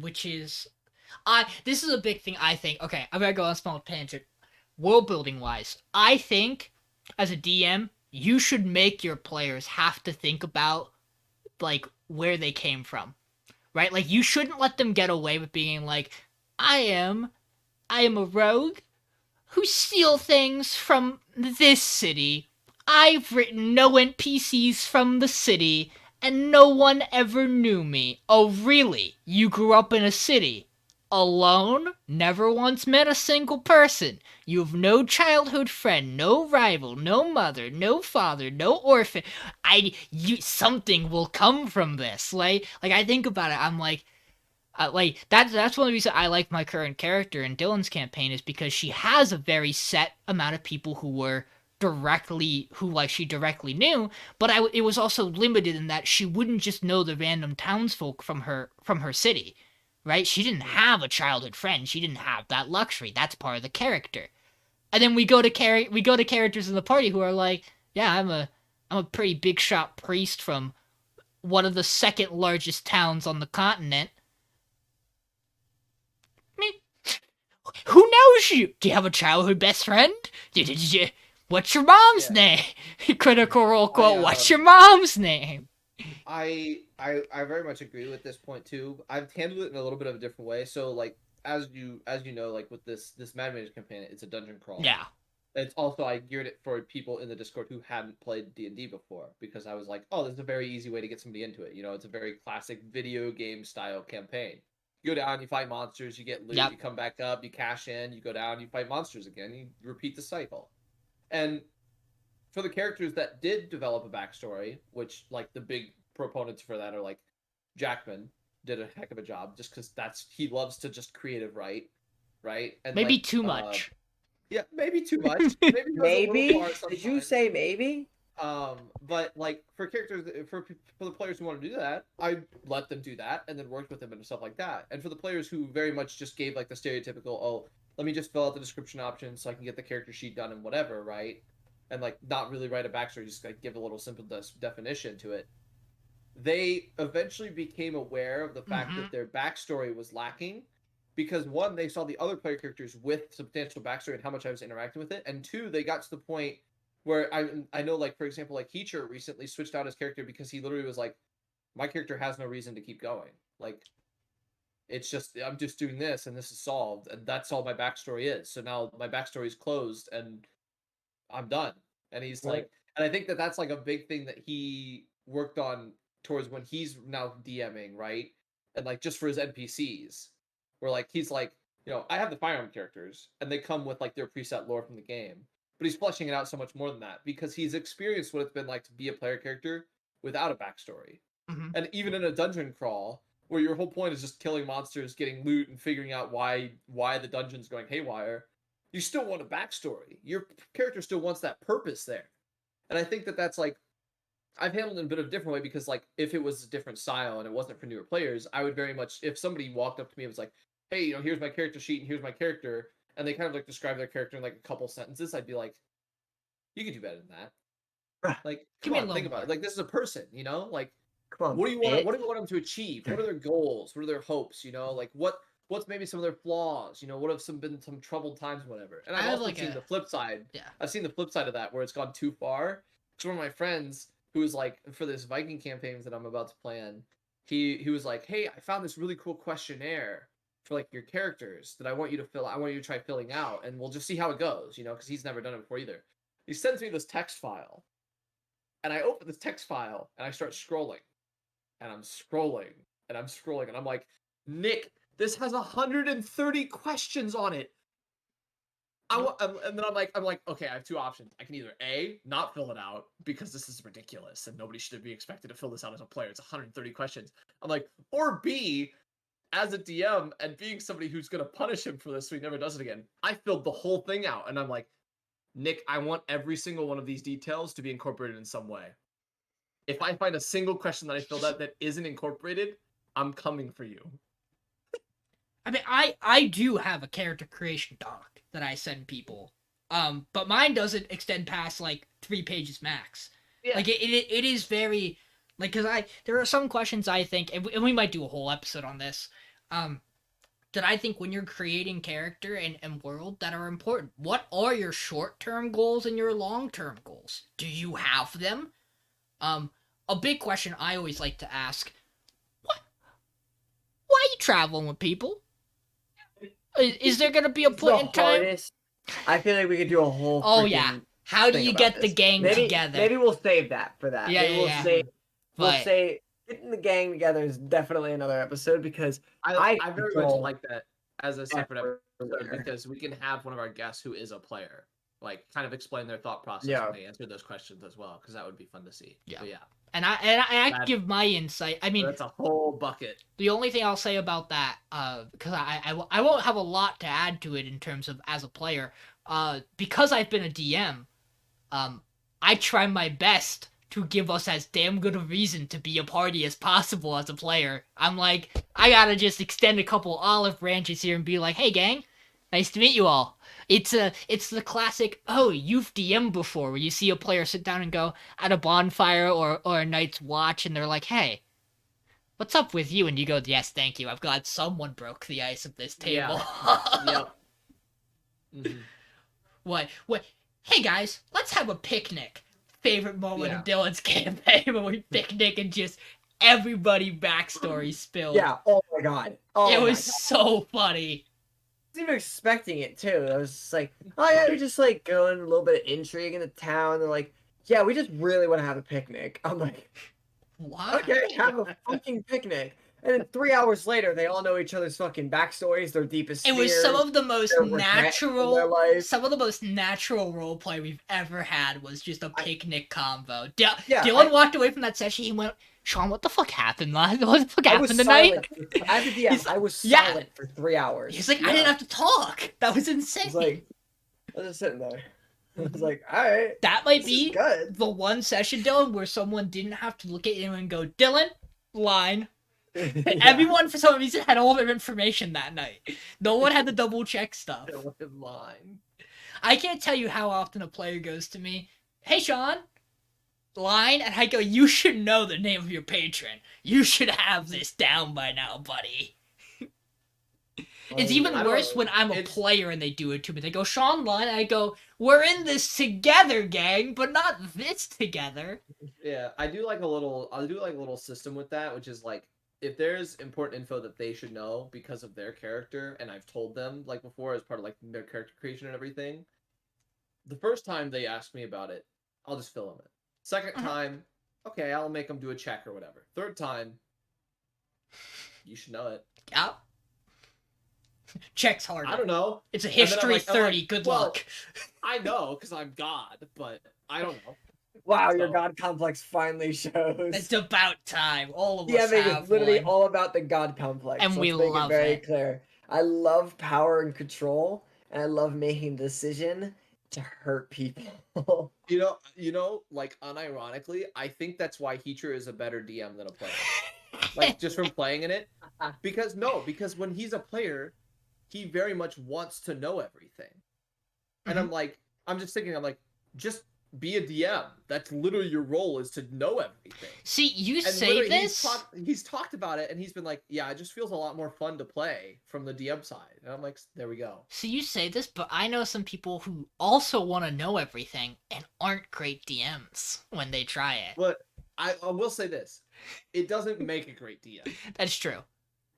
which is this is a big thing I think. Okay, I'm gonna go on a small tangent. World building wise, I think as a DM, you should make your players have to think about like where they came from. Right? Like you shouldn't let them get away with being like, I am a rogue who steal things from this city. I've written no NPCs from the city, and no one ever knew me. Oh, really? You grew up in a city? Alone? Never once met a single person. You have no childhood friend, no rival, no mother, no father, no orphan. Something will come from this. Like I think about it, I'm like that's one of the reasons I like my current character in Dylan's campaign is because she has a very set amount of people she directly knew, but it was also limited in that she wouldn't just know the random townsfolk from her city, right? She didn't have a childhood friend. She didn't have that luxury. That's part of the character. And then we go to characters in the party who are like, yeah, I'm a pretty big shot priest from one of the second largest towns on the continent. Who knows you? Do you have a childhood best friend? What's your mom's Yeah. name? Critical Role quote, what's your um, mom's name? I very much agree with this point too. I've handled it in a little bit of a different way. So like as you know, like with this Mad Mage campaign, it's a dungeon crawl. Yeah. It's also I geared it for people in the Discord who hadn't played D&D before because I was like, oh, this is a very easy way to get somebody into it. It's a very classic video game style campaign. You go down, you fight monsters, you get loot, Yep. you come back up, you cash in, you go down, you fight monsters again, you repeat the cycle. And for the characters that did develop a backstory, which like the big proponents for that are like Jackman did a heck of a job just because he loves to just creative write, right? And Maybe like too much. yeah, maybe too much. Maybe it goes a little Maybe? far Did you sometimes. say maybe? But like for characters for the players who want to do that, I let them do that and then worked with them and stuff like that. And for the players who very much just gave like the stereotypical, oh, let me just fill out the description options so I can get the character sheet done and whatever, right? And like not really write a backstory, just like give a little simple definition to it. They eventually became aware of the fact Mm-hmm. that their backstory was lacking because one, they saw the other player characters with substantial backstory and how much I was interacting with it, and two, they got to the point where I know, like for example, like Heacher recently switched out his character because he literally was like, my character has no reason to keep going. Like it's just I'm just doing this and this is solved and that's all my backstory is. So now my backstory is closed and I'm done. And he's Right. like, and I think that that's like a big thing that he worked on towards when he's now DMing, right? And like just for his NPCs, where like he's like, I have the firearm characters and they come with like their preset lore from the game, but he's fleshing it out so much more than that because he's experienced what it's been like to be a player character without a backstory. Mm-hmm. And even in a dungeon crawl, where your whole point is just killing monsters, getting loot, and figuring out why the dungeon's going haywire, you still want a backstory. Your character still wants that purpose there. And I think that that's like I've handled it in a bit of a different way because like if it was a different style and it wasn't for newer players, I would very much if somebody walked up to me and was like, "Hey, here's my character sheet and here's my character," and they kind of like describe their character in like a couple sentences, I'd be like, "You could do better than that." Like, Give come me a on, little think about more. it. Like this is a person, like Come on, what do you want? bitch. What do you want them to achieve? What are their goals? What are their hopes? Like what's maybe some of their flaws? What have been some troubled times, whatever. And I I've have also like seen a the flip side. yeah. I've seen the flip side of that where it's gone too far. So one of my friends who was like for this Viking campaigns that I'm about to plan, he was like, "Hey, I found this really cool questionnaire for like your characters that I want you to fill. I want you to try filling out, and we'll just see how it goes. Because he's never done it before either." He sends me this text file, and I open this text file and I start scrolling and I'm scrolling and I'm scrolling and I'm like, Nick, This has 130 questions on it. And then I'm like, okay, I have two options. I can either A, not fill it out because this is ridiculous and nobody should be expected to fill this out as a player. It's 130 questions. I'm like, or B, as a DM and being somebody who's gonna punish him for this so he never does it again. I filled the whole thing out and I'm like, Nick, I want every single one of these details to be incorporated in some way. If I find a single question that I filled out that isn't incorporated, I'm coming for you. I mean, I do have a character creation doc that I send people, but mine doesn't extend past like 3 pages max. Yeah. Like it is very like because there are some questions I think, and we might do a whole episode on this, that I think when you're creating character and world that are important. What are your short-term goals and your long-term goals? Do you have them? A big question I always like to ask: Why are you traveling with people? Is there gonna be a point in time? Hardest. I feel like we could do a whole. Oh yeah. How do thing you about get the this. gang maybe, together? Maybe we'll save that for that. Yeah, maybe yeah, yeah. We'll But- say getting the gang together is definitely another episode because I very much control like that as a separate effort episode there. because we can have one of our guests who is a player, like kind of explain their thought process Yeah. when they answer those questions as well, because that would be fun to see. Yeah. But yeah, And I give my insight. I mean, that's a whole bucket. the only thing I'll say about that, because I won't have a lot to add to it in terms of as a player, because I've been a DM, I try my best to give us as damn good a reason to be a party as possible as a player. I'm like, I gotta just extend a couple olive branches here and be like, hey gang, nice to meet you all. It's the classic, oh, you've DM'd before, where you see a player sit down and go at a bonfire or a night's watch and they're like, hey, what's up with you? And you go, yes, thank you. I'm glad someone broke the ice of this table. Yep. Mhm. What? Hey guys, let's have a picnic. Favorite moment Yeah. of Dylan's campaign when we picnic and just everybody backstory spilled. Yeah. Oh my god. Oh It my was God. so funny. I wasn't even expecting it too. I was just like, oh yeah, we're just like going a little bit of intrigue in the town. They're like, yeah, we just really want to have a picnic. I'm like, What? okay, have a fucking picnic. And then 3 hours later, they all know each other's fucking backstories, their deepest It was some fears, of the most their regrets in their natural, life. some of the most natural roleplay we've ever had was just a picnic combo. Yeah, Dylan walked away from that session. He went, Sean, what the fuck happened? What the fuck I was happened tonight? silent. As a DM, He's like, I was yeah. silent for 3 hours. He's like, I Yeah. didn't have to talk. That was I insane. was like, I was just sitting there. I was like, all right, That might this is be good. the one session, Dylan, where someone didn't have to look at you and go, Dylan, line. Yeah. Everyone, for some reason, had all their information that night. No one had to double check stuff. It was in line. I can't tell you how often a player goes to me, hey, Sean, line, and I go, you should know the name of your patron. You should have this down by now, buddy. It's even I don't worse know. when I'm a It's- player and they do it to me. They go, Sean, line, and I go, we're in this together, gang, but not this together. Yeah, I do like a little system with that, which is like if there's important info that they should know because of their character, and I've told them like before as part of like their character creation and everything. The first time they ask me about it, I'll just fill them in. Second Uh-huh. time, okay, I'll make them do a check or whatever. Third time, you should know it. Yep. Checks harder. I don't know. It's a then I'm history like- I'm 30. like, Good well, luck. I know because I'm God, but I don't know. Wow, your So- god complex finally shows. It's about time. All of us DMing have is literally one. all about the god complex. And we Let's make love it very it. clear. I love power and control, and I love making the decision to hurt people. You know, like unironically, I think that's why Heacher is a better DM than a player. Like just from playing in it, because when he's a player, he very much wants to know everything, and I'm just thinking, just be a DM. That's literally your role, is to know everything. See, you And say literally, this. he's talked about it, and he's been like, yeah, it just feels a lot more fun to play from the DM side. And I'm like, there we go. See, you say this, but I know some people who also want to know everything and aren't great DMs when they try it. But I will say this: it doesn't make a great DM. That's true.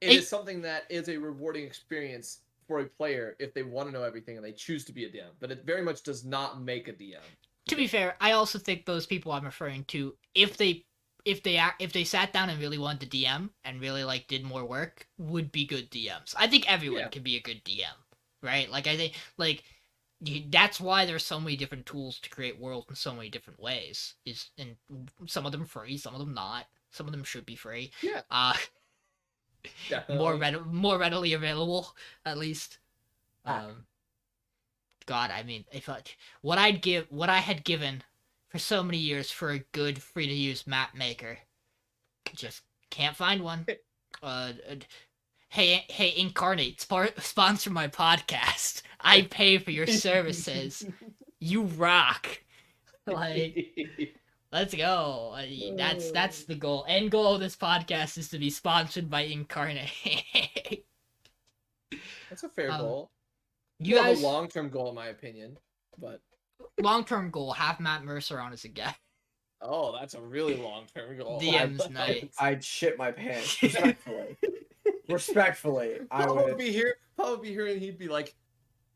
It Hey- is something that is a rewarding experience for a player if they want to know everything and they choose to be a DM. But it very much does not make a DM. To be fair, I also think those people I'm referring to, if they if they sat down and really wanted to DM and really like did more work, would be good DMs. I think everyone Yeah. can be a good DM, right? Like I think like that's why there's so many different tools to create worlds in so many different ways. And some of them free, some of them not. Some of them should be free. Yeah. More Definitely. more readily available, at least. Ah. God, I mean, if what I had given for so many years for a good free to use map maker, just can't find one. Hey, Incarnate, sponsor my podcast. I pay for your services. You rock. Like, let's go. That's the goal. End goal of this podcast is to be sponsored by Incarnate. That's a fair goal. You More guys, of a long-term goal, in my opinion. But long-term goal, have Matt Mercer on as a guest. oh, that's a really long-term goal. DM's night. I'd shit my pants. Respectfully. Respectfully. I Paul would would. be here. Paul would be here, and he'd be like,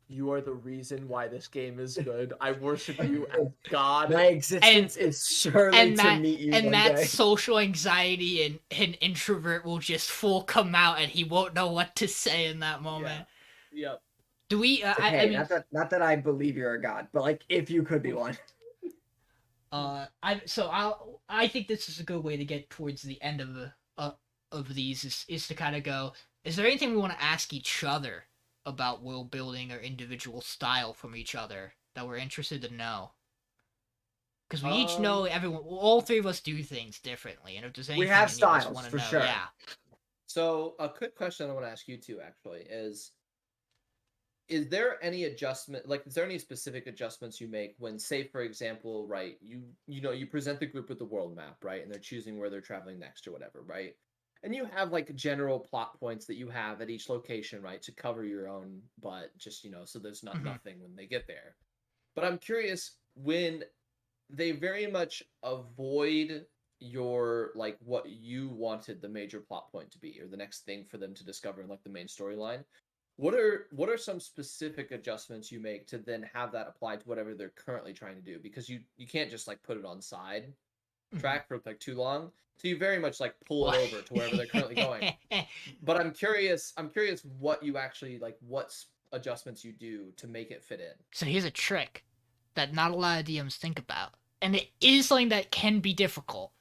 "You are the reason why this game is good. I worship you as God." My existence is surely And to Matt, meet you and one Matt's day. social anxiety and introvert will just full come out, and he won't know what to say in that moment. Yep. Do we? It's I okay, mean, not that I believe you're a god, but like if you could be one. I think this is a good way to get towards the end of these is to kind of go. Is there anything we want to ask each other about world building or individual style from each other that we're interested to know? Because we each know all three of us do things differently, and if there's anything We have any of us styles, want to for know, sure. yeah. So a quick question I want to ask you two actually is there any adjustment, like is there any specific adjustments you make when, say for example, right, you present the group with the world map, right, and they're choosing where they're traveling next or whatever, right, and you have like general plot points that you have at each location, right, to cover your own butt, just so there's nothing when they get there. But I'm curious, when they very much avoid your, like, what you wanted the major plot point to be, or the next thing for them to discover in like the main storyline, what are some specific adjustments you make to then have that applied to whatever they're currently trying to do? Because you can't just like put it on side track for like too long, so you very much like pull it over to wherever they're currently going. But I'm curious what you actually like, what adjustments you do to make it fit in. So here's a trick that not a lot of DMs think about, and it is something that can be difficult,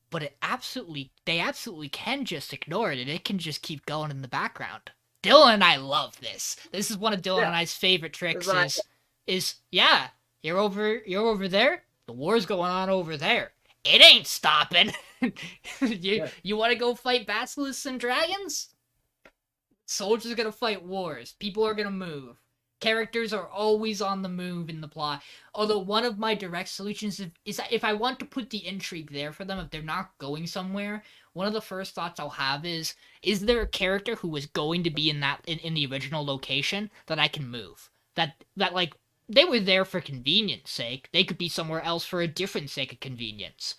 but they absolutely can just ignore it, and it can just keep going in the background. Dylan and I love this. This is one of Dylan and I's favorite tricks. Yeah, you're over there. The war's going on over there. It ain't stopping. You want to go fight basilisks and dragons? Soldiers are gonna fight wars. People are gonna move. Characters are always on the move in the plot. Although one of my direct solutions is that if I want to put the intrigue there for them, if they're not going somewhere, one of the first thoughts I'll have is there a character who was going to be in the original location that I can move? That like they were there for convenience sake. They could be somewhere else for a different sake of convenience.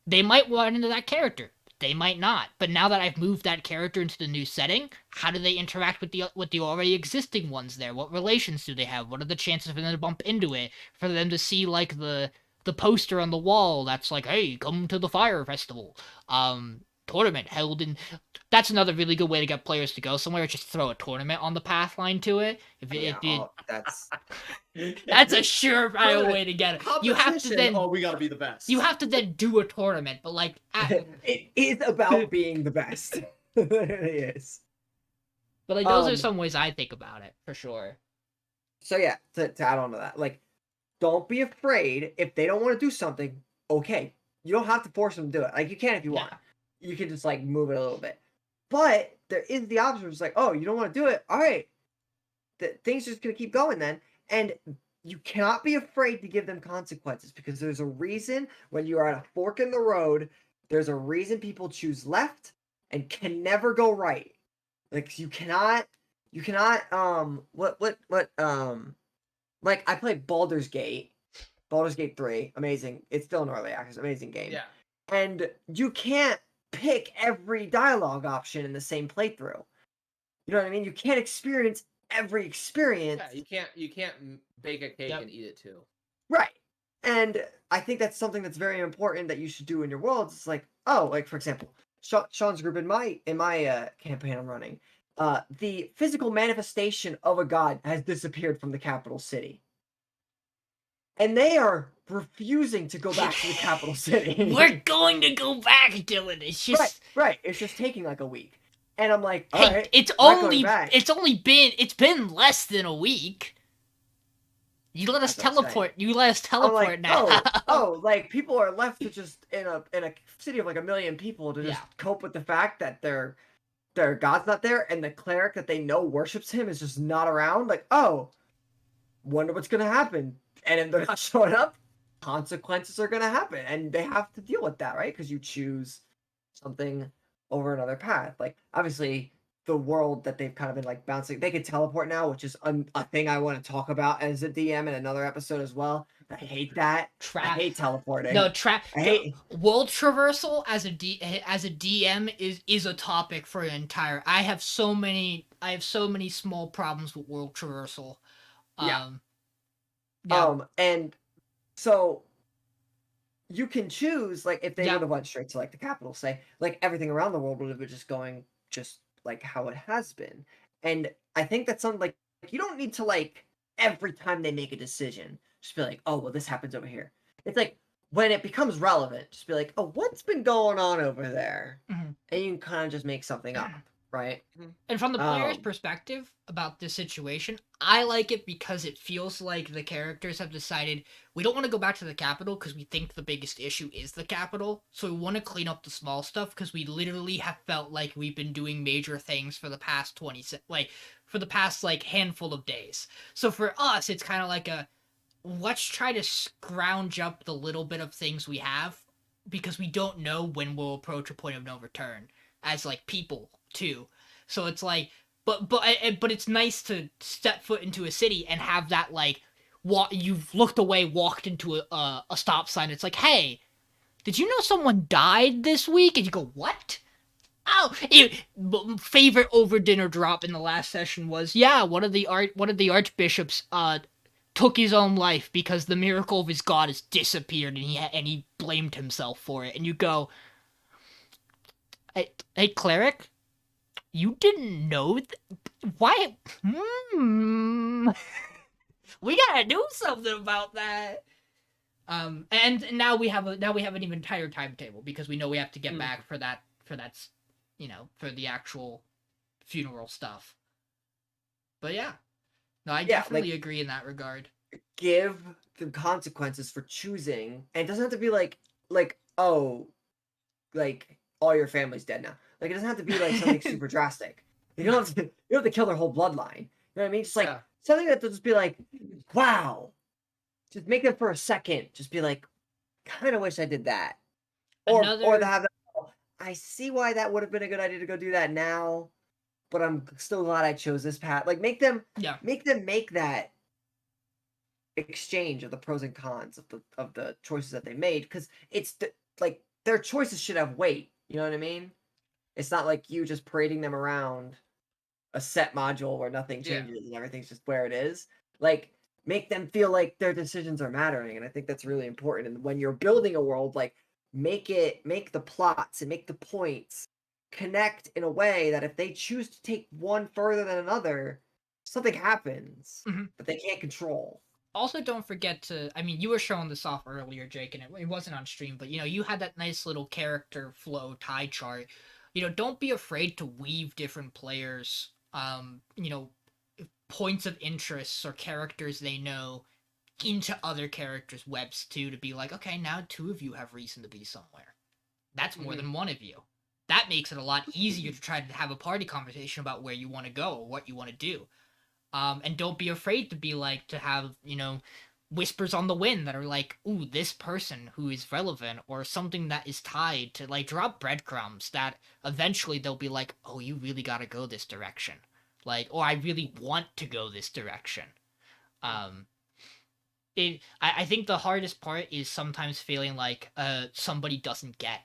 They might run into that character. They might not. But now that I've moved that character into the new setting, how do they interact with the already existing ones there? What relations do they have? What are the chances for them to bump into it? For them to see like the poster on the wall that's like, "Hey, come to the fire festival." Tournament held in. That's another really good way to get players to go somewhere. Just throw a tournament on the path line to it. That's That's a surefire way to get it. You have to then. Oh, we gotta be the best. You have to then do a tournament, but like. it is about being the best. It really is. But like those are some ways I think about it for sure. So yeah, to add on to that, like, don't be afraid if they don't want to do something. Okay, you don't have to force them to do it. Like you can if you want. You can just like move it a little bit. But there is the option. It's like, oh, you don't want to do it. All right, things are just gonna keep going then, and you cannot be afraid to give them consequences, because there's a reason when you are at a fork in the road. There's a reason people choose left and can never go right. Like you cannot like I played Baldur's Gate 3, amazing. It's still in early access, amazing game. Yeah. And you can't pick every dialogue option in the same playthrough. You know what I mean? You can't experience every experience. Yeah, you can't bake a cake and eat it too. Right. And I think that's something that's very important that you should do in your worlds. It's like, oh, like for example, Sean's group in my campaign I'm running, the physical manifestation of a god has disappeared from the capital city, and they are refusing to go back to the capital city. We're going to go back, Dylan. It's just right, right. It's just taking like a week, and I'm like, all hey, right, it's not going back. it's been less than a week. You let us That's what I'm teleport. You let us I'm teleport like, now. like people are left to just in a city of like 1 million people to just Yeah. cope with the fact that their god's not there and the cleric that they know worships him is just not around. Like, oh, wonder what's gonna happen. And if they're not showing up, consequences are gonna happen, and they have to deal with that, right? Because you choose something over another path. Like, obviously, the world that they've kind of been like bouncing, they can teleport now, which is a thing I want to talk about as a DM in another episode as well. I hate that. I hate teleporting. No, I hate world traversal as a DM is a topic for an entire. I have so many small problems with world traversal. Yeah. Yeah. And so you can choose, like, if they Yeah. would have went straight to like the capital, say, like everything around the world would have been just going just like how it has been. And I think that's something like you don't need to like every time they make a decision, just be like, oh well, this happens over here. It's like when it becomes relevant, just be like, oh, what's been going on over there? Mhm. And you can kind of just make something up, right? And from the player's Um, perspective about this situation, I like it because it feels like the characters have decided we don't want to go back to the capital because we think the biggest issue is the capital. So we want to clean up the small stuff because we literally have felt like we've been doing major things for the past handful of days. So for us, it's kind of like a let's try to scrounge up the little bit of things we have because we don't know when we'll approach a point of no return as like people too. So it's like but it's nice to step foot into a city and have that like you've looked away, walked into a stop sign. It's like, hey, did you know someone died this week? And you go, what? Oh, favorite over dinner drop in the last session was one of the archbishops took his own life because the miracle of his god has disappeared and he blamed himself for it. And you go, hey cleric, you didn't know why? We gotta do something about that. And now we have an even tighter timetable because we know we have to get back for that for the actual funeral stuff. But yeah, no, I definitely agree in that regard. Give the consequences for choosing, and it doesn't have to be like oh, like all your family's dead now. Like it doesn't have to be like something super drastic. You don't have to kill their whole bloodline. You know what I mean? Just like something that will just be like, wow. Just make them for a second. Just be like, kind of wish I did that. Or to have that. Oh, I see why that would have been a good idea to go do that now, but I'm still glad I chose this path. Like make them make that exchange of the pros and cons of the choices that they made, because it's like their choices should have weight. You know what I mean? It's not like you just parading them around a set module where nothing changes and everything's just where it is. Like make them feel like their decisions are mattering, and I think that's really important. And when you're building a world, like make the plots and make the points connect in a way that if they choose to take one further than another, something happens that they can't control. Also, don't forget to, I mean, you were showing this off earlier, Jake, and it wasn't on stream, but, you had that nice little character flow tie chart. Don't be afraid to weave different players, points of interest or characters they know into other characters' webs, too, to be like, okay, now 2 of you have reason to be somewhere. That's more than 1 of you. That makes it a lot easier to try to have a party conversation about where you want to go or what you want to do. And don't be afraid to be like, to have, whispers on the wind that are like, ooh, this person who is relevant or something that is tied to, like, drop breadcrumbs that eventually they'll be like, oh, you really gotta go this direction. Like, or I really want to go this direction. I think the hardest part is sometimes feeling like somebody doesn't get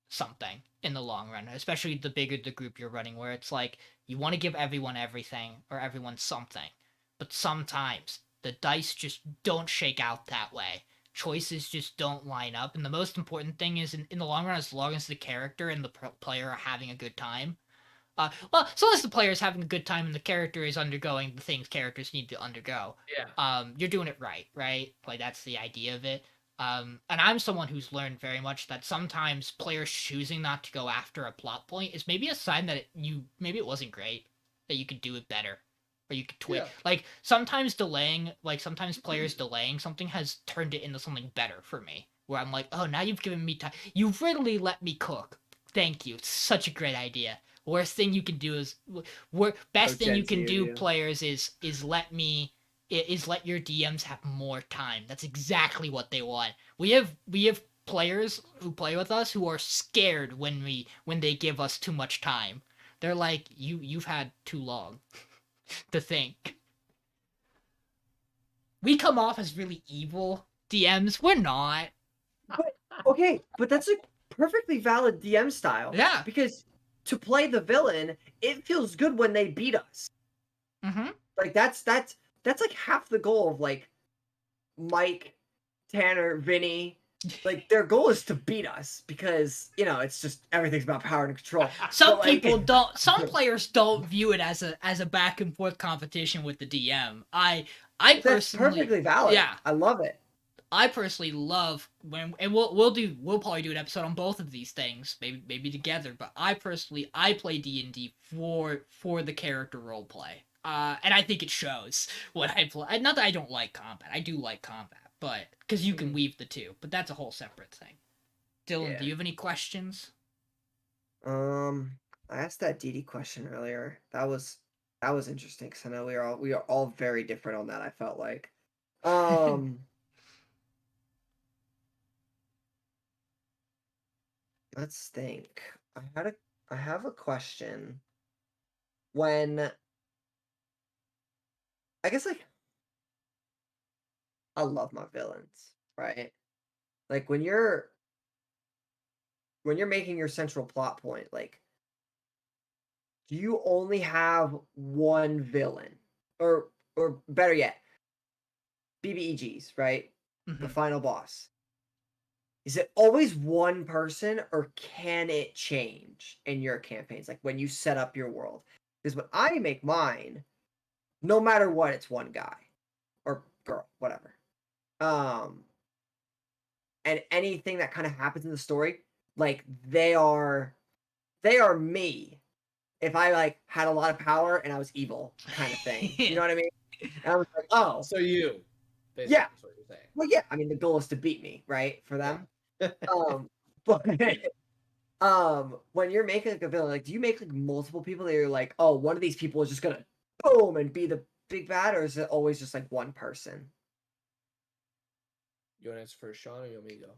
something in the long run, especially the bigger the group you're running, where it's like you want to give everyone everything or everyone something, but sometimes the dice just don't shake out that way, choices just don't line up. And the most important thing is, in the long run, as long as the character and the player are having a good time. Well, as long as the player is having a good time and the character is undergoing the things characters need to undergo, you're doing it right, right? Like, that's the idea of it. And I'm someone who's learned very much that sometimes players choosing not to go after a plot point is maybe a sign that maybe it wasn't great, that you could do it better, or you could twist. Yeah. Like, sometimes players delaying something has turned it into something better for me, where I'm like, oh, now you've given me time. You've literally let me cook. Thank you. It's such a great idea. Worst thing you can do is best thing you can do, players, is let your DMs have more time. That's exactly what they want. We have players who play with us who are scared when they give us too much time. They're like, you've had too long to think. We come off as really evil DMs. We're not. Okay, but that's a perfectly valid DM style. Yeah. Because to play the villain, it feels good when they beat us. Mm-hmm. Like that's like half the goal of like Mike, Tanner, Vinny. Like their goal is to beat us because it's just everything's about power and control. Some players don't view it as a back and forth competition with the DM. I That's personally, perfectly valid. Yeah, I love it. I personally love and we'll probably do an episode on both of these things, maybe together. But I play D&D for the character role play, and I think it shows when I play. Not that I don't like combat, I do like combat, but because you can weave the two. But that's a whole separate thing. Dylan, do you have any questions? I asked that DD question earlier. That was interesting because I know we are all very different on that. I felt like. Let's think. I have a question. When I guess like I love my villains, right? Like when you're making your central plot point, like do you only have one villain? Or better yet, BBEGs, right? Mm-hmm. The final boss. Is it always one person or can it change in your campaigns? Like when you set up your world? Because when I make mine, no matter what, it's one guy or girl, whatever. And anything that kind of happens in the story, like they are me. If I like had a lot of power and I was evil, kind of thing. You know what I mean? And I was like, oh, So you, basically, yeah. is what you're saying. Well, yeah. I mean, the goal is to beat me, right? For them. But when you're making like a villain, like, do you make like multiple people that you're like, oh, one of these people is just gonna boom and be the big bad, or is it always just like one person? You want to answer first, Sean, or you want me to go?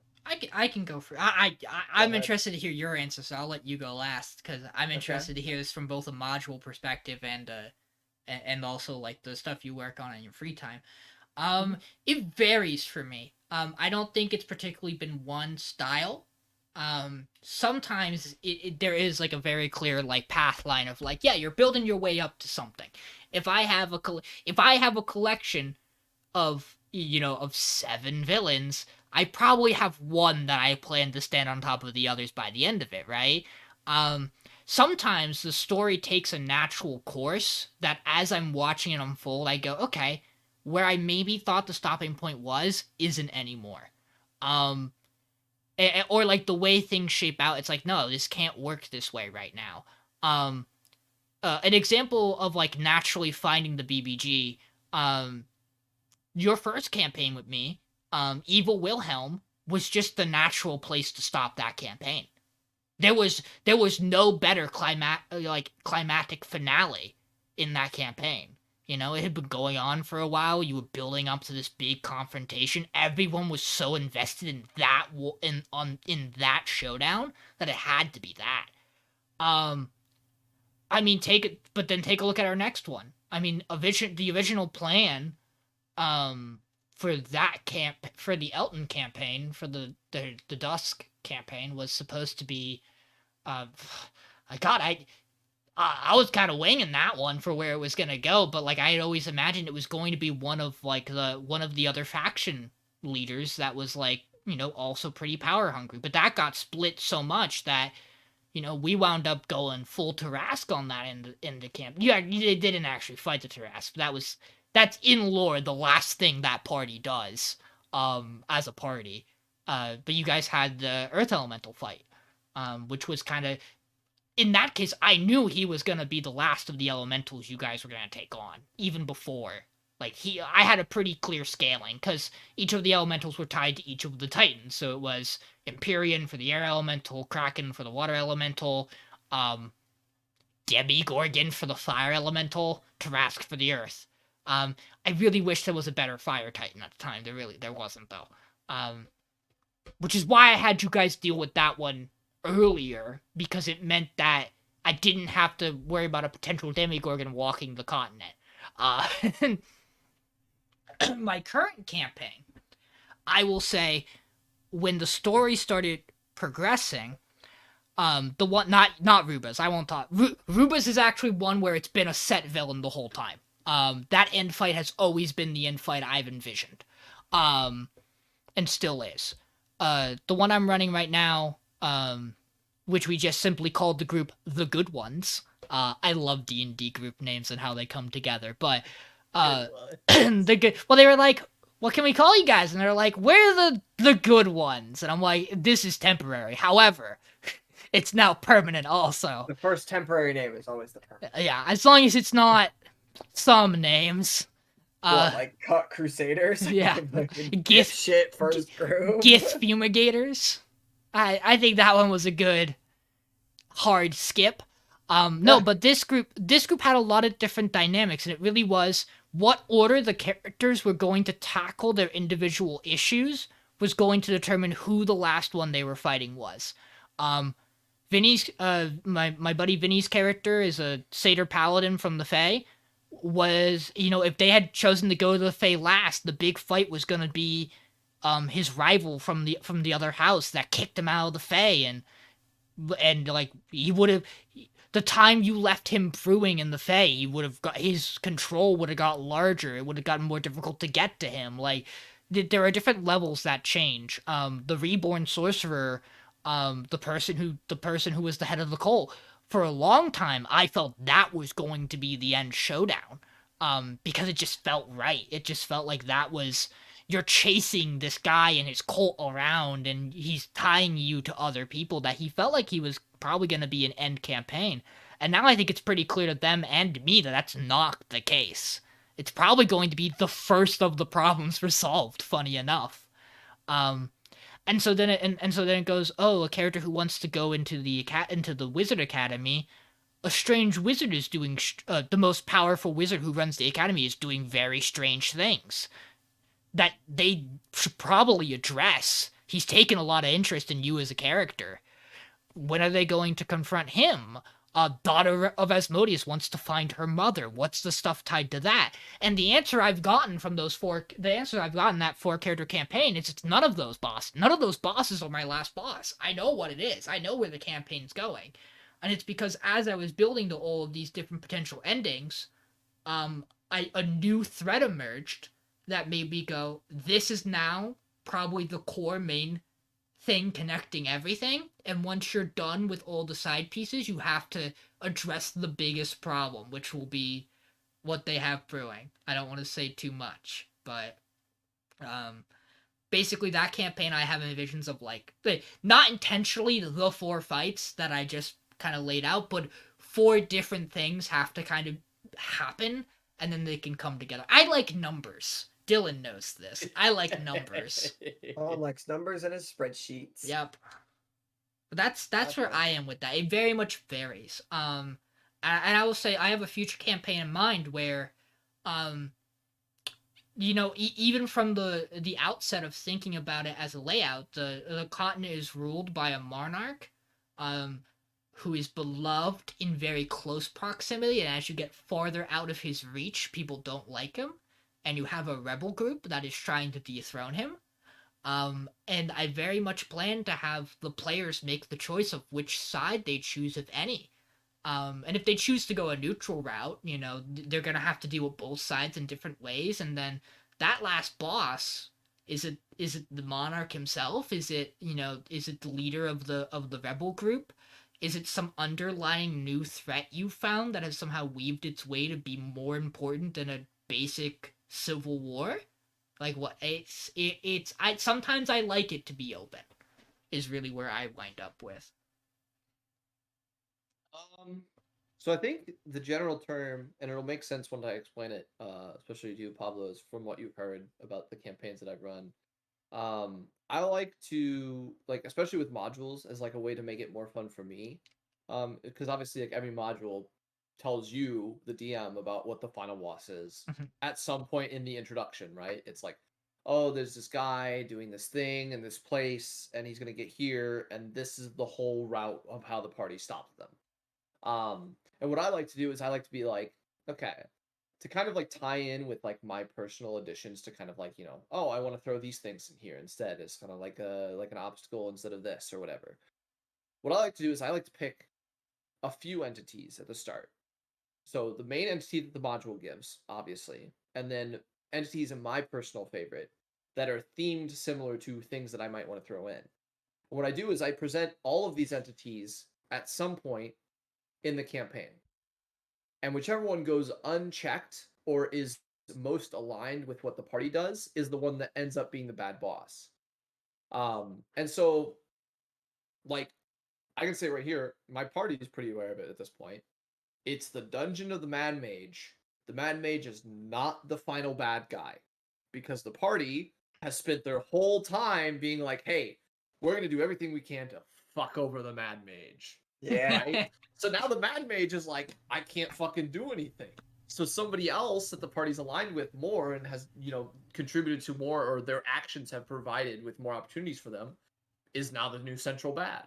I can go for. I'm interested to hear your answer, so I'll let you go last because I'm interested to hear this from both a module perspective and also like the stuff you work on in your free time. It varies for me. I don't think it's particularly been one style. Sometimes there is like a very clear like path line of like, yeah, you're building your way up to something. If I have a collection of 7 villains, I probably have one that I plan to stand on top of the others by the end of it, right? Sometimes the story takes a natural course that as I'm watching it unfold, I go, okay, where I maybe thought the stopping point isn't anymore. Or like the way things shape out, it's like, no, this can't work this way right now. An example of like naturally finding the BBG, your first campaign with me, Evil Wilhelm was just the natural place to stop that campaign. There was no better climactic finale in that campaign. It had been going on for a while. You were building up to this big confrontation. Everyone was so invested in that in that showdown that it had to be that. I mean, take a look at our next one. I mean, the original plan for the Elton campaign, for the Dusk campaign, was supposed to be I was kind of winging that one for where it was gonna go, but like I had always imagined it was going to be one of the other faction leaders that was like, also pretty power hungry. But that got split so much that, we wound up going full Tarask on that in the camp. Yeah, they didn't actually fight the Tarask. That's in lore the last thing that party does, as a party. But you guys had the Earth Elemental fight, which was kind of, in that case, I knew he was gonna be the last of the elementals you guys were gonna take on, even before. Like I had a pretty clear scaling because each of the elementals were tied to each of the titans. So it was Empyrean for the air elemental, Kraken for the water elemental, Demigorgon for the fire elemental, Tarask for the earth. I really wish there was a better fire titan at the time. There wasn't though. Which is why I had you guys deal with that one earlier, because it meant that I didn't have to worry about a potential Demigorgon walking the continent. My current campaign, I will say, when the story started progressing, the one, not Ruba's, I won't talk. Ruba's is actually one where it's been a set villain the whole time. That end fight has always been the end fight I've envisioned. And still is. The one I'm running right now, which we just simply called the group The Good Ones. I love D&D group names and how they come together, but they were like, what can we call you guys? And they're like, we're the Good Ones. And I'm like, this is temporary. However, it's now permanent also. The first temporary name is always the permanent. Yeah, as long as it's not some names. Like Cut Crusaders? Yeah. Gift shit first group. Gith Fumigators. I think that one was a good hard skip. No, but this group had a lot of different dynamics, and it really was what order the characters were going to tackle their individual issues was going to determine who the last one they were fighting was. Vinny's, my buddy Vinny's character is a Satyr Paladin from the Fae. Was, if they had chosen to go to the Fae last, the big fight was gonna be, his rival from the other house that kicked him out of the Fae, and like he would have. The time you left him brewing in the Fae, he would have got, his control would have got larger. It would have gotten more difficult to get to him. Like, there are different levels that change. The Reborn Sorcerer, the person who was the head of the cult, for a long time, I felt that was going to be the end showdown. Because it just felt right. It just felt like that was, you're chasing this guy and his cult around, and he's tying you to other people that he felt like he was probably going to be an end campaign. And now I think it's pretty clear to them and me that that's not the case. It's probably going to be the first of the problems resolved, funny enough. And so then it goes, oh, a character who wants to go into the Wizard Academy, a strange wizard is doing, the most powerful wizard who runs the academy is doing very strange things that they should probably address. He's taken a lot of interest in you as a character. When are they going to confront him? Daughter of Asmodeus wants to find her mother. What's the stuff tied to that? And the answer I've gotten from that 4-character campaign is it's none of those bosses. None of those bosses are my last boss. I know what it is. I know where the campaign's going. And it's because as I was building to all of these different potential endings, a new thread emerged that made me go, this is now probably the core main thing connecting everything, and once you're done with all the side pieces, you have to address the biggest problem, which will be what they have brewing. I don't want to say too much, but basically that campaign I have visions of, like, not intentionally the 4 fights that I just kind of laid out, but 4 different things have to kind of happen, and then they can come together. I like numbers. Dylan knows this. I like numbers. Paul likes numbers in his spreadsheets. Yep. But that's where I am with that. It very much varies. And I will say I have a future campaign in mind where, even from the outset of thinking about it as a layout, the continent is ruled by a monarch, who is beloved in very close proximity, and as you get farther out of his reach, people don't like him. And you have a rebel group that is trying to dethrone him. And I very much plan to have the players make the choice of which side they choose, if any. And if they choose to go a neutral route, they're going to have to deal with both sides in different ways. And then that last boss, Is it the monarch himself? Is it, is it the leader of the rebel group? Is it some underlying new threat you found that has somehow weaved its way to be more important than a basic civil war? Like what? It's I sometimes I like it to be open. Is really where I wind up with. Um, so I think the general term, and it'll make sense when I explain it, especially to you, Pablo, is from what you've heard about the campaigns that I've run. I like to like, especially with modules, as like a way to make it more fun for me. Because obviously, like every module tells you, the DM, about what the final boss is at some point in the introduction, right? It's like, oh, there's this guy doing this thing in this place, and he's gonna get here, and this is the whole route of how the party stops them. And what I like to do is I like to be like, okay, to kind of like tie in with like my personal additions to kind of like, oh, I want to throw these things in here instead. It's kind of like an obstacle instead of this or whatever. What I like to do is I like to pick a few entities at the start. So the main entity that the module gives, obviously, and then entities in my personal favorite that are themed similar to things that I might want to throw in. What I do is I present all of these entities at some point in the campaign. And whichever one goes unchecked or is most aligned with what the party does is the one that ends up being the bad boss. And so, like, I can say right here, my party is pretty aware of it at this point. It's the Dungeon of the Mad Mage. The Mad Mage is not the final bad guy because the party has spent their whole time being like, hey, we're going to do everything we can to fuck over the Mad Mage. Yeah. Right? So now the Mad Mage is like, I can't fucking do anything. So somebody else that the party's aligned with more and has, contributed to more, or their actions have provided with more opportunities for them, is now the new central bad.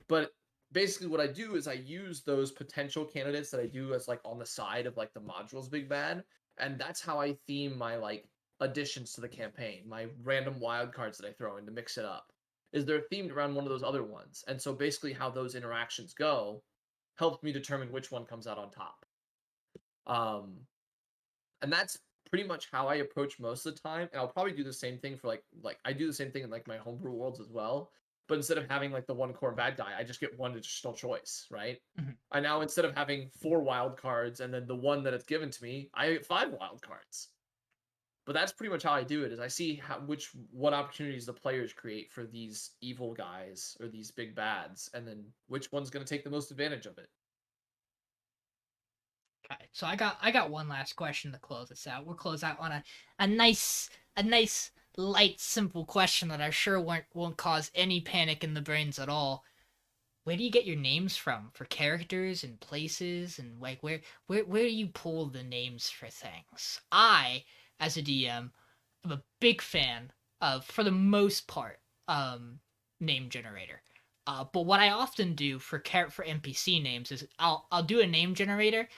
But basically what I do is I use those potential candidates that I do as like on the side of like the module's big bad, and that's how I theme my like additions to the campaign, my random wild cards that I throw in to mix it up. Is they're themed around one of those other ones. And so basically how those interactions go helps me determine which one comes out on top. Um and that's pretty much how I approach most of the time. And I'll probably do the same thing for like I do the same thing in like my homebrew worlds as well. But instead of having like the one core bad guy, I just get one additional choice, right? I now, instead of having 4 wild cards and then the one that it's given to me, I get 5 wild cards. But that's pretty much how I do it. Is I see what opportunities the players create for these evil guys or these big bads, and then which one's going to take the most advantage of it. Okay, so I got one last question to close this out. We'll close out on a nice light simple question that I'm sure won't cause any panic in the brains at all. Where do you get your names from for characters and places, and like where do you pull the names for things? I, as a DM, am a big fan of, for the most part, name generator. But what I often do for NPC names is I'll do a name generator,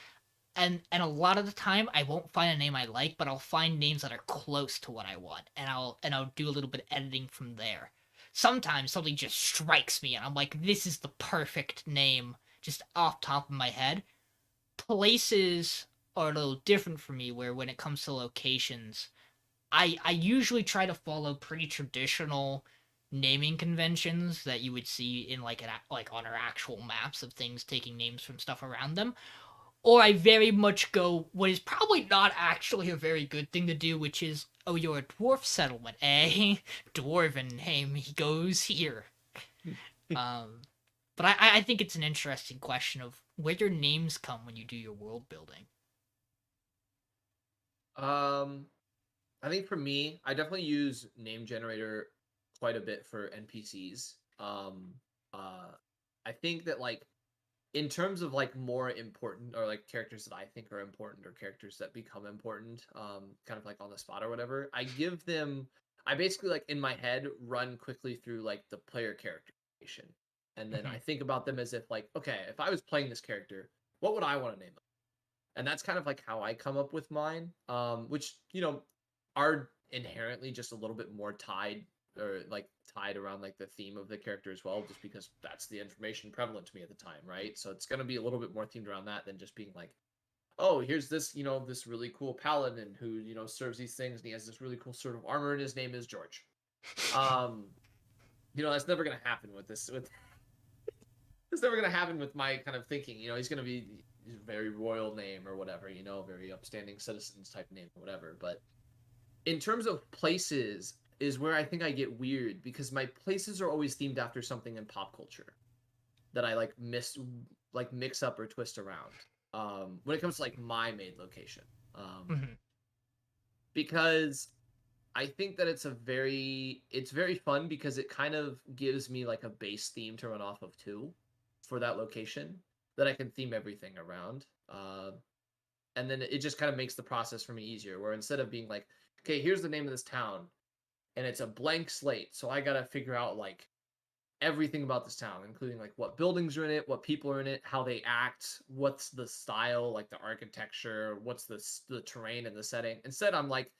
and a lot of the time I won't find a name I like, but I'll find names that are close to what I want, and I'll do a little bit of editing from there. Sometimes something just strikes me and I'm like, this is the perfect name, just off top of my head. Places are a little different for me, where when it comes to locations, I usually try to follow pretty traditional naming conventions that you would see in like on our actual maps of things taking names from stuff around them, or I very much go what is probably not actually a very good thing to do, which is, oh, you're a dwarf settlement, eh? Dwarven name, he goes here. Um, but I think it's an interesting question of where your names come when you do your world building. Um, I think for me, I definitely use name generator quite a bit for NPCs. Uh, I think that like in terms of like more important, or like characters that I think are important, or characters that become important, kind of like on the spot or whatever, I basically like in my head run quickly through like the player character creation. And then I Mhm. think about them as if like, okay, if I was playing this character, what would I want to name them? And that's kind of like how I come up with mine, which are inherently just a little bit more tied, or like tied around like the theme of the character as well, just because that's the information prevalent to me at the time, right? So it's gonna be a little bit more themed around that than just being like, oh, here's this, this really cool paladin who, serves these things, and he has this really cool sort of armor, and his name is George. That's never gonna happen with this. It's never gonna happen with my kind of thinking. He's gonna be a very royal name or whatever. Very upstanding citizens type name or whatever. But in terms of places, is where I think I get weird because my places are always themed after something in pop culture that I mix up or twist around. When it comes to like my made location, Mhm. because I think that it's very fun because it kind of gives me like a base theme to run off of too for that location that I can theme everything around. And then it just kind of makes the process for me easier where instead of being like, okay, here's the name of this town and it's a blank slate. So I got to figure out like everything about this town, including like what buildings are in it, what people are in it, how they act, what's the style, like the architecture, what's the terrain and the setting. Instead, I'm like,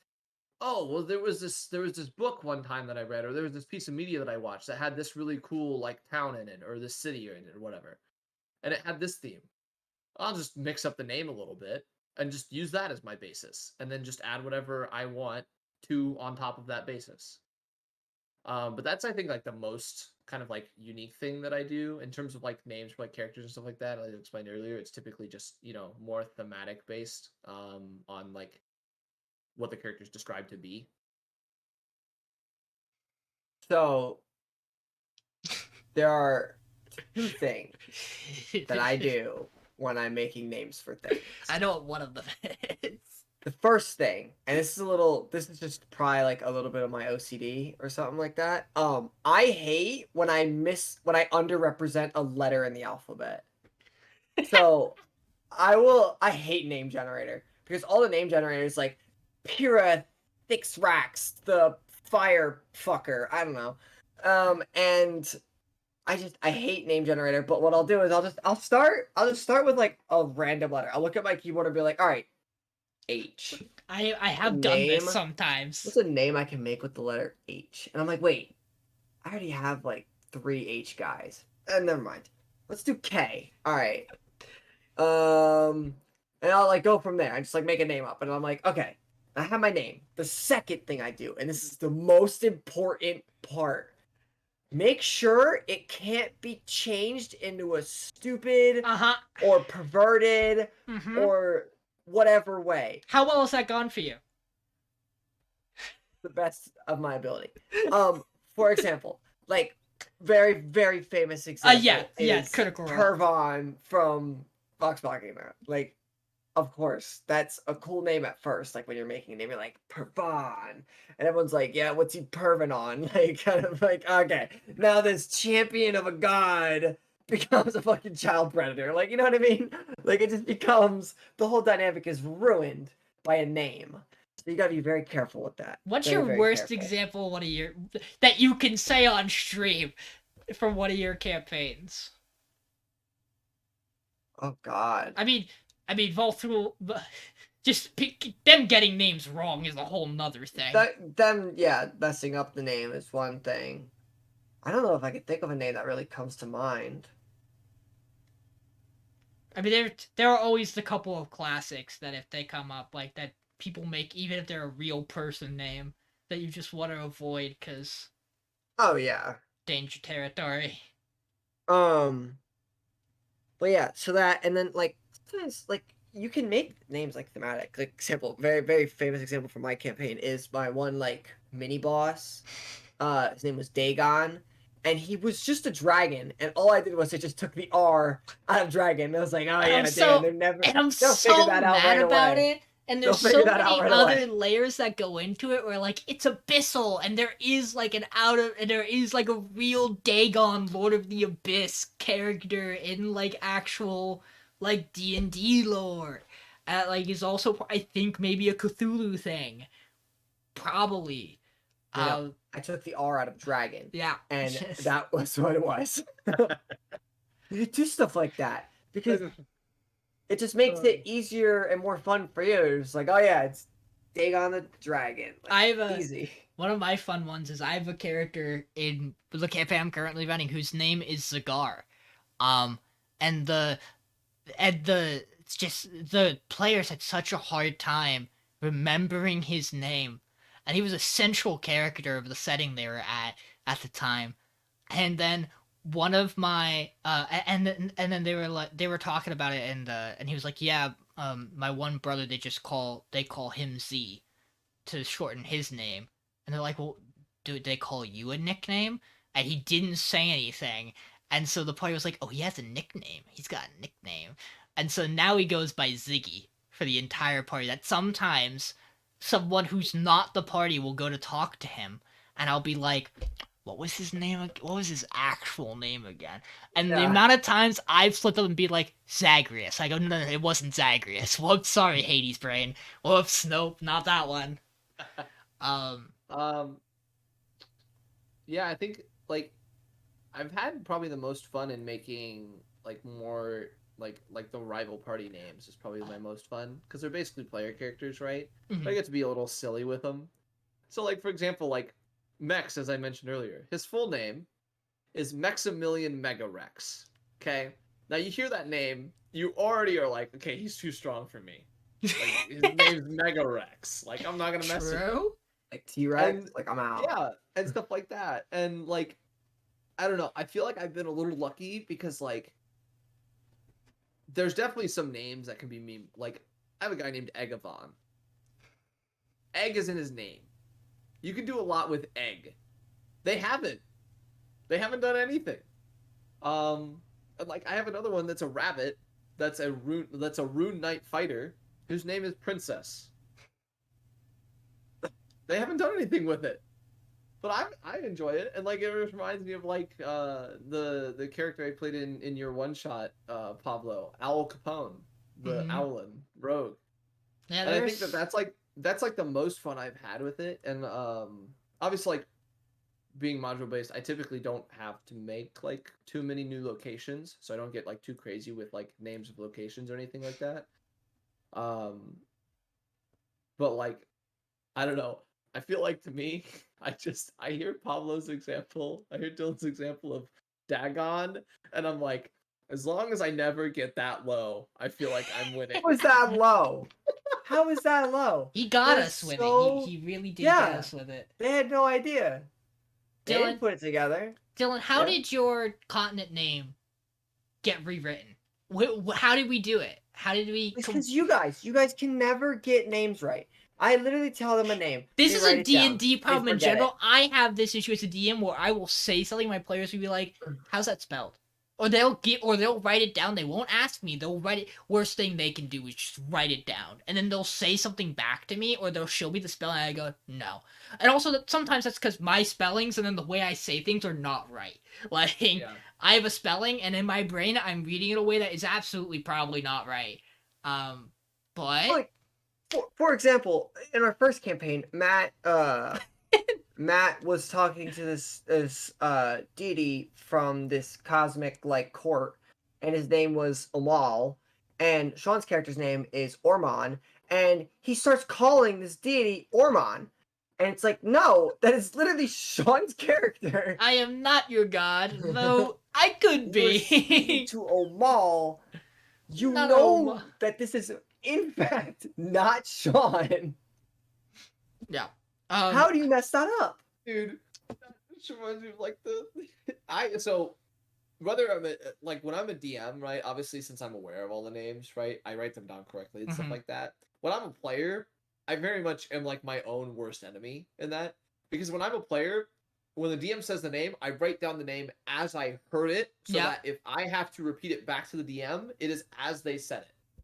oh, well, there was this book one time that I read, or there was this piece of media that I watched that had this really cool like town in it, or this city in it, or whatever, and it had this theme. I'll just mix up the name a little bit and just use that as my basis, and then just add whatever I want to on top of that basis. But that's I think like the most kind of like unique thing that I do in terms of like names for like characters and stuff like that. Like I explained earlier, it's typically just more thematic based on like what the characters describe to be. So there are two things that I do when I'm making names for things. I know what one of them is. The first thing, and this is just probably like a little bit of my OCD or something like that. I hate when I underrepresent a letter in the alphabet. So I hate name generator because all the name generators like Pyrrha Thixrax, the fire fucker. I don't know. And I hate name generator, but what I'll do is I'll just start with like a random letter. I'll look at my keyboard and be like, all right, H. I have done this sometimes. What's a name I can make with the letter H? And I'm like, wait, I already have like 3 H guys. Never mind. Let's do K. All right. And I'll like go from there. I just like make a name up, and I'm like, okay, I have my name. The second thing I do, and this is the most important part, make sure it can't be changed into a stupid or perverted or whatever way. How well has that gone for you? The best of my ability. For example, like very, very famous example is Critical Role. Pervon from Vox Machina. Like, of course, that's a cool name at first. Like when you're making a name, you're like Pervon, and everyone's like, "Yeah, what's he perving on?" Like, kind of like, okay, now this champion of a god becomes a fucking child predator. Like, you know what I mean? Like, it just becomes the whole dynamic is ruined by a name. So you gotta be very careful with that. What's very, your very worst careful. example? One of your that you can say on stream from one of your campaigns? Oh God. I mean, both through just them getting names wrong is a whole nother thing. Messing up the name is one thing. I don't know if I could think of a name that really comes to mind. I mean, there are always the couple of classics that if they come up, like that people make, even if they're a real person name, that you just want to avoid because. Oh yeah. Danger territory. But yeah, so that, and then like sometimes like you can make names like thematic. Like example, very very famous example from my campaign is my one like mini boss. His name was Dagon, and he was just a dragon, and all I did was I just took the R out of dragon. And I was like, oh yeah, I'm so mad about it. And there's so many other layers that go into it where like it's abyssal and there is like there is like a real Dagon Lord of the Abyss character in like actual like D&D lore. Like is also I think maybe a Cthulhu thing. Probably. I took the R out of dragon. Yeah. And that was what it was. You do stuff like that because it just makes it easier and more fun for you. It's like, oh yeah, it's Dagon the Dragon. Like, I have easy. One of my fun ones is I have a character in the campaign I'm currently running whose name is Zagar. And the it's just the players had such a hard time remembering his name, and he was a central character of the setting they were at the time. And then one of my and then they were talking about it, and he was like, yeah, my one brother, they call him Z to shorten his name. And they're like, well, do they call you a nickname? And he didn't say anything. And so the player was like, oh, he has a nickname. He's got a nickname. And so now he goes by Ziggy for the entire party. That sometimes someone who's not the party will go to talk to him, and I'll be like, what was his name? What was his actual name again? And the Yeah. amount of times I've flipped up and be like, Zagreus. I go, no, it wasn't Zagreus. Whoops, sorry, Hades brain. Whoops, nope, not that one. Um, Yeah, I think like I've had probably the most fun in making like more like the rival party names is probably my most fun because they're basically player characters, right? mhm. But I get to be a little silly with them. So like for example, like Mex, as I mentioned earlier, his full name is Maximilian Megarex. Okay, now you hear that name, you already are like, okay, he's too strong for me. Like his name's Megarex. Like I'm not gonna mess with him. True. Like T-Rex, And like I'm out. yeah, and stuff like that. And like I don't know, I feel like I've been a little lucky because like there's definitely some names that can be meme. Like I have a guy named Eggavon. Egg is in his name. You can do a lot with egg. They haven't. They haven't done anything. And like I have another one that's a rabbit. That's a rune knight fighter whose name is Princess. They haven't done anything with it, but I enjoy it, and like it reminds me of like the character I played in your one shot, Pablo Owl Capone, the Mhm. Owlin rogue, Yeah, and I think there's. that's like the most fun I've had with it, and obviously like being module based, I typically don't have to make like too many new locations, so I don't get like too crazy with like names of locations or anything like that. Um, but like I don't know. I feel like to me, I hear Pablo's example, I hear Dylan's example of Dagon, and I'm like, as long as I never get that low, I feel like I'm winning. How is that low? How is that low? He got That is us with it. so. He really did get Yeah. us with it. They had no idea. They Dylan, didn't put it together. How Yeah. did your continent name get rewritten? How did we do it? How did we? It's because you guys can never get names right. I literally tell them a name. This they is write a it down, D&D they problem in forget general. it. I have this issue as a DM where I will say something, my players will be like, "How's that spelled?" Or they'll write it down. They won't ask me. They'll write it. Worst thing they can do is just write it down, and then they'll say something back to me, or they'll show me the spelling, and I go, "No." And also, sometimes that's because my spellings and then the way I say things are not right. Like, Yeah. I have a spelling, and in my brain, I'm reading it a way that is absolutely probably not right. But Like, for example, in our first campaign, Matt was talking to this deity from this cosmic like court, and his name was Amal, and Sean's character's name is Ormon, and he starts calling this deity Ormon, and it's like, no, that is literally Sean's character. I am not your god, though I could You're speaking be. to Amal. You Not know Oma. that this is in fact not Sean. Yeah. How do you mess that up? Dude, that just reminds me of like so whether I'm like when I'm a DM, right? Obviously, since I'm aware of all the names, right, I write them down correctly and stuff Mhm. like that. When I'm a player, I very much am like my own worst enemy in that because when I'm a player, when the DM says the name, I write down the name as I heard it, so Yeah. that if I have to repeat it back to the DM, it is as they said it,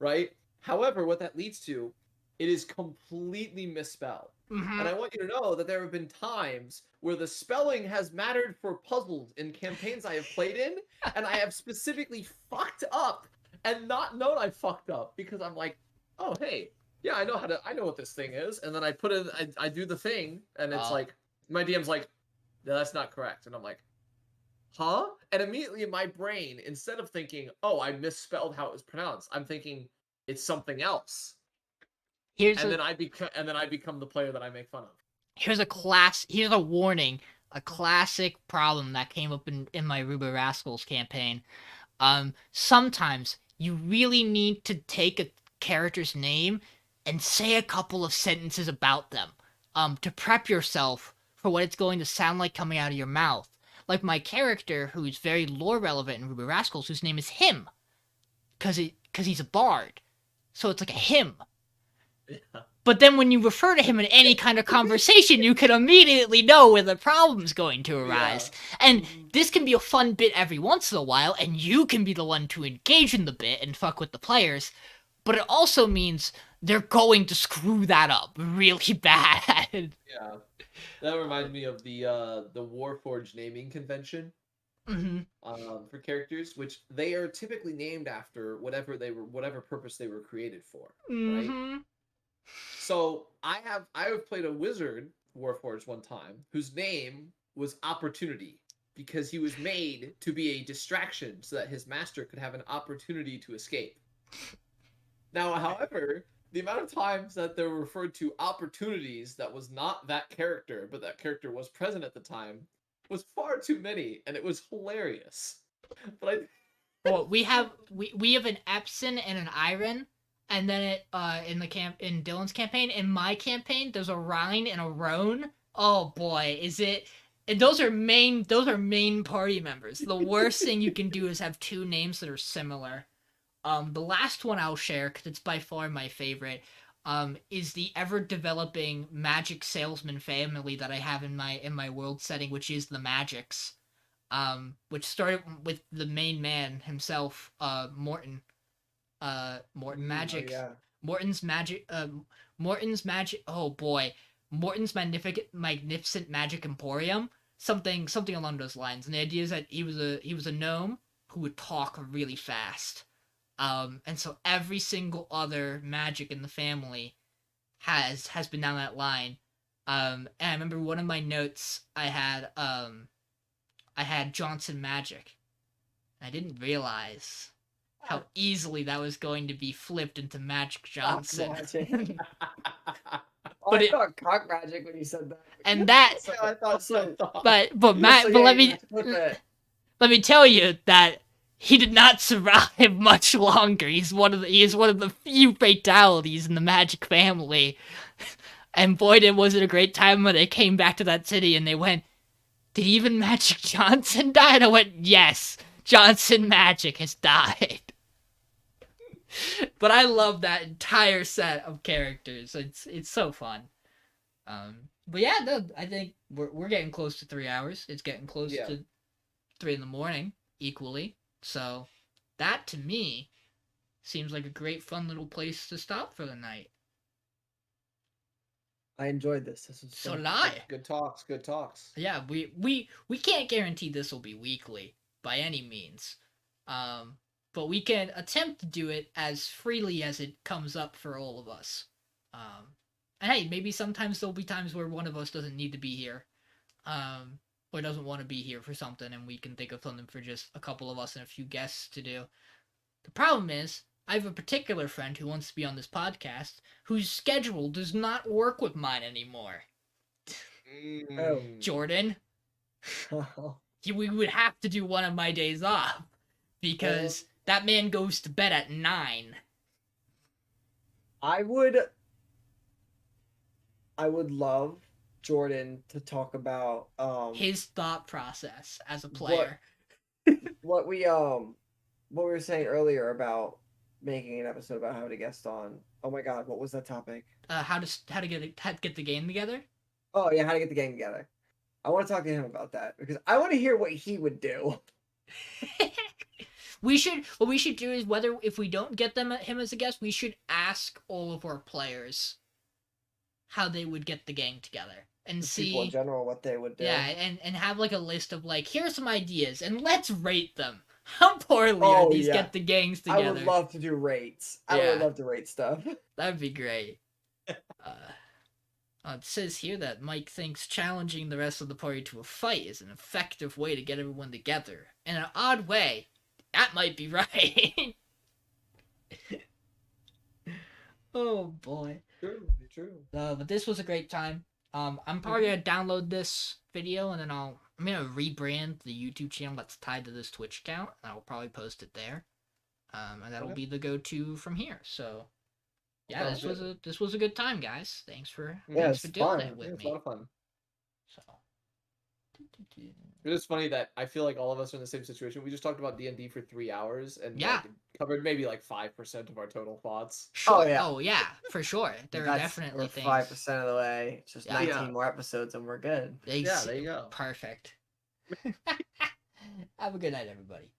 right? However, what that leads to, it is completely misspelled. And I want you to know that there have been times where the spelling has mattered for puzzles in campaigns I have played in, and I have specifically fucked up and not known I fucked up because I'm like, oh hey, yeah, I know what this thing is, and then I put it, I do the thing, and it's like my DM's like, no, that's not correct, and I'm like, huh? And immediately in my brain, instead of thinking, oh, I misspelled how it was pronounced, I'm thinking it's something else, Here's and a then I become the player that I make fun of. here's a warning, a classic problem that came up in my Ruba Rascals campaign. Sometimes you really need to take a character's name and say a couple of sentences about them, to prep yourself for what it's going to sound like coming out of your mouth. Like my character, who's very lore relevant in Ruby Rascals, whose name is Him, cause he's a bard, so it's like a hymn. Yeah. But then when you refer to him in any kind of conversation, you can immediately know where the problem's going to arise. And this can be a fun bit every once in a while, and you can be the one to engage in the bit and fuck with the players. But it also means they're going to screw that up really bad. Yeah. That reminds me of the Warforged naming convention Mm-hmm. for characters, which they are typically named after whatever purpose they were created for, right? Mm-hmm. So I have played a wizard Warforged one time whose name was Opportunity because he was made to be a distraction so that his master could have an opportunity to escape. Now, however, the amount of times that they were referred to opportunities that was not that character, but that character was present at the time, was far too many, and it was hilarious. But Well, we have an Epson and an Iron, and then in Dylan's campaign. In my campaign, there's a Rhine and a Roan. Oh boy, is it? And those are main party members. The worst thing you can do is have two names that are similar. The last one I'll share, because it's by far my favorite, is the ever developing magic salesman family that I have in my world setting, which is the Magics. Which started with the main man himself, Morton. Morton Magic. Oh, yeah. Morton's Magic. Morton's Magic. Oh boy, Morton's magnificent magic emporium. Something along those lines. And the idea is that he was a gnome who would talk really fast. And so every single other magic in the family has been down that line. And I remember one of my notes I had Johnson Magic. I didn't realize how easily that was going to be flipped into Magic Johnson. But I thought cock magic when you said that. And that, yeah, I thought so. but let me tell you that he did not survive much longer. He is one of the few fatalities in the Magic family. And boy, was it a great time when they came back to that city and they went, "Did even Magic Johnson die?" And I went, "Yes, Johnson Magic has died." But I love that entire set of characters. It's so fun. But yeah, no, I think we're getting close to 3 hours. It's getting close to 3 in the morning, equally. So that to me seems like a great, fun little place to stop for the night. I enjoyed this. This was So did I. Good talks. Good talks. Yeah, we can't guarantee this will be weekly by any means, but we can attempt to do it as freely as it comes up for all of us. And hey, maybe sometimes there'll be times where one of us doesn't need to be here, or doesn't want to be here for something, and we can think of something for just a couple of us and a few guests to do. The problem is, I have a particular friend who wants to be on this podcast whose schedule does not work with mine anymore. Oh. Jordan, we would have to do one of my days off because that man goes to bed at 9. I would love Jordan to talk about his thought process as a player. What we were saying earlier about making an episode about having a guest on. Oh my god, what was that topic? How to get the game together? Oh yeah, how to get the game together. I want to talk to him about that because I want to hear what he would do. What we should do is if we don't get him as a guest, we should ask all of our players how they would get the gang together and Just see people in general what they would do. Yeah, and have like a list of like, here's some ideas and let's rate them. How poorly are these get the gangs together? I would love to do rates. I would love to rate stuff. That'd be great. It says here that Mike thinks challenging the rest of the party to a fight is an effective way to get everyone together. In an odd way, that might be right. Oh boy. True. But this was a great time. I'm probably gonna download this video and then I'm gonna rebrand the YouTube channel that's tied to this Twitch account, and I'll probably post it there. And that'll Okay. be the go-to from here. So, yeah, Sounds this was a good time, guys. Thanks for Yeah, thanks it's for doing fun. it Yeah, with it's a me. lot of fun. So, It is funny that I feel like all of us are in the same situation. We just talked about D&D for 3 hours and Yeah. like covered maybe like 5% of our total thoughts. sure. yeah. Oh yeah, for sure. There are definitely we're things. 5% of the way. It's just Yeah. 19 more episodes and we're good. Yeah, there you go. Perfect. Have a good night, everybody.